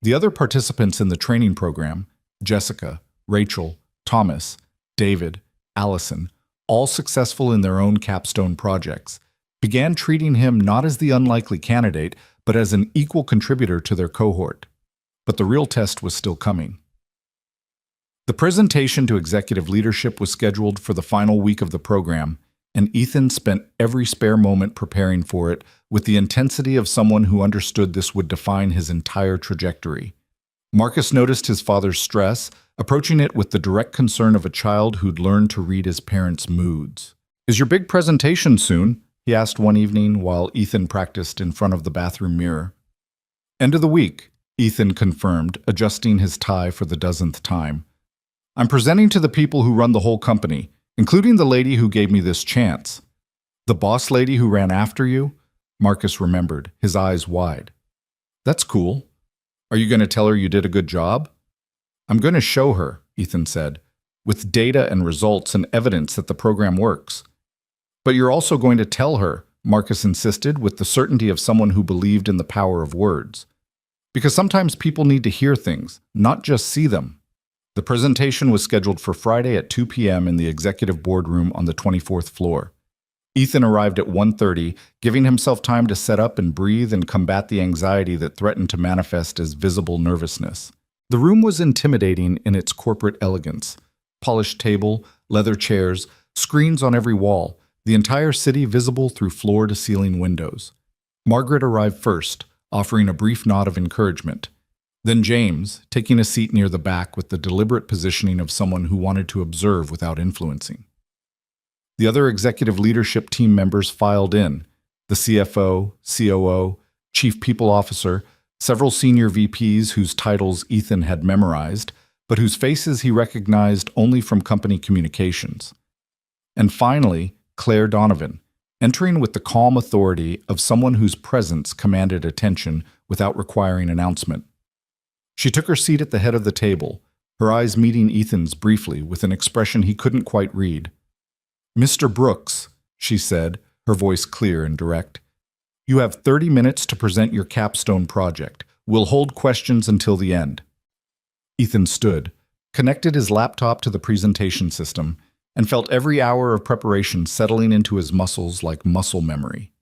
The other participants in the training program, Jessica, Rachel, Thomas, David, Allison, all successful in their own capstone projects, began treating him not as the unlikely candidate, but as an equal contributor to their cohort. But the real test was still coming. The presentation to executive leadership was scheduled for the final week of the program, and Ethan spent every spare moment preparing for it with the intensity of someone who understood this would define his entire trajectory. Marcus noticed his father's stress, approaching it with the direct concern of a child who'd learned to read his parents' moods. "Is your big presentation soon?" he asked one evening while Ethan practiced in front of the bathroom mirror. "End of the week," Ethan confirmed, adjusting his tie for the dozenth time. "I'm presenting to the people who run the whole company, including the lady who gave me this chance." "The boss lady who ran after you?" Marcus remembered, his eyes wide. "That's cool. Are you going to tell her you did a good job?" "I'm going to show her," Ethan said, "with data and results and evidence that the program works." "But you're also going to tell her," Marcus insisted, with the certainty of someone who believed in the power of words. "Because sometimes people need to hear things, not just see them." The presentation was scheduled for Friday at 2 p.m. in the executive boardroom on the 24th floor. Ethan arrived at 1:30, giving himself time to set up and breathe and combat the anxiety that threatened to manifest as visible nervousness. The room was intimidating in its corporate elegance. Polished table, leather chairs, screens on every wall, the entire city visible through floor-to-ceiling windows. Margaret arrived first, offering a brief nod of encouragement. Then James, taking a seat near the back with the deliberate positioning of someone who wanted to observe without influencing. The other executive leadership team members filed in: the CFO, COO, Chief People Officer, several senior VPs whose titles Ethan had memorized, but whose faces he recognized only from company communications. And finally, Claire Donovan, entering with the calm authority of someone whose presence commanded attention without requiring announcement. She took her seat at the head of the table, her eyes meeting Ethan's briefly with an expression he couldn't quite read. "Mr. Brooks," she said, her voice clear and direct, "you have 30 minutes to present your capstone project. We'll hold questions until the end." Ethan stood, connected his laptop to the presentation system, and felt every hour of preparation settling into his muscles like muscle memory.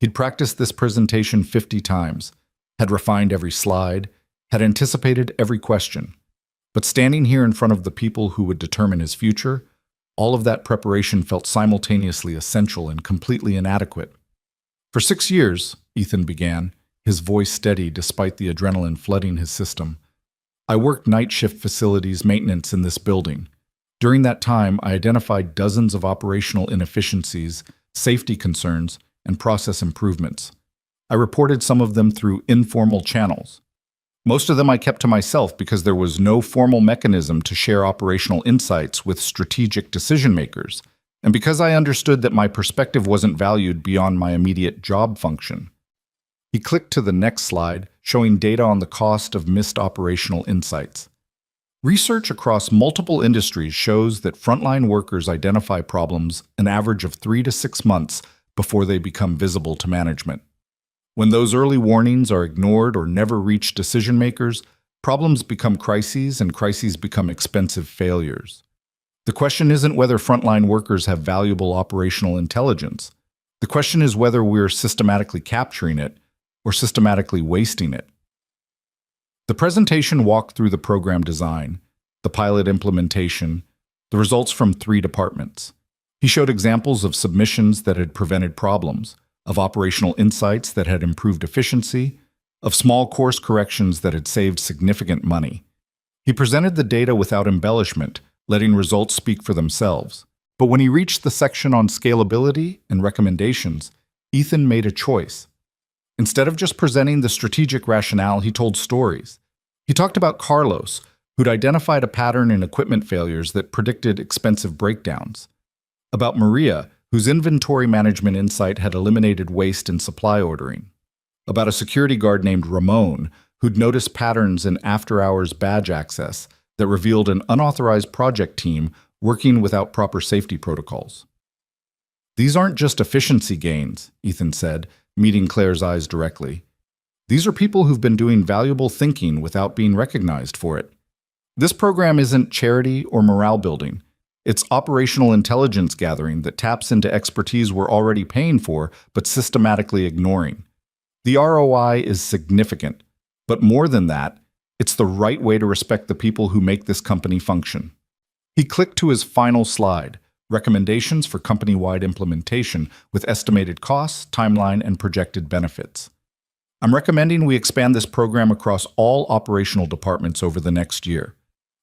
He'd practiced this presentation 50 times, had refined every slide, had anticipated every question. But standing here in front of the people who would determine his future, all of that preparation felt simultaneously essential and completely inadequate. "For 6 years," Ethan began, his voice steady despite the adrenaline flooding his system, "I worked night shift facilities maintenance in this building. During that time, I identified dozens of operational inefficiencies, safety concerns, and process improvements. I reported some of them through informal channels. Most of them I kept to myself because there was no formal mechanism to share operational insights with strategic decision makers, and because I understood that my perspective wasn't valued beyond my immediate job function." He clicked to the next slide, showing data on the cost of missed operational insights. Research across multiple industries shows that frontline workers identify problems an average of 3 to 6 months before they become visible to management. When those early warnings are ignored or never reach decision makers, problems become crises and crises become expensive failures. The question isn't whether frontline workers have valuable operational intelligence. The question is whether we're systematically capturing it or systematically wasting it. The presentation walked through the program design, the pilot implementation, the results from 3 departments. He showed examples of submissions that had prevented problems, of operational insights that had improved efficiency, of small course corrections that had saved significant money. He presented the data without embellishment, letting results speak for themselves. But when he reached the section on scalability and recommendations, Ethan made a choice. Instead of just presenting the strategic rationale, he told stories. He talked about Carlos, who'd identified a pattern in equipment failures that predicted expensive breakdowns. About Maria, whose inventory management insight had eliminated waste in supply ordering. About a security guard named Ramon, who'd noticed patterns in after-hours badge access that revealed an unauthorized project team working without proper safety protocols. "These aren't just efficiency gains," Ethan said, meeting Claire's eyes directly. "These are people who've been doing valuable thinking without being recognized for it. This program isn't charity or morale building. It's operational intelligence gathering that taps into expertise we're already paying for but systematically ignoring. The ROI is significant, but more than that, it's the right way to respect the people who make this company function." He clicked to his final slide, recommendations for company-wide implementation with estimated costs, timeline, and projected benefits. "I'm recommending we expand this program across all operational departments over the next year.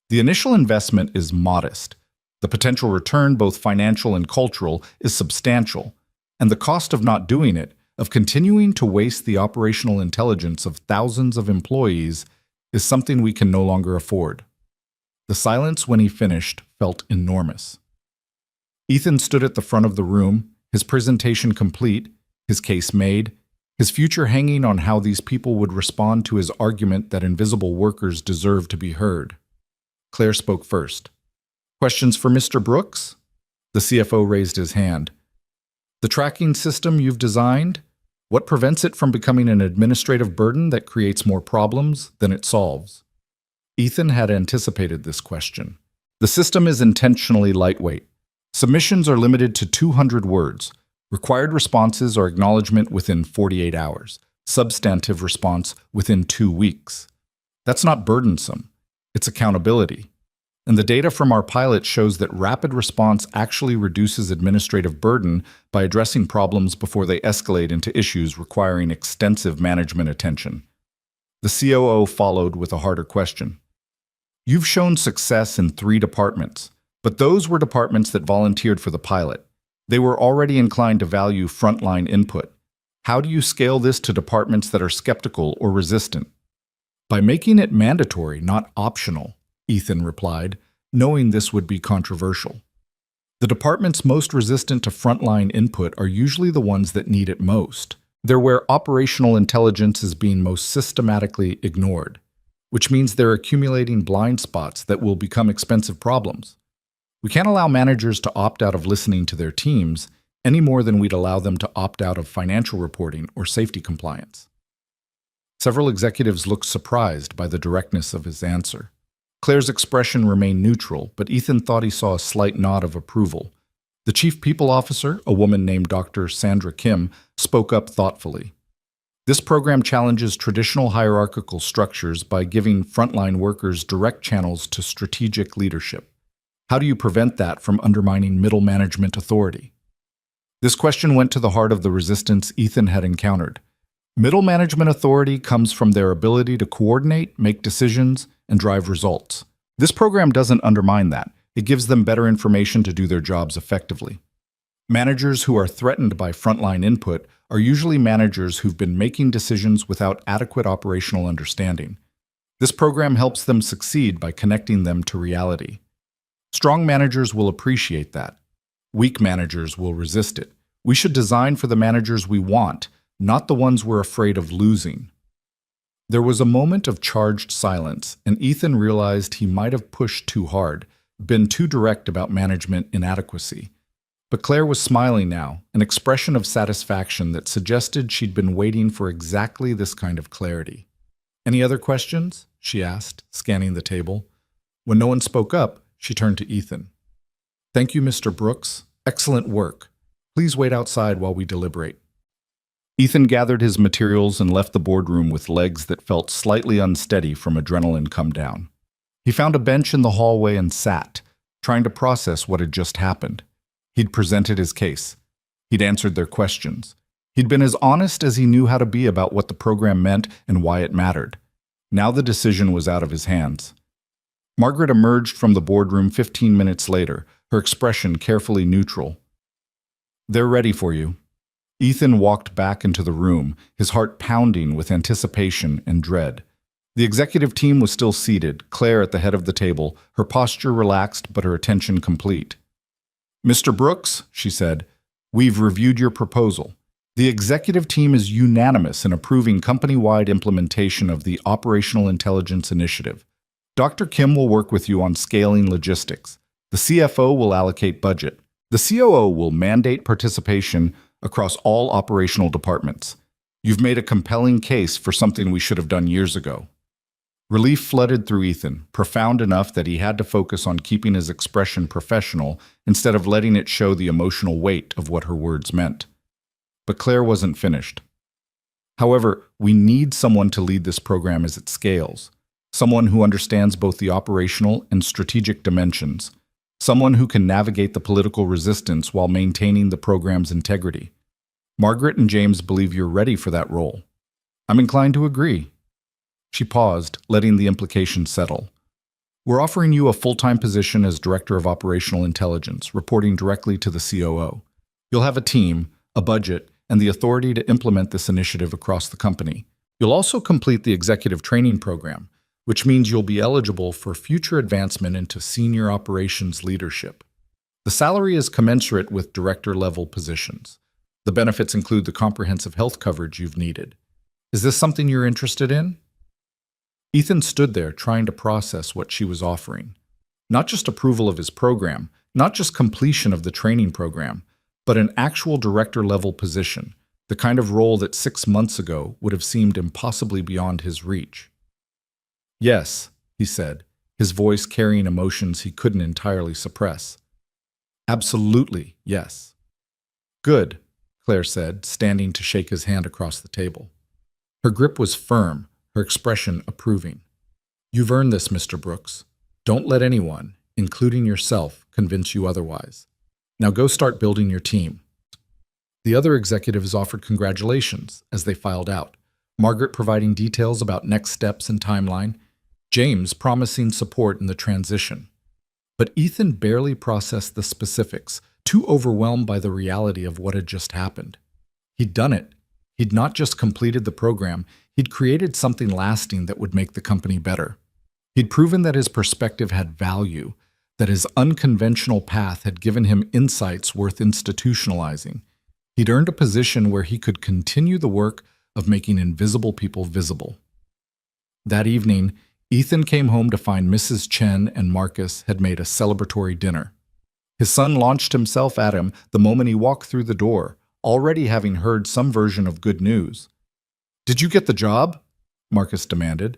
The initial investment is modest. The potential return, both financial and cultural, is substantial, and the cost of not doing it, of continuing to waste the operational intelligence of thousands of employees, is something we can no longer afford." The silence when he finished felt enormous. Ethan stood at the front of the room, his presentation complete, his case made, his future hanging on how these people would respond to his argument that invisible workers deserve to be heard. Claire spoke first. "Questions for Mr. Brooks?" The CFO raised his hand. "The tracking system you've designed, what prevents it from becoming an administrative burden that creates more problems than it solves?" Ethan had anticipated this question. "The system is intentionally lightweight. Submissions are limited to 200 words. Required responses are acknowledgement within 48 hours. Substantive response within 2 weeks. That's not burdensome. It's accountability. And the data from our pilot shows that rapid response actually reduces administrative burden by addressing problems before they escalate into issues requiring extensive management attention. The COO followed with a harder question. You've shown success in 3 departments, but those were departments that volunteered for the pilot. They were already inclined to value frontline input. How do you scale this to departments that are skeptical or resistant? By making it mandatory, not optional, Ethan replied, knowing this would be controversial. The departments most resistant to frontline input are usually the ones that need it most. They're where operational intelligence is being most systematically ignored, which means they're accumulating blind spots that will become expensive problems. We can't allow managers to opt out of listening to their teams any more than we'd allow them to opt out of financial reporting or safety compliance. Several executives looked surprised by the directness of his answer. Claire's expression remained neutral, but Ethan thought he saw a slight nod of approval. The chief people officer, a woman named Dr. Sandra Kim, spoke up thoughtfully. This program challenges traditional hierarchical structures by giving frontline workers direct channels to strategic leadership. How do you prevent that from undermining middle management authority? This question went to the heart of the resistance Ethan had encountered. Middle management authority comes from their ability to coordinate, make decisions, and drive results. This program doesn't undermine that. It gives them better information to do their jobs effectively. Managers who are threatened by frontline input are usually managers who've been making decisions without adequate operational understanding. This program helps them succeed by connecting them to reality. Strong managers will appreciate that. Weak managers will resist it. We should design for the managers we want, not the ones we're afraid of losing. There was a moment of charged silence, and Ethan realized he might have pushed too hard, been too direct about management inadequacy. But Claire was smiling now, an expression of satisfaction that suggested she'd been waiting for exactly this kind of clarity. "Any other questions?" she asked, scanning the table. When no one spoke up, she turned to Ethan. "Thank you, Mr. Brooks. Excellent work. Please wait outside while we deliberate." Ethan gathered his materials and left the boardroom with legs that felt slightly unsteady from adrenaline come down. He found a bench in the hallway and sat, trying to process what had just happened. He'd presented his case. He'd answered their questions. He'd been as honest as he knew how to be about what the program meant and why it mattered. Now the decision was out of his hands. Margaret emerged from the boardroom 15 minutes later, her expression carefully neutral. "They're ready for you." Ethan walked back into the room, his heart pounding with anticipation and dread. The executive team was still seated, Claire at the head of the table, her posture relaxed but her attention complete. "Mr. Brooks," she said, "we've reviewed your proposal. The executive team is unanimous in approving company-wide implementation of the Operational Intelligence Initiative. Dr. Kim will work with you on scaling logistics. The CFO will allocate budget. The COO will mandate participation across all operational departments. You've made a compelling case for something we should have done years ago." Relief flooded through Ethan, profound enough that he had to focus on keeping his expression professional instead of letting it show the emotional weight of what her words meant. But Claire wasn't finished. "However, we need someone to lead this program as it scales. Someone who understands both the operational and strategic dimensions. Someone who can navigate the political resistance while maintaining the program's integrity. Margaret and James believe you're ready for that role. I'm inclined to agree." She paused, letting the implication settle. "We're offering you a full-time position as Director of Operational Intelligence, reporting directly to the COO. You'll have a team, a budget, and the authority to implement this initiative across the company. You'll also complete the executive training program, which means you'll be eligible for future advancement into senior operations leadership. The salary is commensurate with director-level positions. The benefits include the comprehensive health coverage you've needed. Is this something you're interested in?" Ethan stood there trying to process what she was offering. Not just approval of his program, not just completion of the training program, but an actual director-level position, the kind of role that 6 months ago would have seemed impossibly beyond his reach. "Yes," he said, his voice carrying emotions he couldn't entirely suppress. "Absolutely, yes." "Good," Claire said, standing to shake his hand across the table. Her grip was firm, her expression approving. "You've earned this, Mr. Brooks. Don't let anyone, including yourself, convince you otherwise. Now go start building your team." The other executives offered congratulations as they filed out, Margaret providing details about next steps and timeline, James promising support in the transition. But Ethan barely processed the specifics, too overwhelmed by the reality of what had just happened. He'd done it. He'd not just completed the program, he'd created something lasting that would make the company better. He'd proven that his perspective had value, that his unconventional path had given him insights worth institutionalizing. He'd earned a position where he could continue the work of making invisible people visible. That evening, Ethan came home to find Mrs. Chen and Marcus had made a celebratory dinner. His son launched himself at him the moment he walked through the door, already having heard some version of good news. "Did you get the job?" Marcus demanded.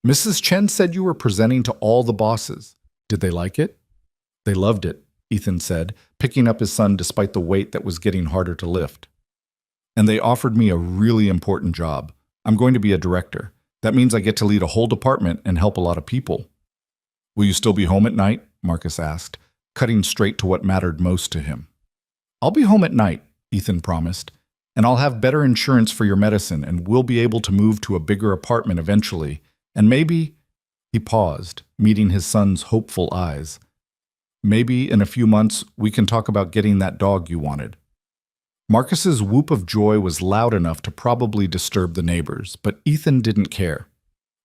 "Mrs. Chen said you were presenting to all the bosses. Did they like it?" "They loved it," Ethan said, picking up his son despite the weight that was getting harder to lift. "And they offered me a really important job. I'm going to be a director. That means I get to lead a whole department and help a lot of people." "Will you still be home at night?" Marcus asked, cutting straight to what mattered most to him. "I'll be home at night," Ethan promised, "and I'll have better insurance for your medicine, and we'll be able to move to a bigger apartment eventually, and maybe—" He paused, meeting his son's hopeful eyes. "Maybe in a few months we can talk about getting that dog you wanted." Marcus's whoop of joy was loud enough to probably disturb the neighbors, but Ethan didn't care.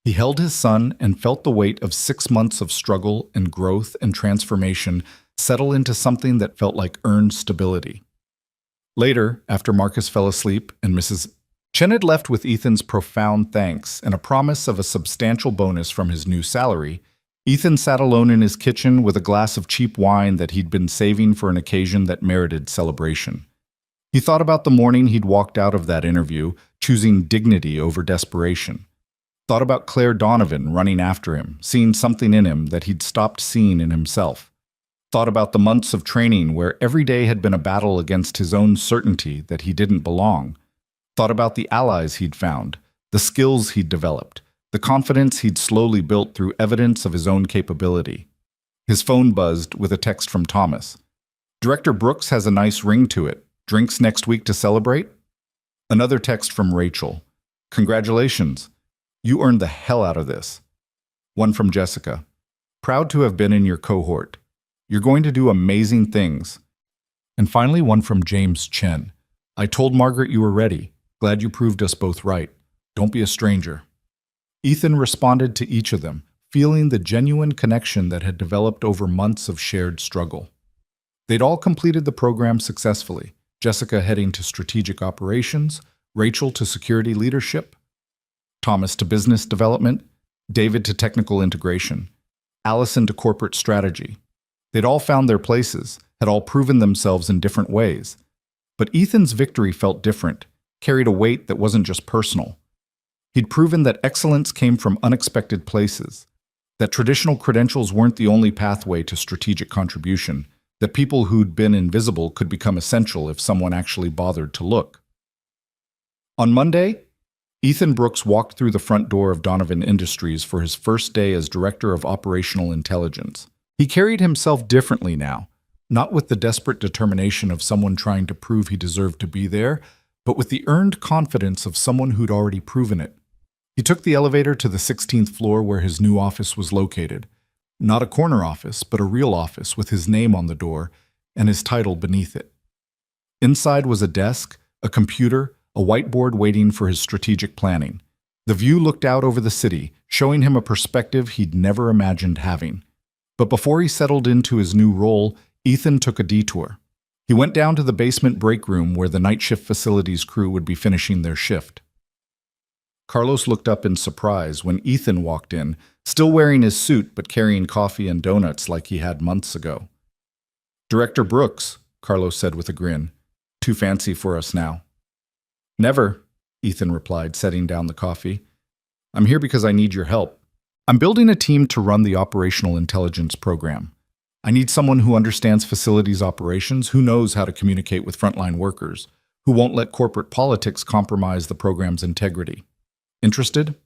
He held his son and felt the weight of 6 months of struggle and growth and transformation settle into something that felt like earned stability. Later, after Marcus fell asleep and Mrs. Chen had left with Ethan's profound thanks and a promise of a substantial bonus from his new salary, Ethan sat alone in his kitchen with a glass of cheap wine that he'd been saving for an occasion that merited celebration. He thought about the morning he'd walked out of that interview, choosing dignity over desperation. Thought about Claire Donovan running after him, seeing something in him that he'd stopped seeing in himself. Thought about the months of training where every day had been a battle against his own certainty that he didn't belong. Thought about the allies he'd found, the skills he'd developed, the confidence he'd slowly built through evidence of his own capability. His phone buzzed with a text from Thomas. "Director Brooks has a nice ring to it. Drinks next week to celebrate?" Another text from Rachel. "Congratulations. You earned the hell out of this." One from Jessica. "Proud to have been in your cohort. You're going to do amazing things." And finally, one from James Chen. "I told Margaret you were ready. Glad you proved us both right. Don't be a stranger." Ethan responded to each of them, feeling the genuine connection that had developed over months of shared struggle. They'd all completed the program successfully, Jessica heading to strategic operations, Rachel to security leadership, Thomas to business development, David to technical integration, Allison to corporate strategy. They'd all found their places, had all proven themselves in different ways. But Ethan's victory felt different, carried a weight that wasn't just personal. He'd proven that excellence came from unexpected places, that traditional credentials weren't the only pathway to strategic contribution, that people who'd been invisible could become essential if someone actually bothered to look. On Monday, Ethan Brooks walked through the front door of Donovan Industries for his first day as Director of Operational Intelligence. He carried himself differently now, not with the desperate determination of someone trying to prove he deserved to be there, but with the earned confidence of someone who'd already proven it. He took the elevator to the 16th floor where his new office was located. Not a corner office, but a real office with his name on the door and his title beneath it. Inside was a desk, a computer, a whiteboard waiting for his strategic planning. The view looked out over the city, showing him a perspective he'd never imagined having. But before he settled into his new role, Ethan took a detour. He went down to the basement break room where the night shift facilities crew would be finishing their shift. Carlos looked up in surprise when Ethan walked in, still wearing his suit but carrying coffee and donuts like he had months ago. "Director Brooks," Carlos said with a grin. "Too fancy for us now." "Never," Ethan replied, setting down the coffee. "I'm here because I need your help. I'm building a team to run the operational intelligence program. I need someone who understands facilities operations, who knows how to communicate with frontline workers, who won't let corporate politics compromise the program's integrity. Interested?"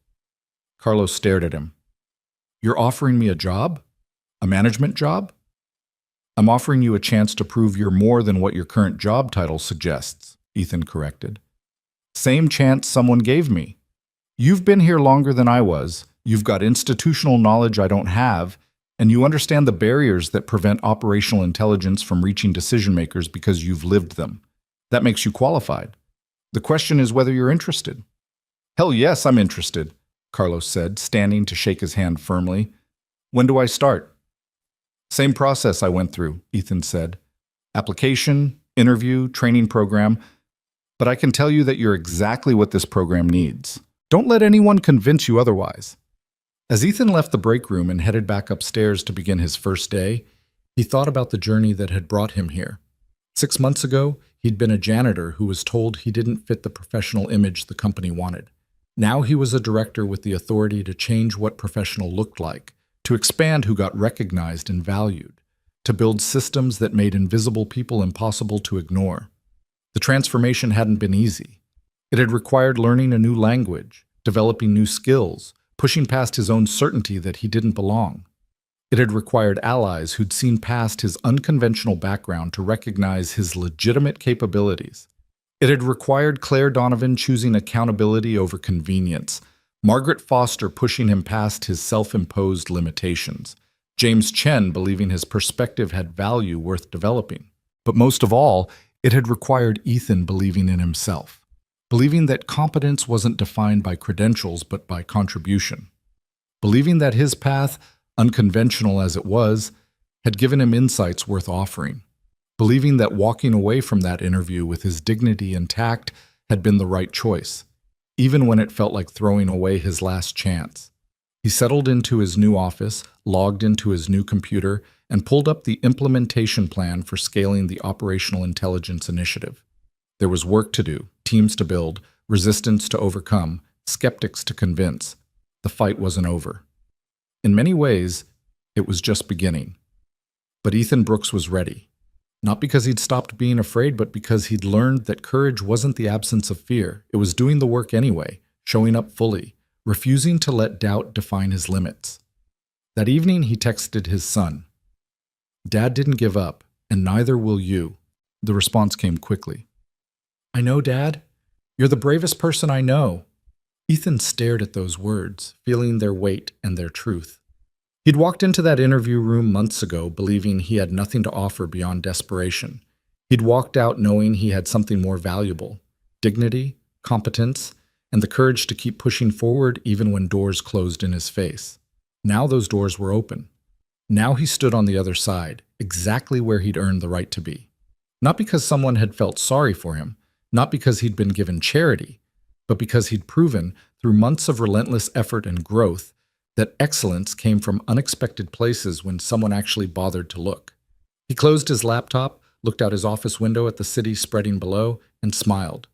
Carlos stared at him. "You're offering me a job?" A management job? I'm offering you a chance to prove you're more than what your current job title suggests, Ethan corrected. Same chance someone gave me. You've been here longer than I was, you've got institutional knowledge I don't have, and you understand the barriers that prevent operational intelligence from reaching decision makers because you've lived them. That makes you qualified. The question is whether you're interested. Hell yes, I'm interested, Carlos said, standing to shake his hand firmly. When do I start? Same process I went through, Ethan said. Application, interview, training program. But I can tell you that you're exactly what this program needs. Don't let anyone convince you otherwise. As Ethan left the break room and headed back upstairs to begin his first day, he thought about the journey that had brought him here. 6 months ago, he'd been a janitor who was told he didn't fit the professional image the company wanted. Now he was a director with the authority to change what professional looked like, to expand who got recognized and valued, to build systems that made invisible people impossible to ignore. The transformation hadn't been easy. It had required learning a new language, developing new skills, pushing past his own certainty that he didn't belong. It had required allies who'd seen past his unconventional background to recognize his legitimate capabilities. It had required Claire Donovan choosing accountability over convenience, Margaret Foster pushing him past his self-imposed limitations, James Chen believing his perspective had value worth developing. But most of all, it had required Ethan believing in himself, believing that competence wasn't defined by credentials but by contribution, believing that his path, unconventional as it was, had given him insights worth offering, believing that walking away from that interview with his dignity intact had been the right choice, even when it felt like throwing away his last chance. He settled into his new office, logged into his new computer, and pulled up the implementation plan for scaling the Operational Intelligence Initiative. There was work to do, teams to build, resistance to overcome, skeptics to convince. The fight wasn't over. In many ways, it was just beginning. But Ethan Brooks was ready. Not because he'd stopped being afraid, but because he'd learned that courage wasn't the absence of fear. It was doing the work anyway, showing up fully, refusing to let doubt define his limits. That evening, he texted his son. "Dad didn't give up, and neither will you." The response came quickly. "I know, Dad. You're the bravest person I know." Ethan stared at those words, feeling their weight and their truth. He'd walked into that interview room months ago believing he had nothing to offer beyond desperation. He'd walked out knowing he had something more valuable: dignity, competence, and the courage to keep pushing forward even when doors closed in his face. Now those doors were open. Now he stood on the other side, exactly where he'd earned the right to be. Not because someone had felt sorry for him, not because he'd been given charity, but because he'd proven, through months of relentless effort and growth, that excellence came from unexpected places when someone actually bothered to look. He closed his laptop, looked out his office window at the city spreading below, and smiled.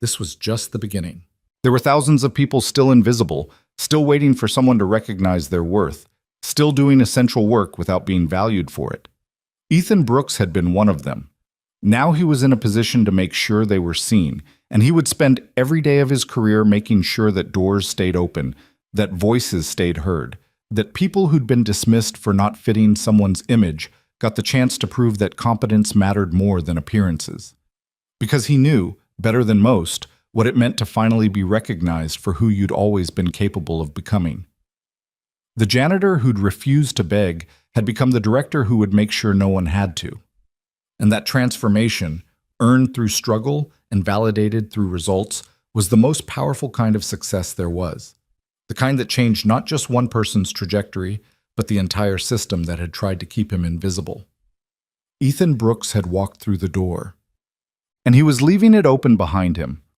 This was just the beginning. There were thousands of people still invisible, still waiting for someone to recognize their worth, still doing essential work without being valued for it. Ethan Brooks had been one of them. Now he was in a position to make sure they were seen, and he would spend every day of his career making sure that doors stayed open, that voices stayed heard, that people who'd been dismissed for not fitting someone's image got the chance to prove that competence mattered more than appearances. Because he knew, better than most, what it meant to finally be recognized for who you'd always been capable of becoming. The janitor who'd refused to beg had become the director who would make sure no one had to. And that transformation, earned through struggle and validated through results, was the most powerful kind of success there was. The kind that changed not just one person's trajectory, but the entire system that had tried to keep him invisible. Ethan Brooks had walked through the door, and he was leaving it open behind him,